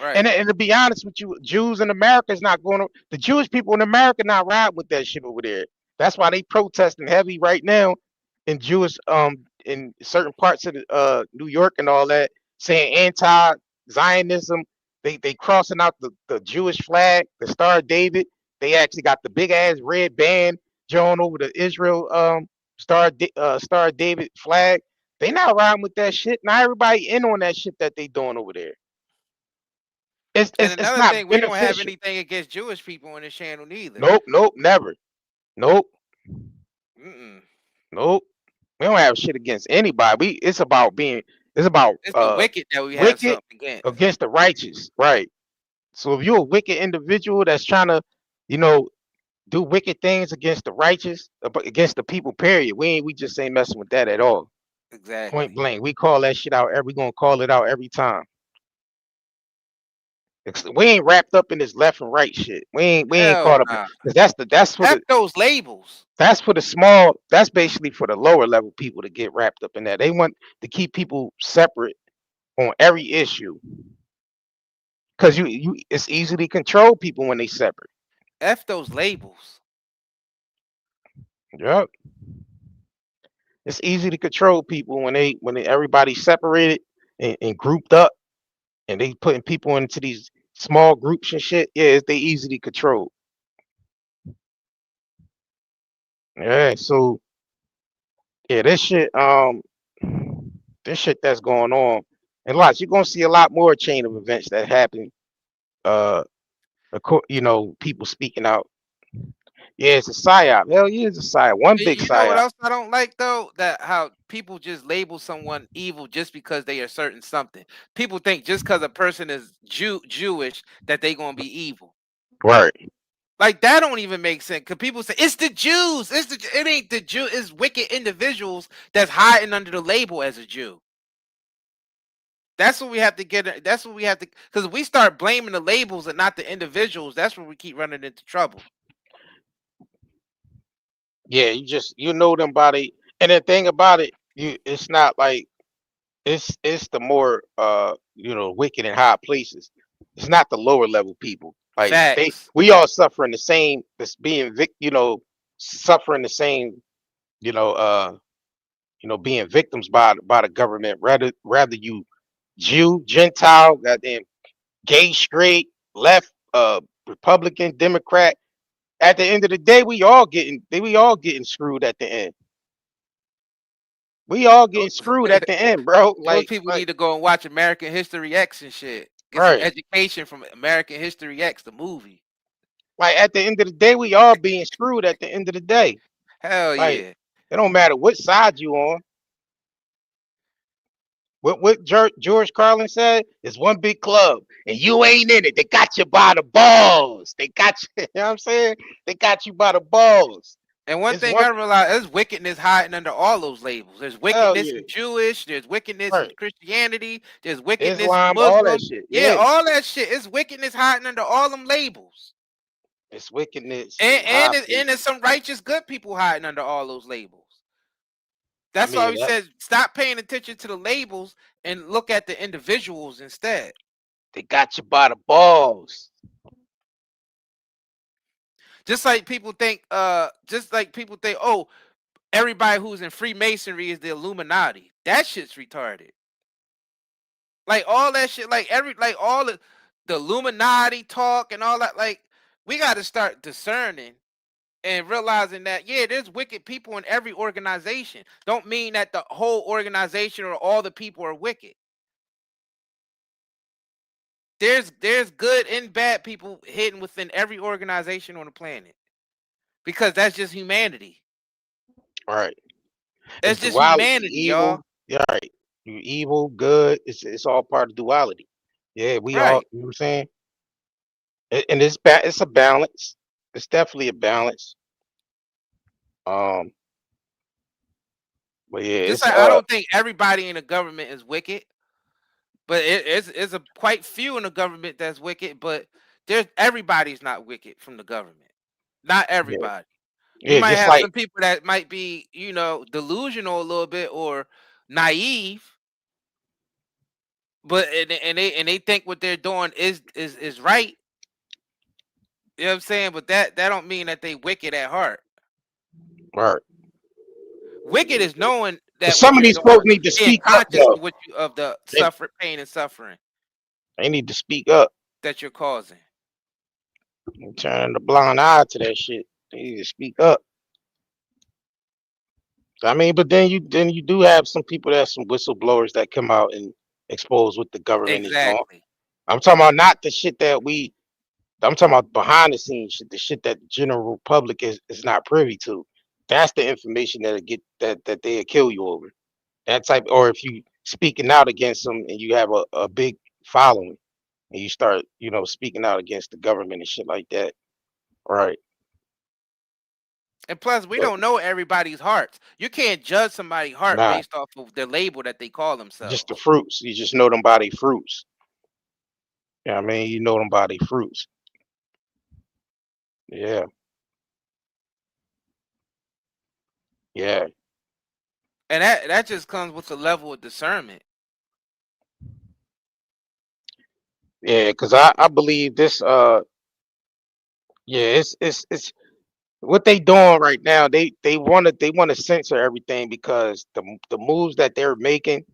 Right. And to be honest with you, Jews in America is not going to. The Jewish people in America not riding with that shit over there. That's why they protesting heavy right now in Jewish in certain parts of the, New York and all that, saying anti-Zionism. They crossing out the Jewish flag, the Star of David. They actually got the big ass red band drawn over the Israel Star of David flag. They not riding with that shit. Not everybody in on that shit that they doing over there. And It's another not thing, we don't have beneficial. anything against Jewish people on this channel neither. Nope, never. Nope, Mm-mm. nope. We don't have shit against anybody. It's about It's the wicked that we have wicked something against. against the righteous, right? So if you're a wicked individual that's trying to, you know, do wicked things against the righteous, against the people, period. We just ain't messing with that at all. Exactly. Point blank. We call that shit out. We gonna call it out every time. We ain't wrapped up in this left and right shit. We ain't Hell caught up nah. because that's for F the those labels. that's for the small. That's basically for the lower level people to get wrapped up in that. They want to keep people separate on every issue because you it's easy to control people when they separate. F those labels. Yep. It's easy to control people when everybody's separated and grouped up and they putting people into these small groups and shit. Yeah, they easy to control. Yeah, so yeah, this shit that's going on, and lots you're gonna see a lot more chain of events that happen. Uh, people speaking out. Yeah, it's a psyop. Hell yeah, it's a psyop. One big You know what psyop. else I don't like though? That how people just label someone evil just because they are certain something. People think just because a person is Jewish that they gonna be evil. Right. Like that don't even make sense. Cause people say it's the Jews. It ain't the Jew. It's wicked individuals that's hiding under the label as a Jew. That's what we have to get. That's what we have to. Because if we start blaming the labels and not the individuals, that's where we keep running into trouble. Yeah, you know them body, and the thing about it, it's not like it's the more wicked in high places. It's not the lower level people. Like Facts. we all suffering the same. That's being suffering the same. You know, being victims by the government. Rather you Jew, Gentile, goddamn gay, straight, left, Republican, Democrat. At the end of the day, we all getting screwed at the end. We all getting screwed at the end, bro. Those Like, people need to go and watch American History X and shit. Get some right. education from American History X, the movie. Like at the end of the day, we all being screwed at the end of the day. Hell Like, yeah. it don't matter what side you on. What George Carlin said is one big club, and you ain't in it. They got you by the balls. They got you. You know what I'm saying? They got you by the balls. And one It's thing one. I realize there's wickedness hiding under all those labels. There's Hell wickedness yeah. in Jewish, there's wickedness in Right. Christianity, there's wickedness in Islam, all that Muslim. shit. Yeah, Yeah. all that shit. It's wickedness hiding under all them labels. It's wickedness And in high and there's places. some righteous good people hiding under all those labels. I That's why mean we that said stop paying attention to the labels and look at the individuals instead. they got you by the balls. Just like people think, oh, everybody who's in Freemasonry is the Illuminati. That shit's retarded. Like all that shit, like all the Illuminati talk and all that, like we gotta start discerning and realizing that there's wicked people in every organization. Don't mean that the whole organization or all the people are wicked. There's good and bad people hidden within every organization on the planet. Because that's just humanity. Right. It's That's just duality. humanity, y'all. Evil. Yeah, right. You evil, good. It's all part of duality. Yeah, we all. Right. You know what I'm saying? And it's a balance. It's definitely a balance. Um, but yeah, Just it's like I don't think everybody in the government is wicked, but it's a quite few in the government that's wicked. But everybody's not wicked from the government. Not yeah, everybody. You yeah, might just have like some people that might be, delusional a little bit or naive, but and they think what they're doing is right. You know what I'm saying? But that don't mean that they wicked at heart. right. Wicked is knowing But that some what of you're these doing, folk need to being speak up conscious though. of the They, pain and suffering they need to speak up. that you're causing. Turn the blind eye to that shit. They need to speak up. I mean, but then you do have some people that's some whistleblowers that come out and expose what the government is doing. Exactly. I'm talking about not the shit that I'm talking about behind the scenes shit, the shit that the general public is not privy to. That's the information that'll get that they'll kill you over. That type, or if you speaking out against them and you have a big following and you start, speaking out against the government and shit like that. Right. And plus, we But don't know everybody's hearts. You can't judge somebody's heart nah, based off of the label that they call just the themselves. fruits. You just know them by their fruits. Yeah, I mean, you know them by their fruits. Yeah, yeah, And that just comes with a level of discernment. yeah. Because I believe this. Yeah, it's what they doing right now, they want to censor everything because the moves that they're making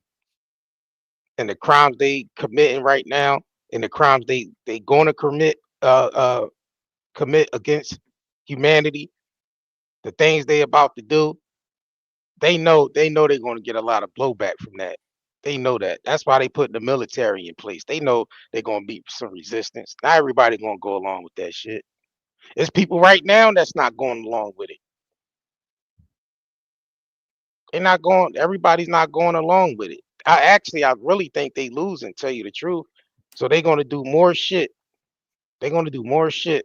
and the crimes they committing right now and the crimes they going to commit against humanity, the things they about to do, they know they're going to get a lot of blowback from that. They know that. That's why they put the military in place. They know they're going to be some resistance. Not everybody going to go along with that shit. There's people right now that's not going along with it. They're not going. Everybody's not going along with it. I really think they losing. Tell you the truth. So they're going to do more shit. They're going to do more shit.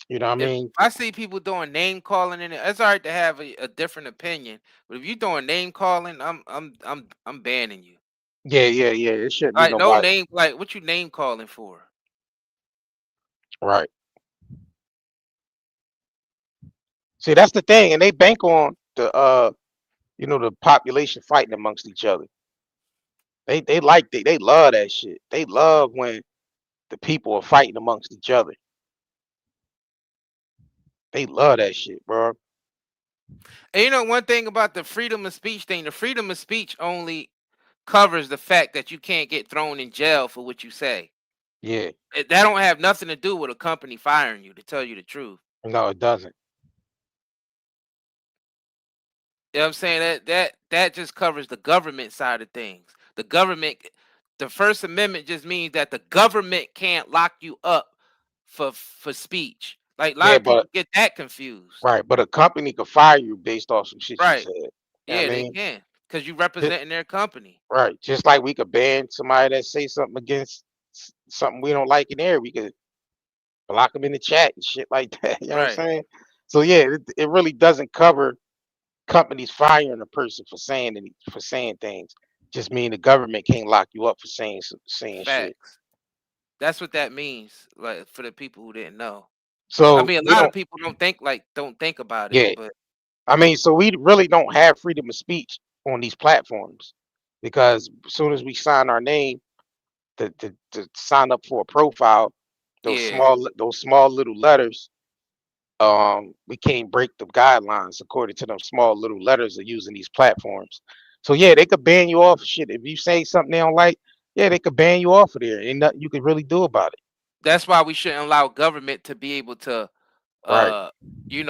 You know what I If mean? I see people doing name calling in it, it's all right to have a different opinion. But if you're doing name calling, I'm banning you. Yeah. It shouldn't be Like no nobody. name, like what you name calling for? Right. See, that's the thing, and they bank on the population fighting amongst each other. They love that shit. They love when the people are fighting amongst each other. They love that shit, bro. And you know one thing about the freedom of speech thing, the freedom of speech only covers the fact that you can't get thrown in jail for what you say. Yeah. That don't have nothing to do with a company firing you, to tell you the truth. No, it doesn't. You know what I'm saying? That just covers the government side of things. The First Amendment just means that the government can't lock you up for speech. Like a lot Yeah, of people but get that confused. right, but a company could fire you based off some shit you Right. said. You know what I Yeah, they mean? can. Because you Ju- representing their company. Right. Just like we could ban somebody that say something against something we don't like in there, we could block them in the chat and shit like that. You know what I'm Right. saying? So yeah, it really doesn't cover companies firing a person for saying things. Just mean the government can't lock you up for saying shit. Facts. That's what that means, like for the people who didn't know. I So mean, a we lot of don't. people don't think about it, Yeah, but I mean, so we really don't have freedom of speech on these platforms because as soon as we sign our name to sign up for a profile, yeah. those small little letters, we can't break the guidelines according to them small little letters of using these platforms. So yeah, they could ban you off of shit if you say something they don't like. Yeah, they could ban you off of there. Ain't nothing you could really do about it. That's why we shouldn't allow government to be able to Right,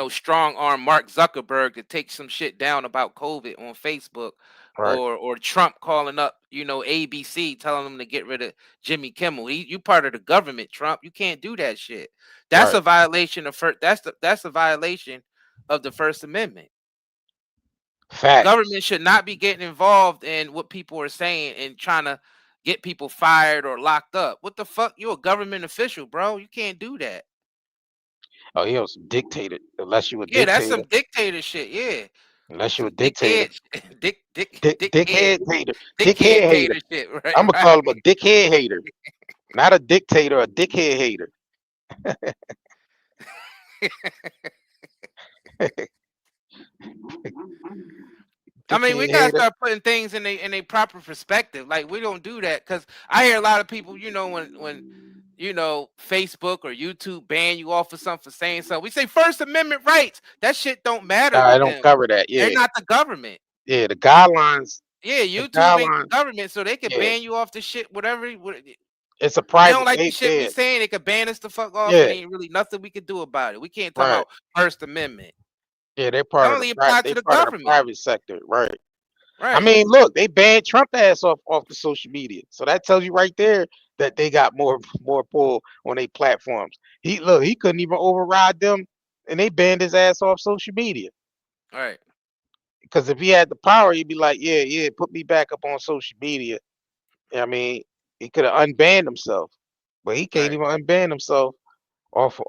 strong arm Mark Zuckerberg to take some shit down about COVID on Facebook, right, or Trump calling up, ABC telling them to get rid of Jimmy Kimmel. You part of the government, Trump. You can't do that shit. That's right. a violation of that's a violation of the First Amendment. Facts. Government should not be getting involved in what people are saying and trying to get people fired or locked up. What the fuck? You're a government official, bro. You can't do that. Oh, he was a dictator. Unless you a Yeah, that's dictator. some dictator shit. Yeah. Unless you a Some dictator. dickhead Dickhead hater. tater shit, I'm right? gonna call him a dickhead hater, not a dictator, a dickhead hater. I mean, we Dickhead gotta hater. start putting things in a proper perspective. Like we don't do that because I hear a lot of people, when Facebook or YouTube ban you off of something for saying something. We say First Amendment rights. That shit don't matter Nah, I with don't them. cover that. They're Yeah, not the government. yeah. The guidelines. Yeah, The YouTube ain't the guidelines. government, so they can Yeah, ban you off the shit, whatever. it's a They don't private. like the They shit we yeah, saying. They can ban us the fuck off, and yeah. ain't really nothing we can do about it. We can't talk Right. about First Amendment. Yeah, they're That part of the only apply to They the part of the government, private sector. Right. I right? mean, look, they banned Trump ass off the social media. So that tells you right there that they got more pull on their platforms. He couldn't even override them, and they banned his ass off social media. Right. Because if he had the power, he'd be like, yeah, put me back up on social media. I mean, he could have unbanned himself, but he can't Right. even unban himself off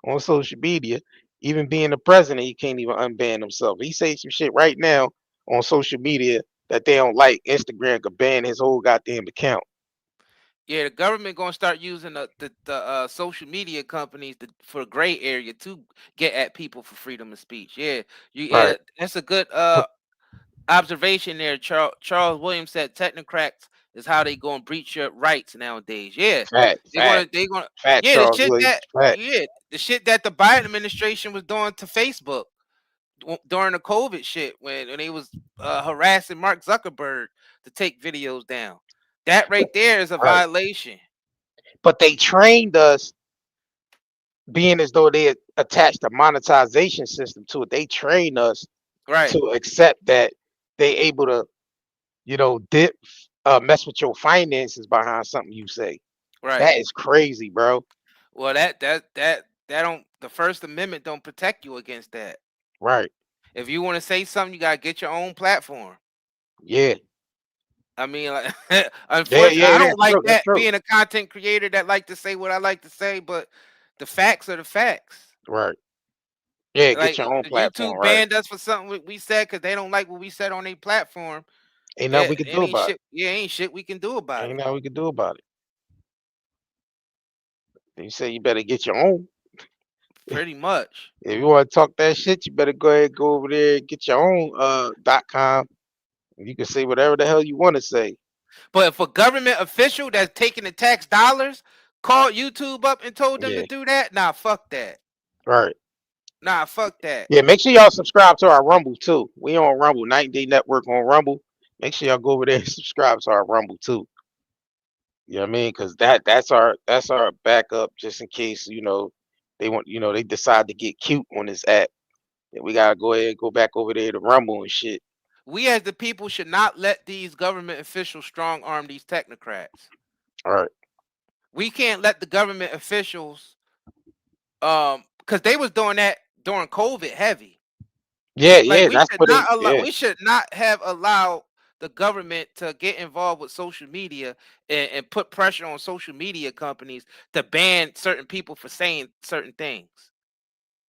on social media. Even being the president, he can't even unban himself. He say some shit right now on social media that they don't like. Instagram could ban his whole goddamn account. Yeah, the government gonna start using the social media companies for gray area to get at people for freedom of speech. Yeah, Right. that's a good Put observation there. Charles Williams said technocrats is how they gonna breach your rights nowadays. Yeah, Fact, they gonna fact, yeah, Charles Lee, fact. the shit that the Biden administration was doing to Facebook during the COVID shit when they was harassing Mark Zuckerberg to take videos down. That right there is a Right. violation. But they trained us, being as though they attached a monetization system to it. They trained us Right. to accept that they able to, mess with your finances behind something you say. Right. That is crazy, bro. Well, that don't, the First Amendment don't protect you against that. Right. If you want to say something, you gotta get your own platform. Yeah. I mean, like, Yeah, unfortunately, I don't like true, that's that true. being a content creator that like to say what I like to say, but the facts are the facts. Right. Yeah, Like get your own platform, YouTube right. banned us for something we said because they don't like what we said on their platform. Ain't nothing we can do Ain't about it. shit. Yeah, ain't shit we can do about Ain't it. nothing we can do about it. You say you better get your own. Pretty much. If you want to talk that shit, you better go ahead and go over there and get your own .com. You can say whatever the hell you want to say. But if a government official that's taking the tax dollars called YouTube up and told them to Yeah. do that, nah, fuck that. Right. Nah, fuck that. Yeah, make sure y'all subscribe to our Rumble too. We on Rumble, 90 Day Network on Rumble. Make sure y'all go over there and subscribe to our Rumble too. You know what I mean? Because that's our backup just in case, they want, they decide to get cute on this app. And we gotta go ahead and go back over there to Rumble and shit. We as the people should not let these government officials strong arm these technocrats. All right. We can't let the government officials because they was doing that during COVID heavy. Yeah, Like that's what they we should not have allowed the government to get involved with social media and put pressure on social media companies to ban certain people for saying certain things.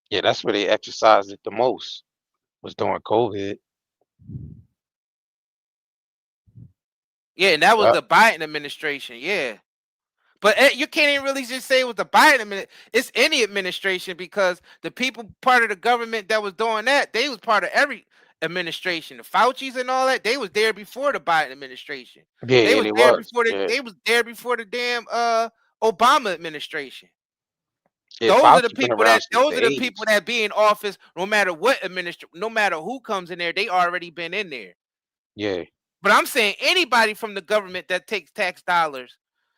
Yeah, that's where they exercised it the most, was during COVID. Yeah, and that was Yep. the Biden administration. Yeah. But you can't even really just say it was the Biden administration. It's any administration because the people part of the government that was doing that, they was part of every administration. The Fauci's and all that, they was there before the Biden administration. Yeah, They yeah, was they there was. before Yeah. they was there before the damn Obama administration. Yeah, Those are the Fauci been people around that since the 80s. be in office no matter what no matter who comes in there, they already been in there. Yeah. But I'm saying anybody from the government that takes tax dollars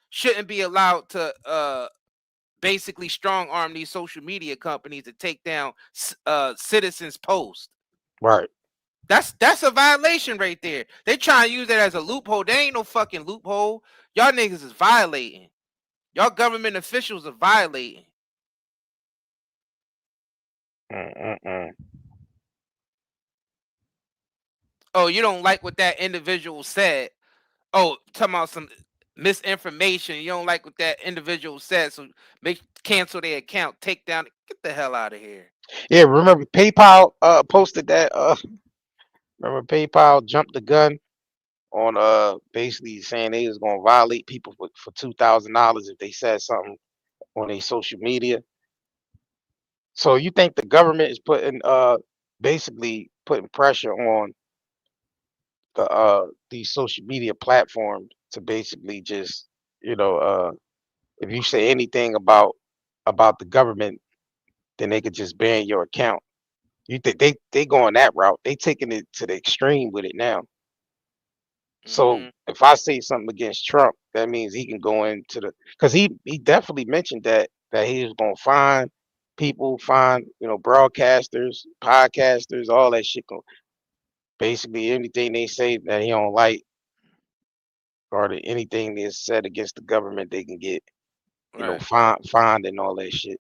shouldn't be allowed to basically strong arm these social media companies to take down citizens' posts. Right. That's a violation right there. They try to use that as a loophole. There ain't no fucking loophole. Y'all niggas is violating. Y'all government officials are violating. Oh, you don't like what that individual said. Oh, talking about some misinformation. You don't like what that individual said, so cancel their account, take down, get the hell out of here. Yeah, remember PayPal posted that remember PayPal jumped the gun on basically saying they was gonna violate people for $2,000 if they said something on their social media. So you think the government is putting basically putting pressure on these social media platforms to basically just, if you say anything about the government, then they could just ban your account. You think they going that route? They taking it to the extreme with it now. So if I say something against Trump, that means he can go into because he definitely mentioned that he was gonna find people, find broadcasters, podcasters, all that shit. Basically anything they say that he don't like or anything that's said against the government, they can get fined and all that shit.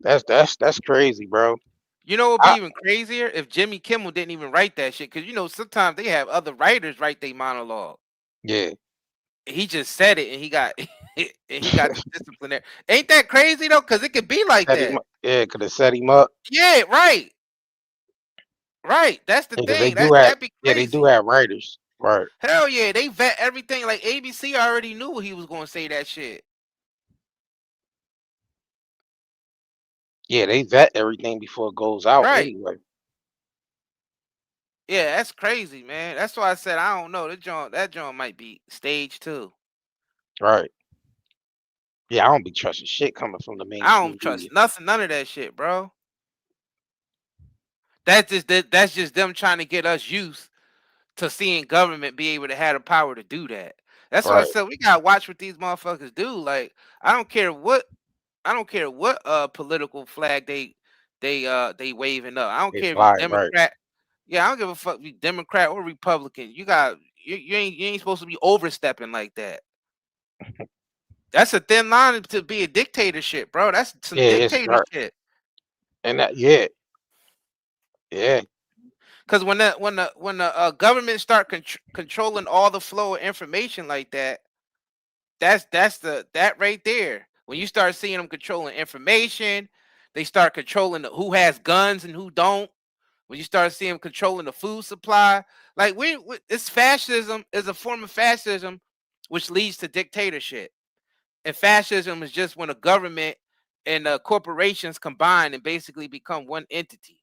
That's crazy, bro. You know what would be even crazier if Jimmy Kimmel didn't even write that shit, because sometimes they have other writers write their monologue. Yeah. He just said it and he got disciplinary. Ain't that crazy though? Because it could be like that. Yeah, could have set him up. Yeah, right. Right. That's the Because thing. they do have That'd be crazy. they do have writers. Right. Hell yeah, they vet everything. Like ABC already knew he was gonna say that shit. Yeah, they vet everything before it goes out Right. anyway. Yeah, that's crazy, man. That's why I said I don't know. That joint might be staged too. Right. Yeah, I don't be trusting shit coming from the I mainstream don't media. trust none of that shit, bro. That's just them trying to get us used to seeing government be able to have the power to do that. That's why I Right. said we gotta watch what these motherfuckers do. Like I don't care what political flag they waving up. I don't They care if you fly, right. Democrat. Yeah, I don't give a fuck if you Democrat or Republican. You ain't supposed to be overstepping like that. That's a thin line to be a dictatorship, bro. That's some Yeah, it's right. dictatorship. And that, yeah. Because when the government start controlling all the flow of information like that, that right there. When you start seeing them controlling information, they start controlling who has guns and who don't. When you start seeing them controlling the food supply, like it's fascism is a form of fascism, which leads to dictatorship. And fascism is just when a government and corporations combine and basically become one entity.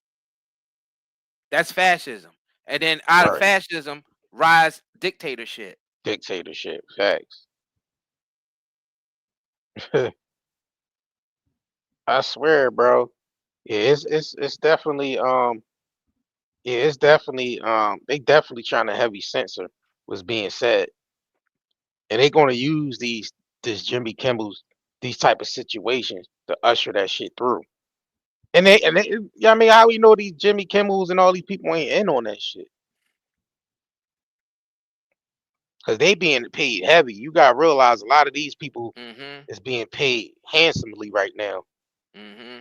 That's fascism. And then out of Right. fascism rise dictatorship. Dictatorship. Facts. I swear, bro. Yeah, it's definitely yeah, it's definitely they definitely trying to heavy censor what's being said. And they're gonna use this Jimmy Kimmel's these type of situations to usher that shit through. And they yeah, I mean, how we know these Jimmy Kimmels and all these people ain't in on that shit? Because they being paid heavy. You gotta realize a lot of these people Mm-hmm. is being paid handsomely right now. Mm-hmm.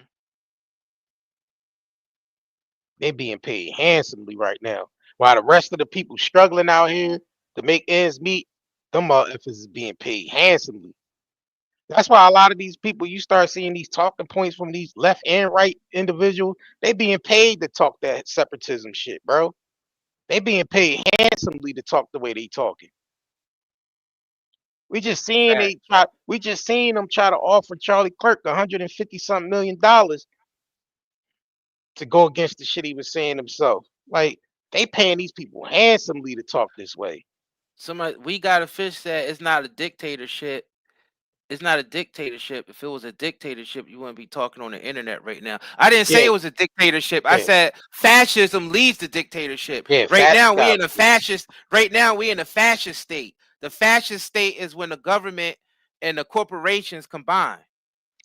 They being paid handsomely right now. While the rest of the people struggling out here to make ends meet, them motherfuckers is being paid handsomely. That's why a lot of these people, you start seeing these talking points from these left and right individuals, they being paid to talk that separatism shit, bro. They being paid handsomely to talk the way they talking. We just seen them try to offer Charlie Kirk 150 something $1 million to go against the shit he was saying himself. Like they paying these people handsomely to talk this way. We got a fish that it's not a dictatorship. It's not a dictatorship. If it was a dictatorship, you wouldn't be talking on the internet right now. I didn't say Yeah, it was a dictatorship. I yeah, said fascism leads to dictatorship. yeah. Right Facts now, we got in a fascist. Right now, we in a fascist state. The fascist state is when the government and the corporations combine.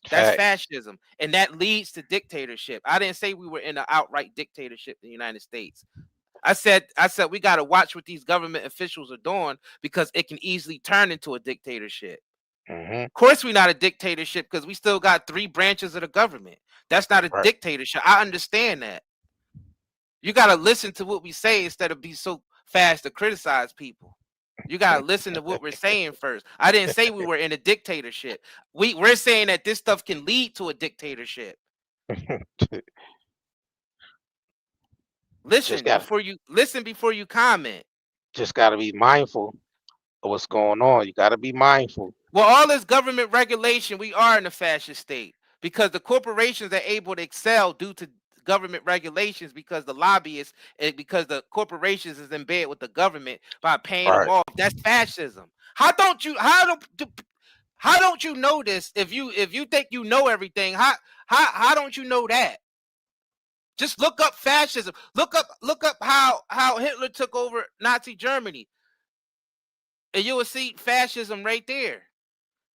That's facts. fascism, and that leads to dictatorship. I didn't say we were in an outright dictatorship in the United States. I said we got to watch what these government officials are doing because it can easily turn into a dictatorship. Mm-hmm. Of course, we're not a dictatorship because we still got 3 branches of the government. That's not a Right. dictatorship. I understand that. You got to listen to what we say instead of be so fast to criticize people. You got to listen to what we're saying first. I didn't say we were in a dictatorship. We're saying that this stuff can lead to a dictatorship. Listen before you comment. Just gotta be mindful of what's going on. You gotta be mindful. Well, all this government regulation, we are in a fascist state because the corporations are able to excel due to government regulations because the lobbyists and because the corporations is in bed with the government by paying them Right. off. That's fascism. How don't you know this? If you think you know everything, how don't you know that? Just look up fascism. Look up how Hitler took over Nazi Germany, and you will see fascism right there.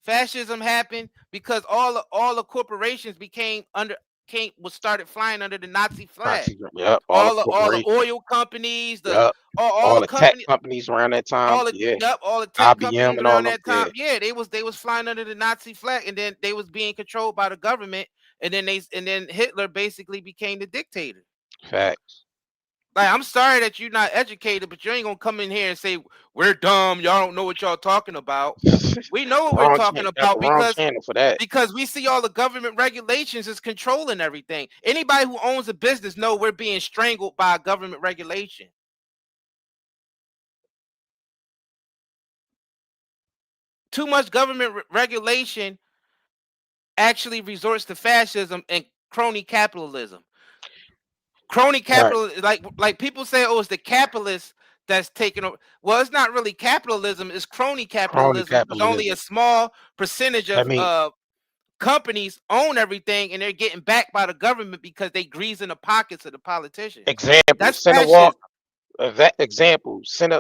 Fascism happened because all the corporations started flying under the Nazi flag. Yep. All the All the corporations. oil companies, Yep. all All the the tech companies, companies around that time. Yeah. all the tech IBM companies and all around them. that Yeah. time. Yeah, they was flying under the Nazi flag, and then they was being controlled by the government, and then Hitler basically became the dictator. Facts. Like, I'm sorry that you're not educated, but you ain't gonna come in here and say we're dumb. Y'all don't know what y'all talking about. We know what we're talking about Wrong channel for that. because we see all the government regulations is controlling everything. Anybody who owns a business know we're being strangled by a government regulation. Too much government regulation actually resorts to fascism and crony capitalism. Crony capital, like people say, oh, it's the capitalists that's taking over. Well, it's not really capitalism; it's crony capitalism. Because only a small percentage I of mean, companies own everything, and they're getting backed by the government because they grease in the pockets of the politicians. example, That's send a fascism.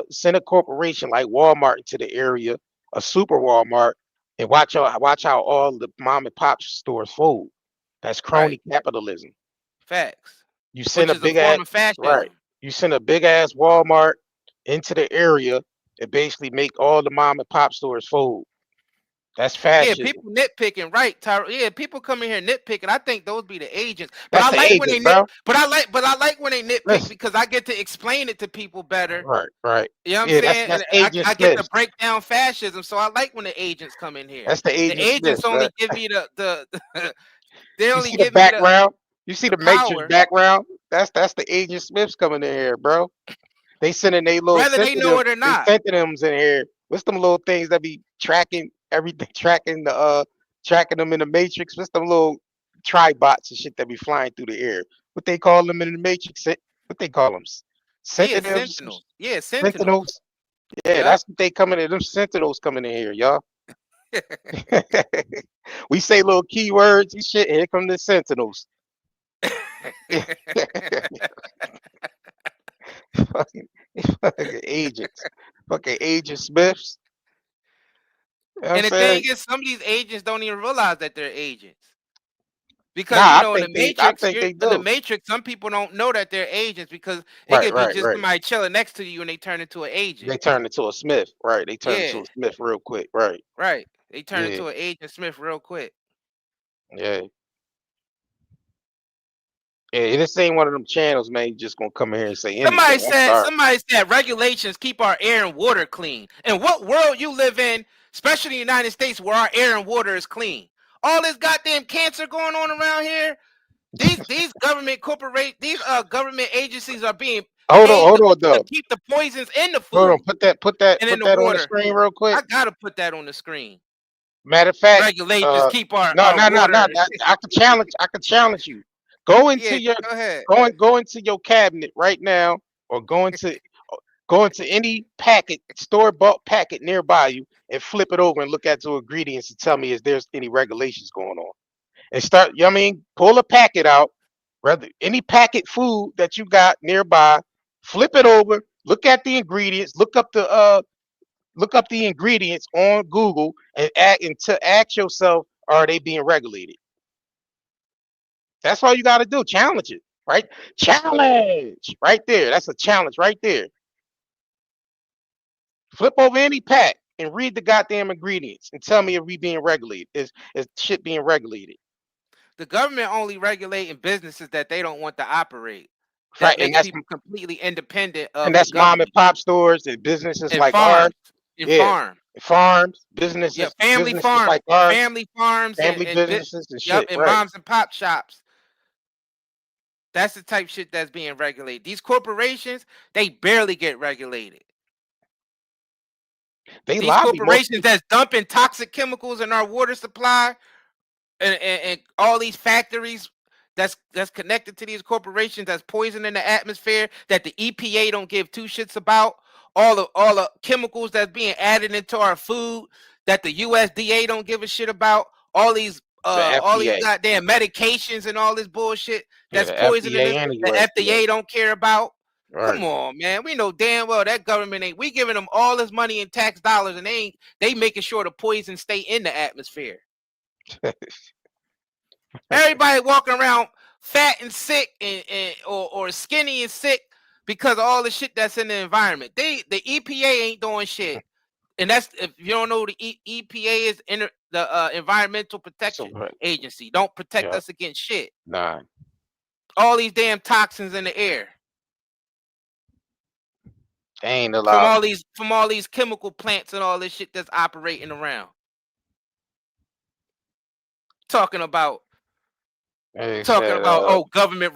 send a corporation like Walmart into the area, a super Walmart, and watch how all the mom and pop stores fold. That's crony capitalism. Facts. You send Which a is a big ass form of fascism. right. You send a big ass Walmart into the area and basically make all the mom and pop stores fold. That's Yeah, fascism. people nitpicking, right, Tyra? Yeah, people come in here nitpicking. I think those be the agents. But That's I the like when agents, they bro. but I like when they nitpick Listen. because I get to explain it to people better. Right. You know what I'm Yeah, saying? that's And Agent I get to Smith. break down fascism, so I like when the agents come in here. That's the The Agent Smith, agents only man. give me the they You only see the give me the background? You see the Matrix power. background? That's the Agent Smiths coming in here, bro. They sending they little Whether they know sentinels. it or They not. sentinels in here. What's them little things that be tracking everything, tracking them in the Matrix? What's them little tribots and shit that be flying through the air? What they call them in the Matrix? What they call them? Yeah, Sentinels. sentinels. Yeah, sentinels. Sentinels. Yeah, that's what they coming in. Them sentinels coming in here, y'all. We say little keywords and shit. Here come the sentinels. fucking agents. Fucking Agent Smiths. You know what And I'm the thing saying? is, some of these agents don't even realize that they're agents. Because Nah, you know, in I think they the do. Matrix, some people don't know that they're agents because it Right. could be just somebody chilling next to you and they turn into an agent. They turn into a Smith. Right. They turn Yeah. into a Smith real quick. Right. Right. They turn Yeah. into an Agent Smith real quick. Yeah. Yeah, this ain't one of them channels, man. You just gonna come in here and say anything. Somebody said regulations keep our air and water clean. And what world you live in, especially in the United States, where our air and water is clean? All this goddamn cancer going on around here. These government government agencies are being Hold on, to though. keep the poisons in the food. Hold on, put that and in the on the water. screen real quick. I gotta put that on the screen. Matter of fact, Regulations keep our no. water. I could challenge you. Go into Go ahead. go into your cabinet right now, or go into any store-bought packet nearby you, and flip it over and look at the ingredients and tell me if there's any regulations going on. And start, you know what I mean, pull a packet out, rather any packet food that you got nearby, flip it over, look at the ingredients, look up the ingredients on Google, and ask yourself, are they being regulated? That's all you got to do. Challenge it, right? Challenge right there. That's a challenge right there. Flip over any pack and read the goddamn ingredients and tell me if we being regulated. Is shit being regulated? The government only regulating businesses that they don't want to operate. Right, That makes people completely independent of and that's the government. mom and pop stores and businesses And like farms. ours. Farms, businesses. Yeah, family businesses farms, like ours, family farms, family businesses and shit. and Right. moms and pop shops. That's the type of shit that's being regulated. These corporations, they barely get regulated. These corporations that's dumping toxic chemicals in our water supply, and all these factories that's connected to these corporations that's poisoning the atmosphere, that the EPA don't give two shits about. All the chemicals that's being added into our food that the USDA don't give a shit about. All these goddamn medications and all this bullshit that's poisoning us. The FDA don't care about. Right. Come on, man. We know damn well that government ain't. We giving them all this money in tax dollars, and they making sure the poison stay in the atmosphere. Everybody walking around fat and sick or skinny and sick because of all the shit that's in the environment. The EPA ain't doing shit. And that's, if you don't know, the EPA is the Environmental Protection Agency. Don't protect us against shit. Nah. All these damn toxins in the air. They ain't allowed. From all these chemical plants and all this shit that's operating around. Talking about government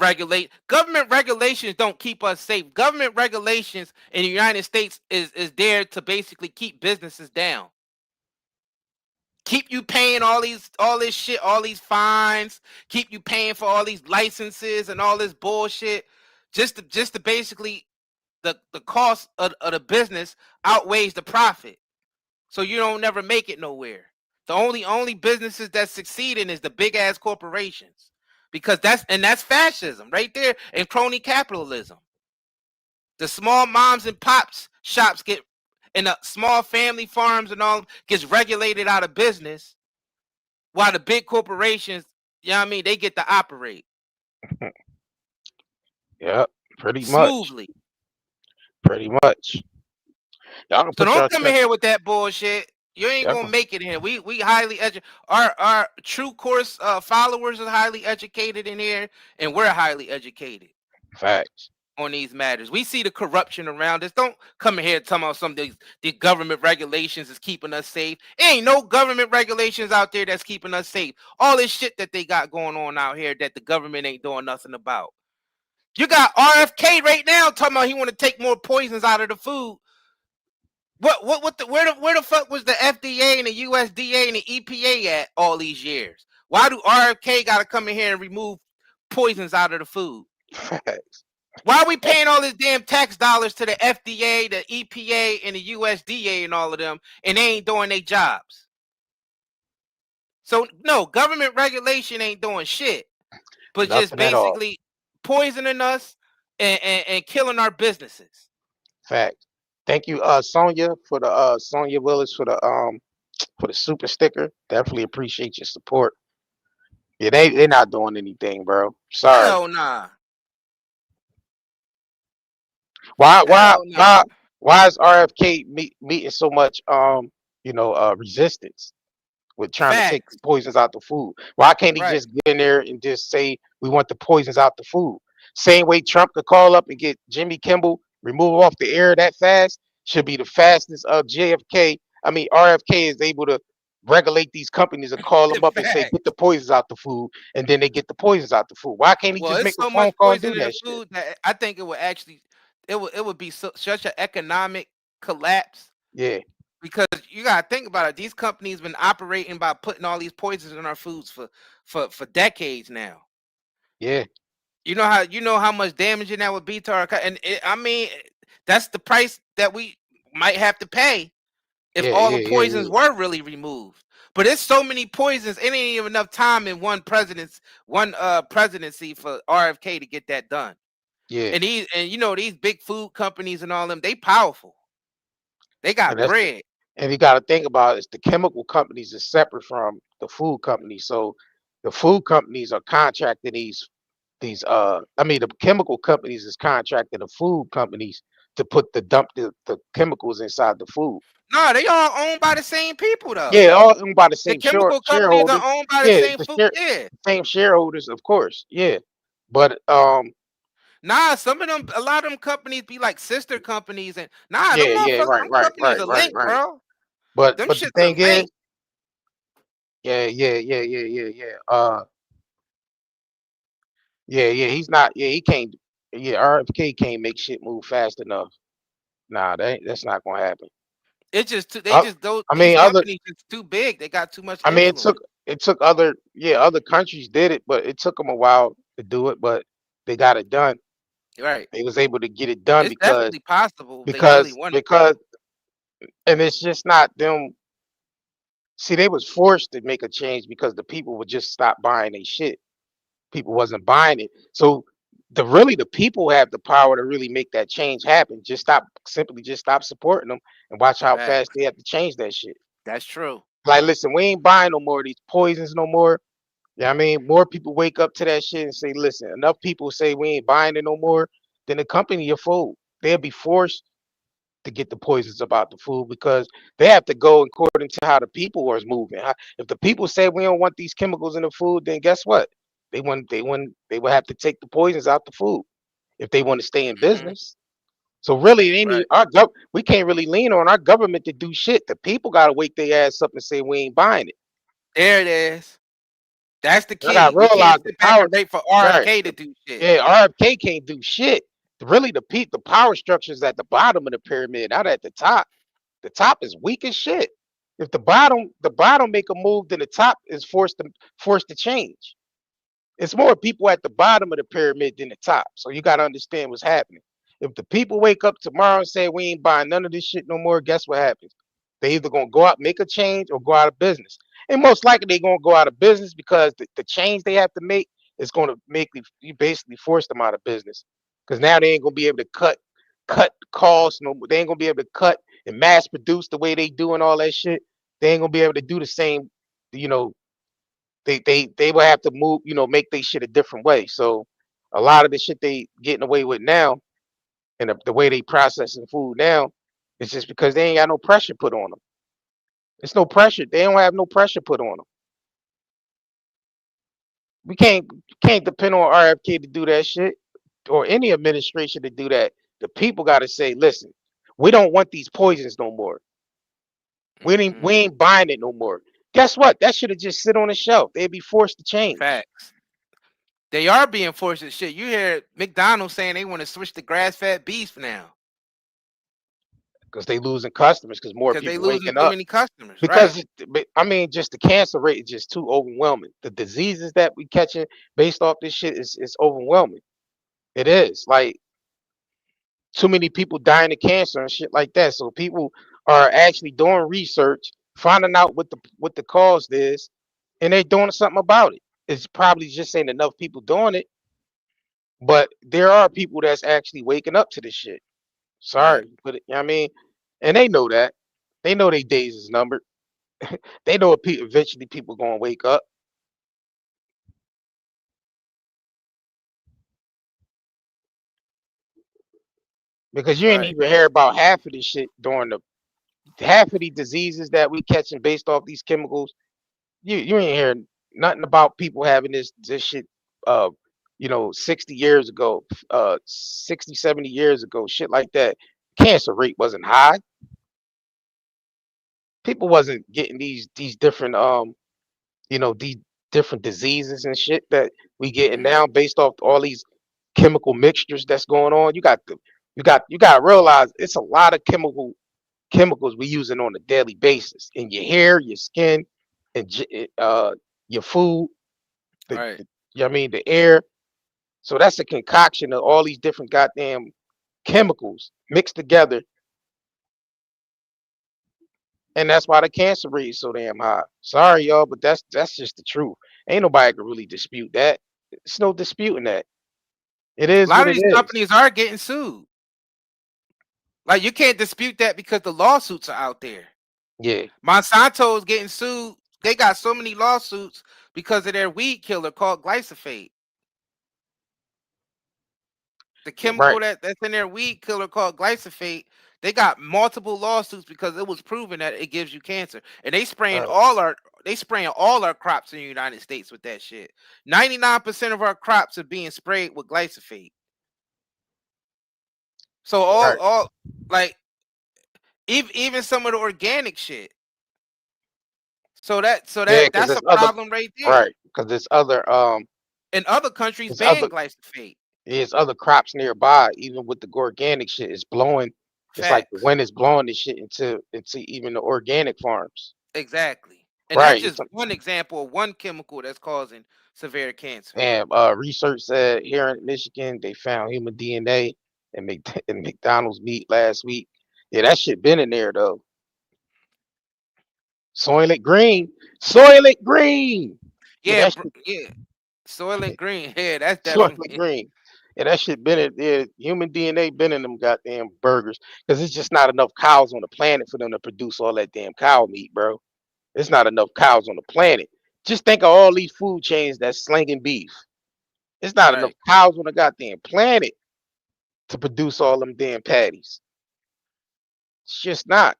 regulations don't keep us safe. Government regulations in the United States is there to basically keep businesses down. Keep you paying all this shit, all these fines, keep you paying for all these licenses and all this bullshit. just to basically the cost of the business outweighs the profit. So you don't never make it nowhere. The only businesses that succeeding is the big ass corporations, because that's fascism right there, and crony capitalism. The small moms and pops shops and the small family farms and all gets regulated out of business, while the big corporations, you know what I mean, they get to operate Yep, pretty much. smoothly. Pretty much. Y'all can So put y'all don't come in check. here with that bullshit. You ain't Y'all gonna can, make it in here. We highly educated. Our true course followers are highly educated in here, and we're highly educated facts. on these matters. We see the corruption around us. Don't come in here and tell me some of the government regulations is keeping us safe. Ain't no government regulations out there that's keeping us safe. All this shit that they got going on out here that the government ain't doing nothing about. You got RFK right now talking about he want to take more poisons out of the food. Where the fuck was the FDA and the USDA and the EPA at all these years? Why do RFK got to come in here and remove poisons out of the food? Facts. Why are we paying all this damn tax dollars to the FDA, the EPA, and the USDA and all of them, and they ain't doing their jobs? So no, government regulation ain't doing shit, but just Nothing at all. basically poisoning us and killing our businesses. Facts. Thank you, Sonia, for the Sonia Willis for the super sticker. Definitely appreciate your support. Yeah, they're not doing anything, bro. Sorry. Hell nah. Why why Hell nah. why why is RFK meeting so much resistance with trying to take the Facts. poisons out the food? Why can't he Right. just get in there and just say we want the poisons out the food? Same way Trump could call up and get Jimmy Kimmel removed off the air that fast, should be the fastest of JFK. I mean RFK is able to regulate these companies and call them up and say Facts. get the poisons out the food, and then they get the poisons out the food. Why can't he Well, just it's make a so phone much call and do poison in the that shit? food that I think it would actually, it would be such an economic collapse, Yeah. because you gotta think about it. These companies been operating by putting all these poisons in our foods for decades now. Yeah. You know how much damaging that would be to our I mean, that's the price that we might have to pay if all the poisons were really removed. But it's so many poisons, it ain't even enough time in one presidency for RFK to get that done. Yeah. And these big food companies and all them, they powerful. They got And that's bread. and you got to think about it, is the chemical companies is separate from the food companies. So the food companies are contracting the chemical companies is contracting the food companies to dump the chemicals inside the food. No, they all owned by the same people though. Yeah, all owned by the The same chemical companies shareholders. are owned by the Yeah, same food. Yeah. same shareholders, of course. Yeah. But Nah, a lot of them companies be like sister companies, and nah, them yeah, motherfuckers, them companies are linked, right. bro. But Them the shits are thing is, linked. yeah. Yeah, he's not. Yeah, he can't. Yeah, RFK can't make shit move fast enough. Nah, that's not gonna happen. It's just Uh, I these mean, companies just too big. They got too much I mean, influence. it took other countries did it, but it took them a while to do it, but they got it done. Right. They was able to get it done It's definitely possible if they really wanted to. and it's just not them. See, they was forced to make a change because the people would just stop buying their shit. People wasn't buying it. So the people have the power to really make that change happen. Just stop supporting them and watch how fast Facts. they have to change that shit. That's true. Like, listen, we ain't buying no more of these poisons no more. Yeah, I mean, more people wake up to that shit and say, listen, enough people say we ain't buying it no more, then the company will fold. They'll be forced to get the poisons about the food because they have to go according to how the people are moving. If the people say we don't want these chemicals in the food, then guess what? They would have to take the poisons out the food if they want to stay in business. So really, it ain't we can't really lean on our government to do shit. The people gotta wake their ass up and say we ain't buying it. There it is. That's the I gotta key. We can't realize the sit back power. and wait for Right. RFK to do shit. Yeah, RFK can't do shit. Really, the power structure is at the bottom of the pyramid, not at the top. The top is weak as shit. If the bottom make a move, then the top is forced to change. It's more people at the bottom of the pyramid than the top. So you got to understand what's happening. If the people wake up tomorrow and say we ain't buying none of this shit no more, guess what happens? They either gonna go out, make a change, or go out of business. And most likely they're gonna go out of business because the change they have to make is gonna make you basically force them out of business. Because now they ain't gonna be able to cut costs. No, they ain't gonna be able to cut and mass produce the way they do and all that shit. They ain't gonna be able to do the same. You know, they will have to move. You know, make their shit a different way. So a lot of the shit they getting away with now, and the way they processing food now, is just because they ain't got no pressure put on them. It's no pressure. They don't have no pressure put on them. We can't depend on RFK to do that shit or any administration to do that. The people got to say, listen, we don't want these poisons no more. We ain't buying it no more. Guess what? That should have just sit on the shelf. They'd be forced to change. Facts. They are being forced to shit. You hear McDonald's saying they want to switch to grass-fed beef now. Because they losing customers, because more people they losing waking too up. many customers. Because I mean, just the cancer rate is just too overwhelming. The diseases that we catching based off this shit is overwhelming. It is like too many people dying of cancer and shit like that. So people are actually doing research, finding out what the cause is, and they're doing something about it. It's probably just ain't enough people doing it, but there are people that's actually waking up to this shit. Sorry, but you know what I mean, and they know that. They know their days is numbered. They know eventually people gonna wake up. Because you ain't even hear about half of this shit during half of these diseases that we catching based off these chemicals. You ain't hearing nothing about people having this shit 60 years ago, 60, 70 years ago, shit like that. Cancer rate wasn't high. People wasn't getting these different these different diseases and shit that we getting now based off all these chemical mixtures that's going on. You got to realize it's a lot of chemicals we using on a daily basis in your hair, your skin, and your food. You know what I mean, the air. So that's a concoction of all these different goddamn chemicals mixed together. And that's why the cancer rate is so damn high. Sorry, y'all, but that's just the truth. Ain't nobody can really dispute that. It's no disputing that. It is A lot what of it these is. companies are getting sued. Like you can't dispute that because the lawsuits are out there. Yeah. Monsanto is getting sued. They got so many lawsuits because of their weed killer called glyphosate. The chemical that's in their weed killer called glyphosate, they got multiple lawsuits because it was proven that it gives you cancer. And they spraying all our crops in the United States with that shit. 99% of our crops are being sprayed with glyphosate. So all like even some of the organic shit. So that's a problem right there. Right, because there's other in other countries ban glyphosate. There's other crops nearby, even with the organic shit. It's blowing. It's like the wind is blowing this shit into even the organic farms. Exactly. And that's just one example of one chemical that's causing severe cancer. And research said here in Michigan they found human DNA in McDonald's meat last week. Yeah, that shit been in there though. Soylent Green. Soylent Green. Yeah, Soylent Green. Yeah, that's definitely Soylent Green. Yeah, that shit been in there. Human DNA been in them goddamn burgers. Because it's just not enough cows on the planet for them to produce all that damn cow meat, bro. There's not enough cows on the planet. Just think of all these food chains that's slinging beef. It's not enough cows on the goddamn planet to produce all them damn patties. It's just not.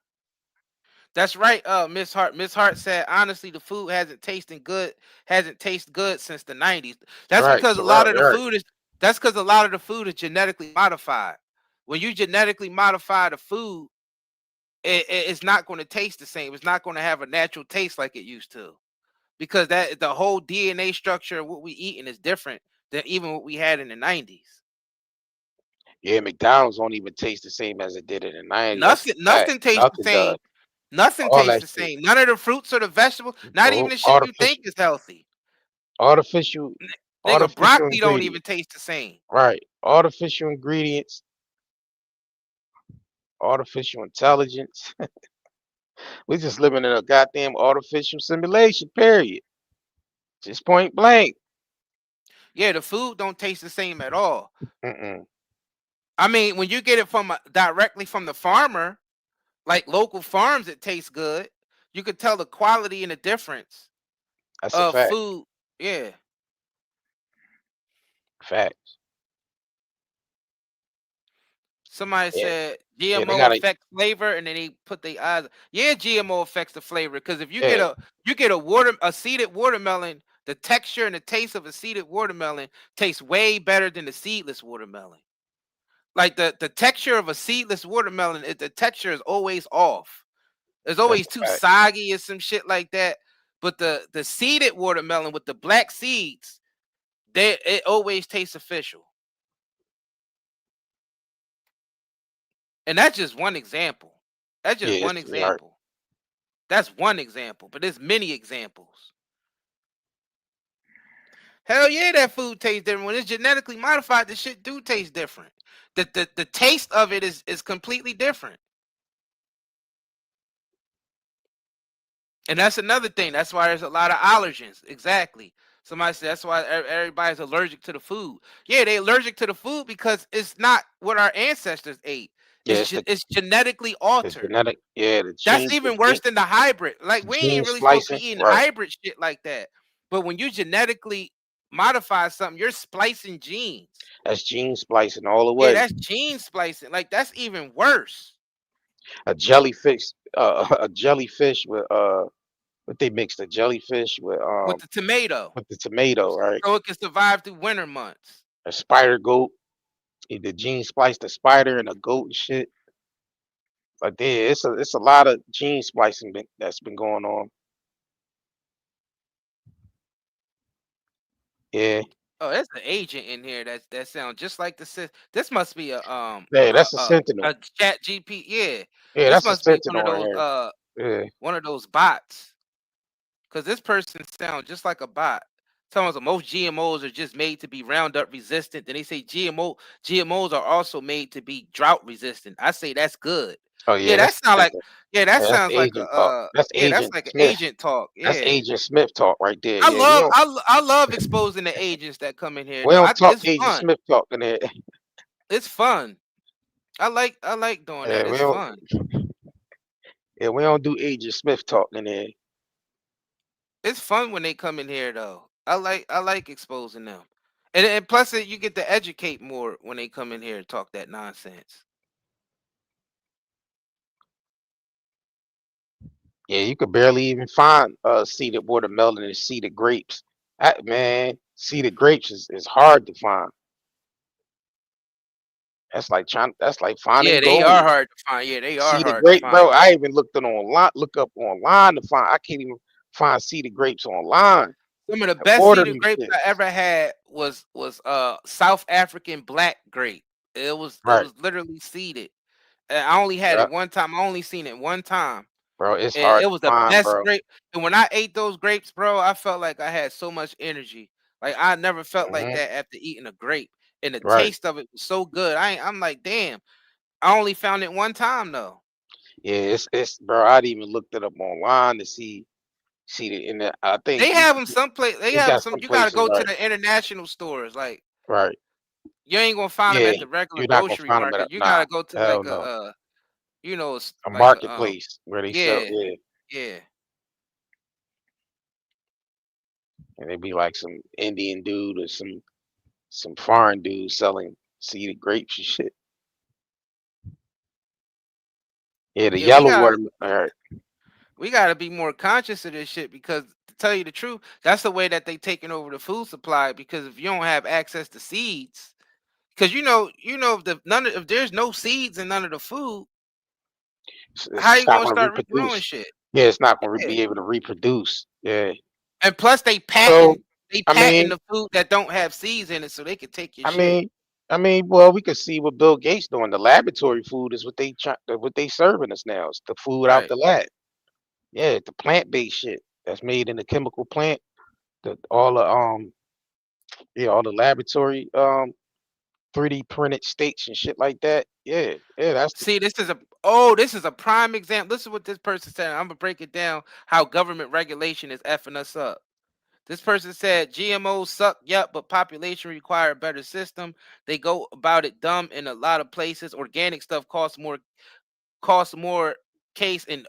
That's right, Miss Hart. Miss Hart said, honestly, the food hasn't tasted good since the 90s. That's because a lot of the food is genetically modified. When you genetically modify the food, it's not going to taste the same. It's not going to have a natural taste like it used to. Because the whole DNA structure of what we eating is different than even what we had in the 90s. Yeah, McDonald's don't even taste the same as it did in the 90s. Nothing tastes the same. Nothing tastes the same. None of the fruits or the vegetables, not even the shit you think is healthy. Artificial Nigga, Artificial broccoli don't ingredients. even taste the same. Right. Artificial ingredients, artificial intelligence. We just living in a goddamn artificial simulation, period. Just point blank. Yeah, the food don't taste the same at all. Mm-mm. I mean, when you get it from directly from the farmer, like local farms, it tastes good. You could tell the quality and the difference That's a of fact. food. Yeah. Facts. Somebody Yeah. said Yeah, they GMO gotta affects flavor, and then they put their eyes. Yeah, GMO affects the flavor because if you get yeah. a seeded watermelon, the texture and the taste of a seeded watermelon tastes way better than the seedless watermelon. Like the texture of a seedless watermelon, the texture is always off. It's That's always a too fact. soggy or some shit like that. But the seeded watermelon with the black seeds, it always tastes official. And that's just one example. That's Yeah, just one it's right. example. That's one example, but there's many examples. Hell yeah, that food tastes different. When it's genetically modified, the shit do taste different. The taste of it is completely different. And that's another thing. That's why there's a lot of allergens. Exactly. Somebody said that's why everybody's allergic to the food. Yeah, they allergic to the food because it's not what our ancestors ate. Yeah, It's genetically the altered. genetic, yeah, That's even worse than the hybrid. Like we gene ain't really supposed to splicing. be eating Right. hybrid shit like that. But when you genetically modify something, you're splicing genes. That's gene splicing all the Yeah, way. that's gene splicing. Like that's even worse. A jellyfish, a jellyfish with what they mix the jellyfish With the tomato, with the tomato, right? so it can survive through winter months. A spider goat. The gene spliced a spider and a goat and shit. Like yeah, it's a lot of gene splicing that's been going on. Yeah. Oh, there's an agent in here that sounds just like the. This must be Yeah, that's a sentinel. a chat GP. Yeah, Yeah, this that's a must be one of sentinel right those here. Yeah. one of those bots. Because this person sounds just like a bot. Telling us most GMOs are just made to be Roundup resistant. Then they say GMOs are also made to be drought resistant. I say that's good. Oh Yeah, yeah, that that's sound like that that's sounds like agent talk. That's yeah, that's Agent like an Smith. agent talk. That's Yeah. Agent Smith talk right there. Yeah, I love exposing the agents that come in here we though. don't talk It's Agent fun. Smith talk in there. It's fun. I like doing Yeah, that. we It's don't. fun. Yeah, we don't do Agent Smith talk in there. It's fun when they come in here though. I like exposing them. And plus you get to educate more when they come in here and talk that nonsense. Yeah, you could barely even find seeded watermelon and seeded grapes. Man, seeded grapes is hard to find. That's like finding Yeah, they are gold. hard to find. Yeah, they are Seeded hard to grape, find. bro. I even look up online to find. I can't even find seeded grapes online. Some of the To best order seeded them grapes shit. I ever had was South African black grape. It was Right, literally seeded. And I only had yeah, it one time. I only seen it one time. bro. It's And hard it to was the find, best bro. grape. And when I ate those grapes, bro, I felt like I had so much energy. Like I never felt like Hmm. that after eating a grape. And the Right. taste of it was so good. I'm like, damn. I only found it one time though. Yeah, it's bro. I'd even looked it up online to see the in the. I think They have them someplace. They they have got some. some You gotta places go to right. the international stores. Like Right. you ain't gonna find them Yeah, at the regular you're not gonna grocery find them at market. You nah. gotta go to Hell like no. A like a marketplace where they sell. yeah, Yeah, yeah. and they be like some Indian dude or some foreign dude selling seeded grapes and shit. Yeah, the Yeah, we yellow gotta watermelon. All right. we gotta be more conscious of this shit because to tell you the truth, that's the way that they taking over the food supply. Because if you don't have access to seeds, because if there's no seeds in none of the food, how It's you not gonna gonna start regrowing reproduce. shit? Yeah, it's not gonna Yeah. be able to reproduce. Yeah. And plus they So I patent mean, the food that don't have seeds in it so they can take your I shit. mean, well, we could see what Bill Gates doing. The laboratory food is what they serving us now. It's the food out Right. the lab. Yeah, the plant-based shit that's made in the chemical plant. The all the Yeah, all the laboratory 3D printed steaks and shit like that. Yeah, that's See, this is a prime example. Listen what this person said. I'm gonna break it down how government regulation is effing us up. This person said GMOs suck, yep, but population require a better system. They go about it dumb in a lot of places. Organic stuff costs more case, and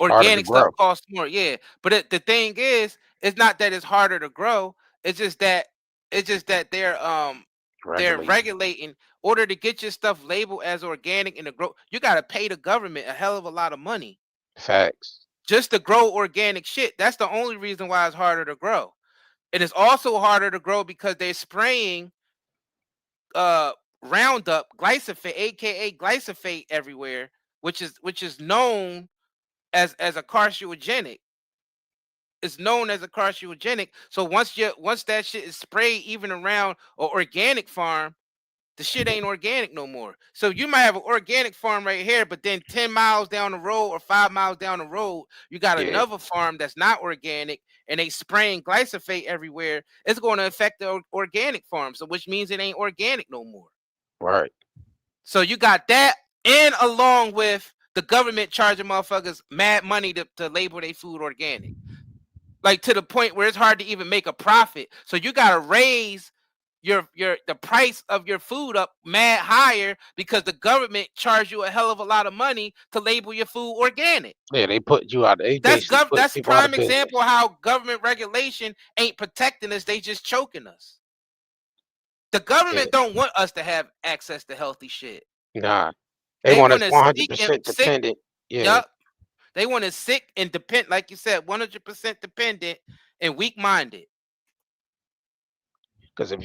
harder to organic stuff grow. costs more. Yeah, but the thing is, it's not that it's harder to grow. It's just that they're Regulate regulating. Order to get your stuff labeled as organic and to grow, you got to pay the government a hell of a lot of money facts. just to grow organic shit. That's the only reason why it's harder to grow. It is also harder to grow because they're spraying uh Roundup, glyphosate, aka glyphosate, everywhere, which is known as a carcinogenic. It's known as a carcinogenic. So once that shit is sprayed even around an organic farm, the shit ain't organic no more. So you might have an organic farm right here, but then 10 miles down the road or 5 miles down the road, you got Yeah, another farm that's not organic and they spraying glyphosate everywhere. It's going to affect the organic farm. So which means it ain't organic no more. right. So you got that, and along with the government charging motherfuckers mad money to label their food organic. Like to the point where it's hard to even make a profit. So you gotta raise the price of your food up mad higher because the government charge you a hell of a lot of money to label your food organic. Yeah, they put you out. They basically put That's people out of prime business. example of how government regulation ain't protecting us, they just choking us. The Yeah, government don't want us to have access to healthy shit. nah. They They want us want us sick 100% dependent. Yeah, yup. They want us sick and dependent, like you said, 100% dependent and weak minded. because if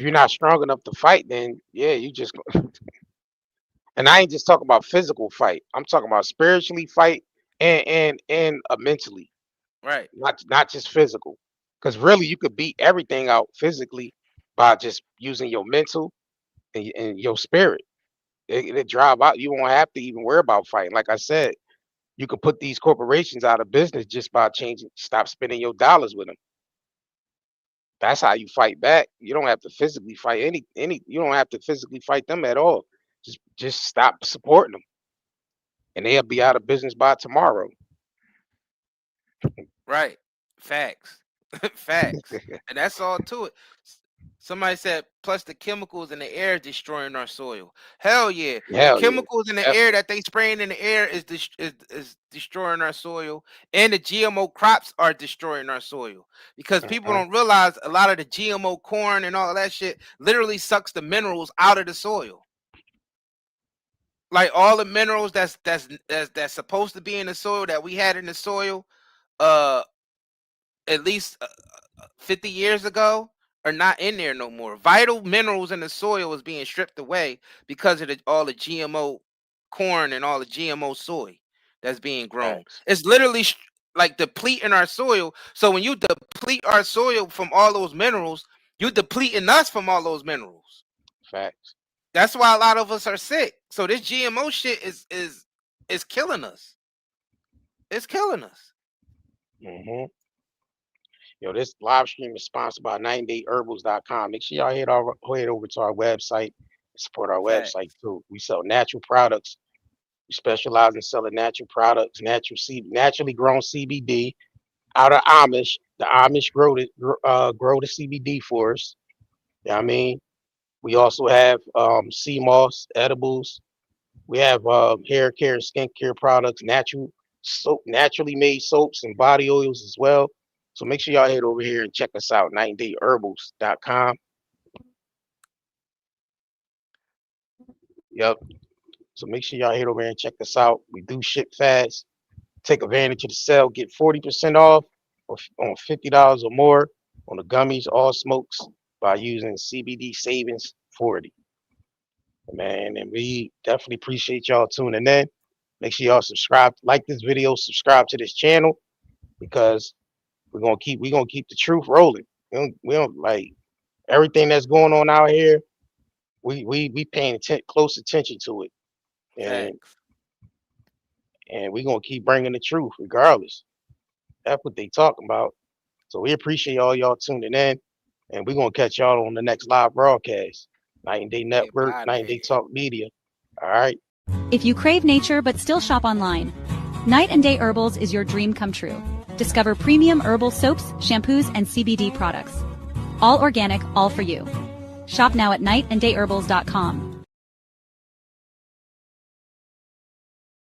you're not strong enough to fight, then yeah, you just. And I ain't just talking about physical fight. I'm talking about spiritually fight and mentally, Right. not just physical. Because really, you could beat everything out physically by just using your mental and your spirit. It drive out. You won't have to even worry about fighting. Like I said, you could put these corporations out of business just by stop spending your dollars with them. That's how you fight back. You don't have to physically fight any. You don't have to physically fight them at all. Just stop supporting them, and they'll be out of business by tomorrow. Right. Facts. Facts. And that's all to it. Somebody said, plus the chemicals in the air destroying our soil. Hell yeah. The Hell yeah, chemicals in the air definitely. that they spraying in the air is destroying our soil. And the GMO crops are destroying our soil. Because people Mhm. don't realize a lot of the GMO corn and all of that shit literally sucks the minerals out of the soil. Like all the minerals that's supposed to be in the soil that we had in the soil, uh at least 50 years ago are not in there no more. Vital minerals in the soil is being stripped away because of all the GMO corn and all the GMO soy that's being grown. Facts, It's literally like depleting our soil. So when you deplete our soil from all those minerals, you're depleting us from all those minerals. facts. That's why a lot of us are sick. So this GMO shit is killing us. It's killing us. hmm Yo, this live stream is sponsored by 98herbals.com. Make sure y'all head over to our website and support our Fact. website too. We sell natural products. We specialize in selling natural products, naturally grown CBD out of Amish. The Amish grow the CBD for us. You know what I mean? We also have sea moss edibles. We have hair care and skincare products, naturally made soaps and body oils as well. So make sure y'all head over here and check us out, 90herbals.com. Yep. So make sure y'all head over here and check us out. We do ship fast. Take advantage of the sale. Get 40% off on $50 or more on the gummies, all smokes by using CBD Savings 40. Man, and we definitely appreciate y'all tuning in. Make sure y'all subscribe, like this video, subscribe to this channel because we're gonna keep the truth rolling. We don't like everything that's going on out here. We paying close attention to it, and Facts. and we're gonna keep bringing the truth regardless. That's what they talking about. So we appreciate all y'all tuning in, and we're gonna catch y'all on the next live broadcast. Night and Day Network, Night and Day Talk Media. All right. If you crave nature but still shop online, Night and Day Herbals is your dream come true. Discover premium herbal soaps, shampoos, and CBD products. All organic, all for you. Shop now at nightandayherbals.com.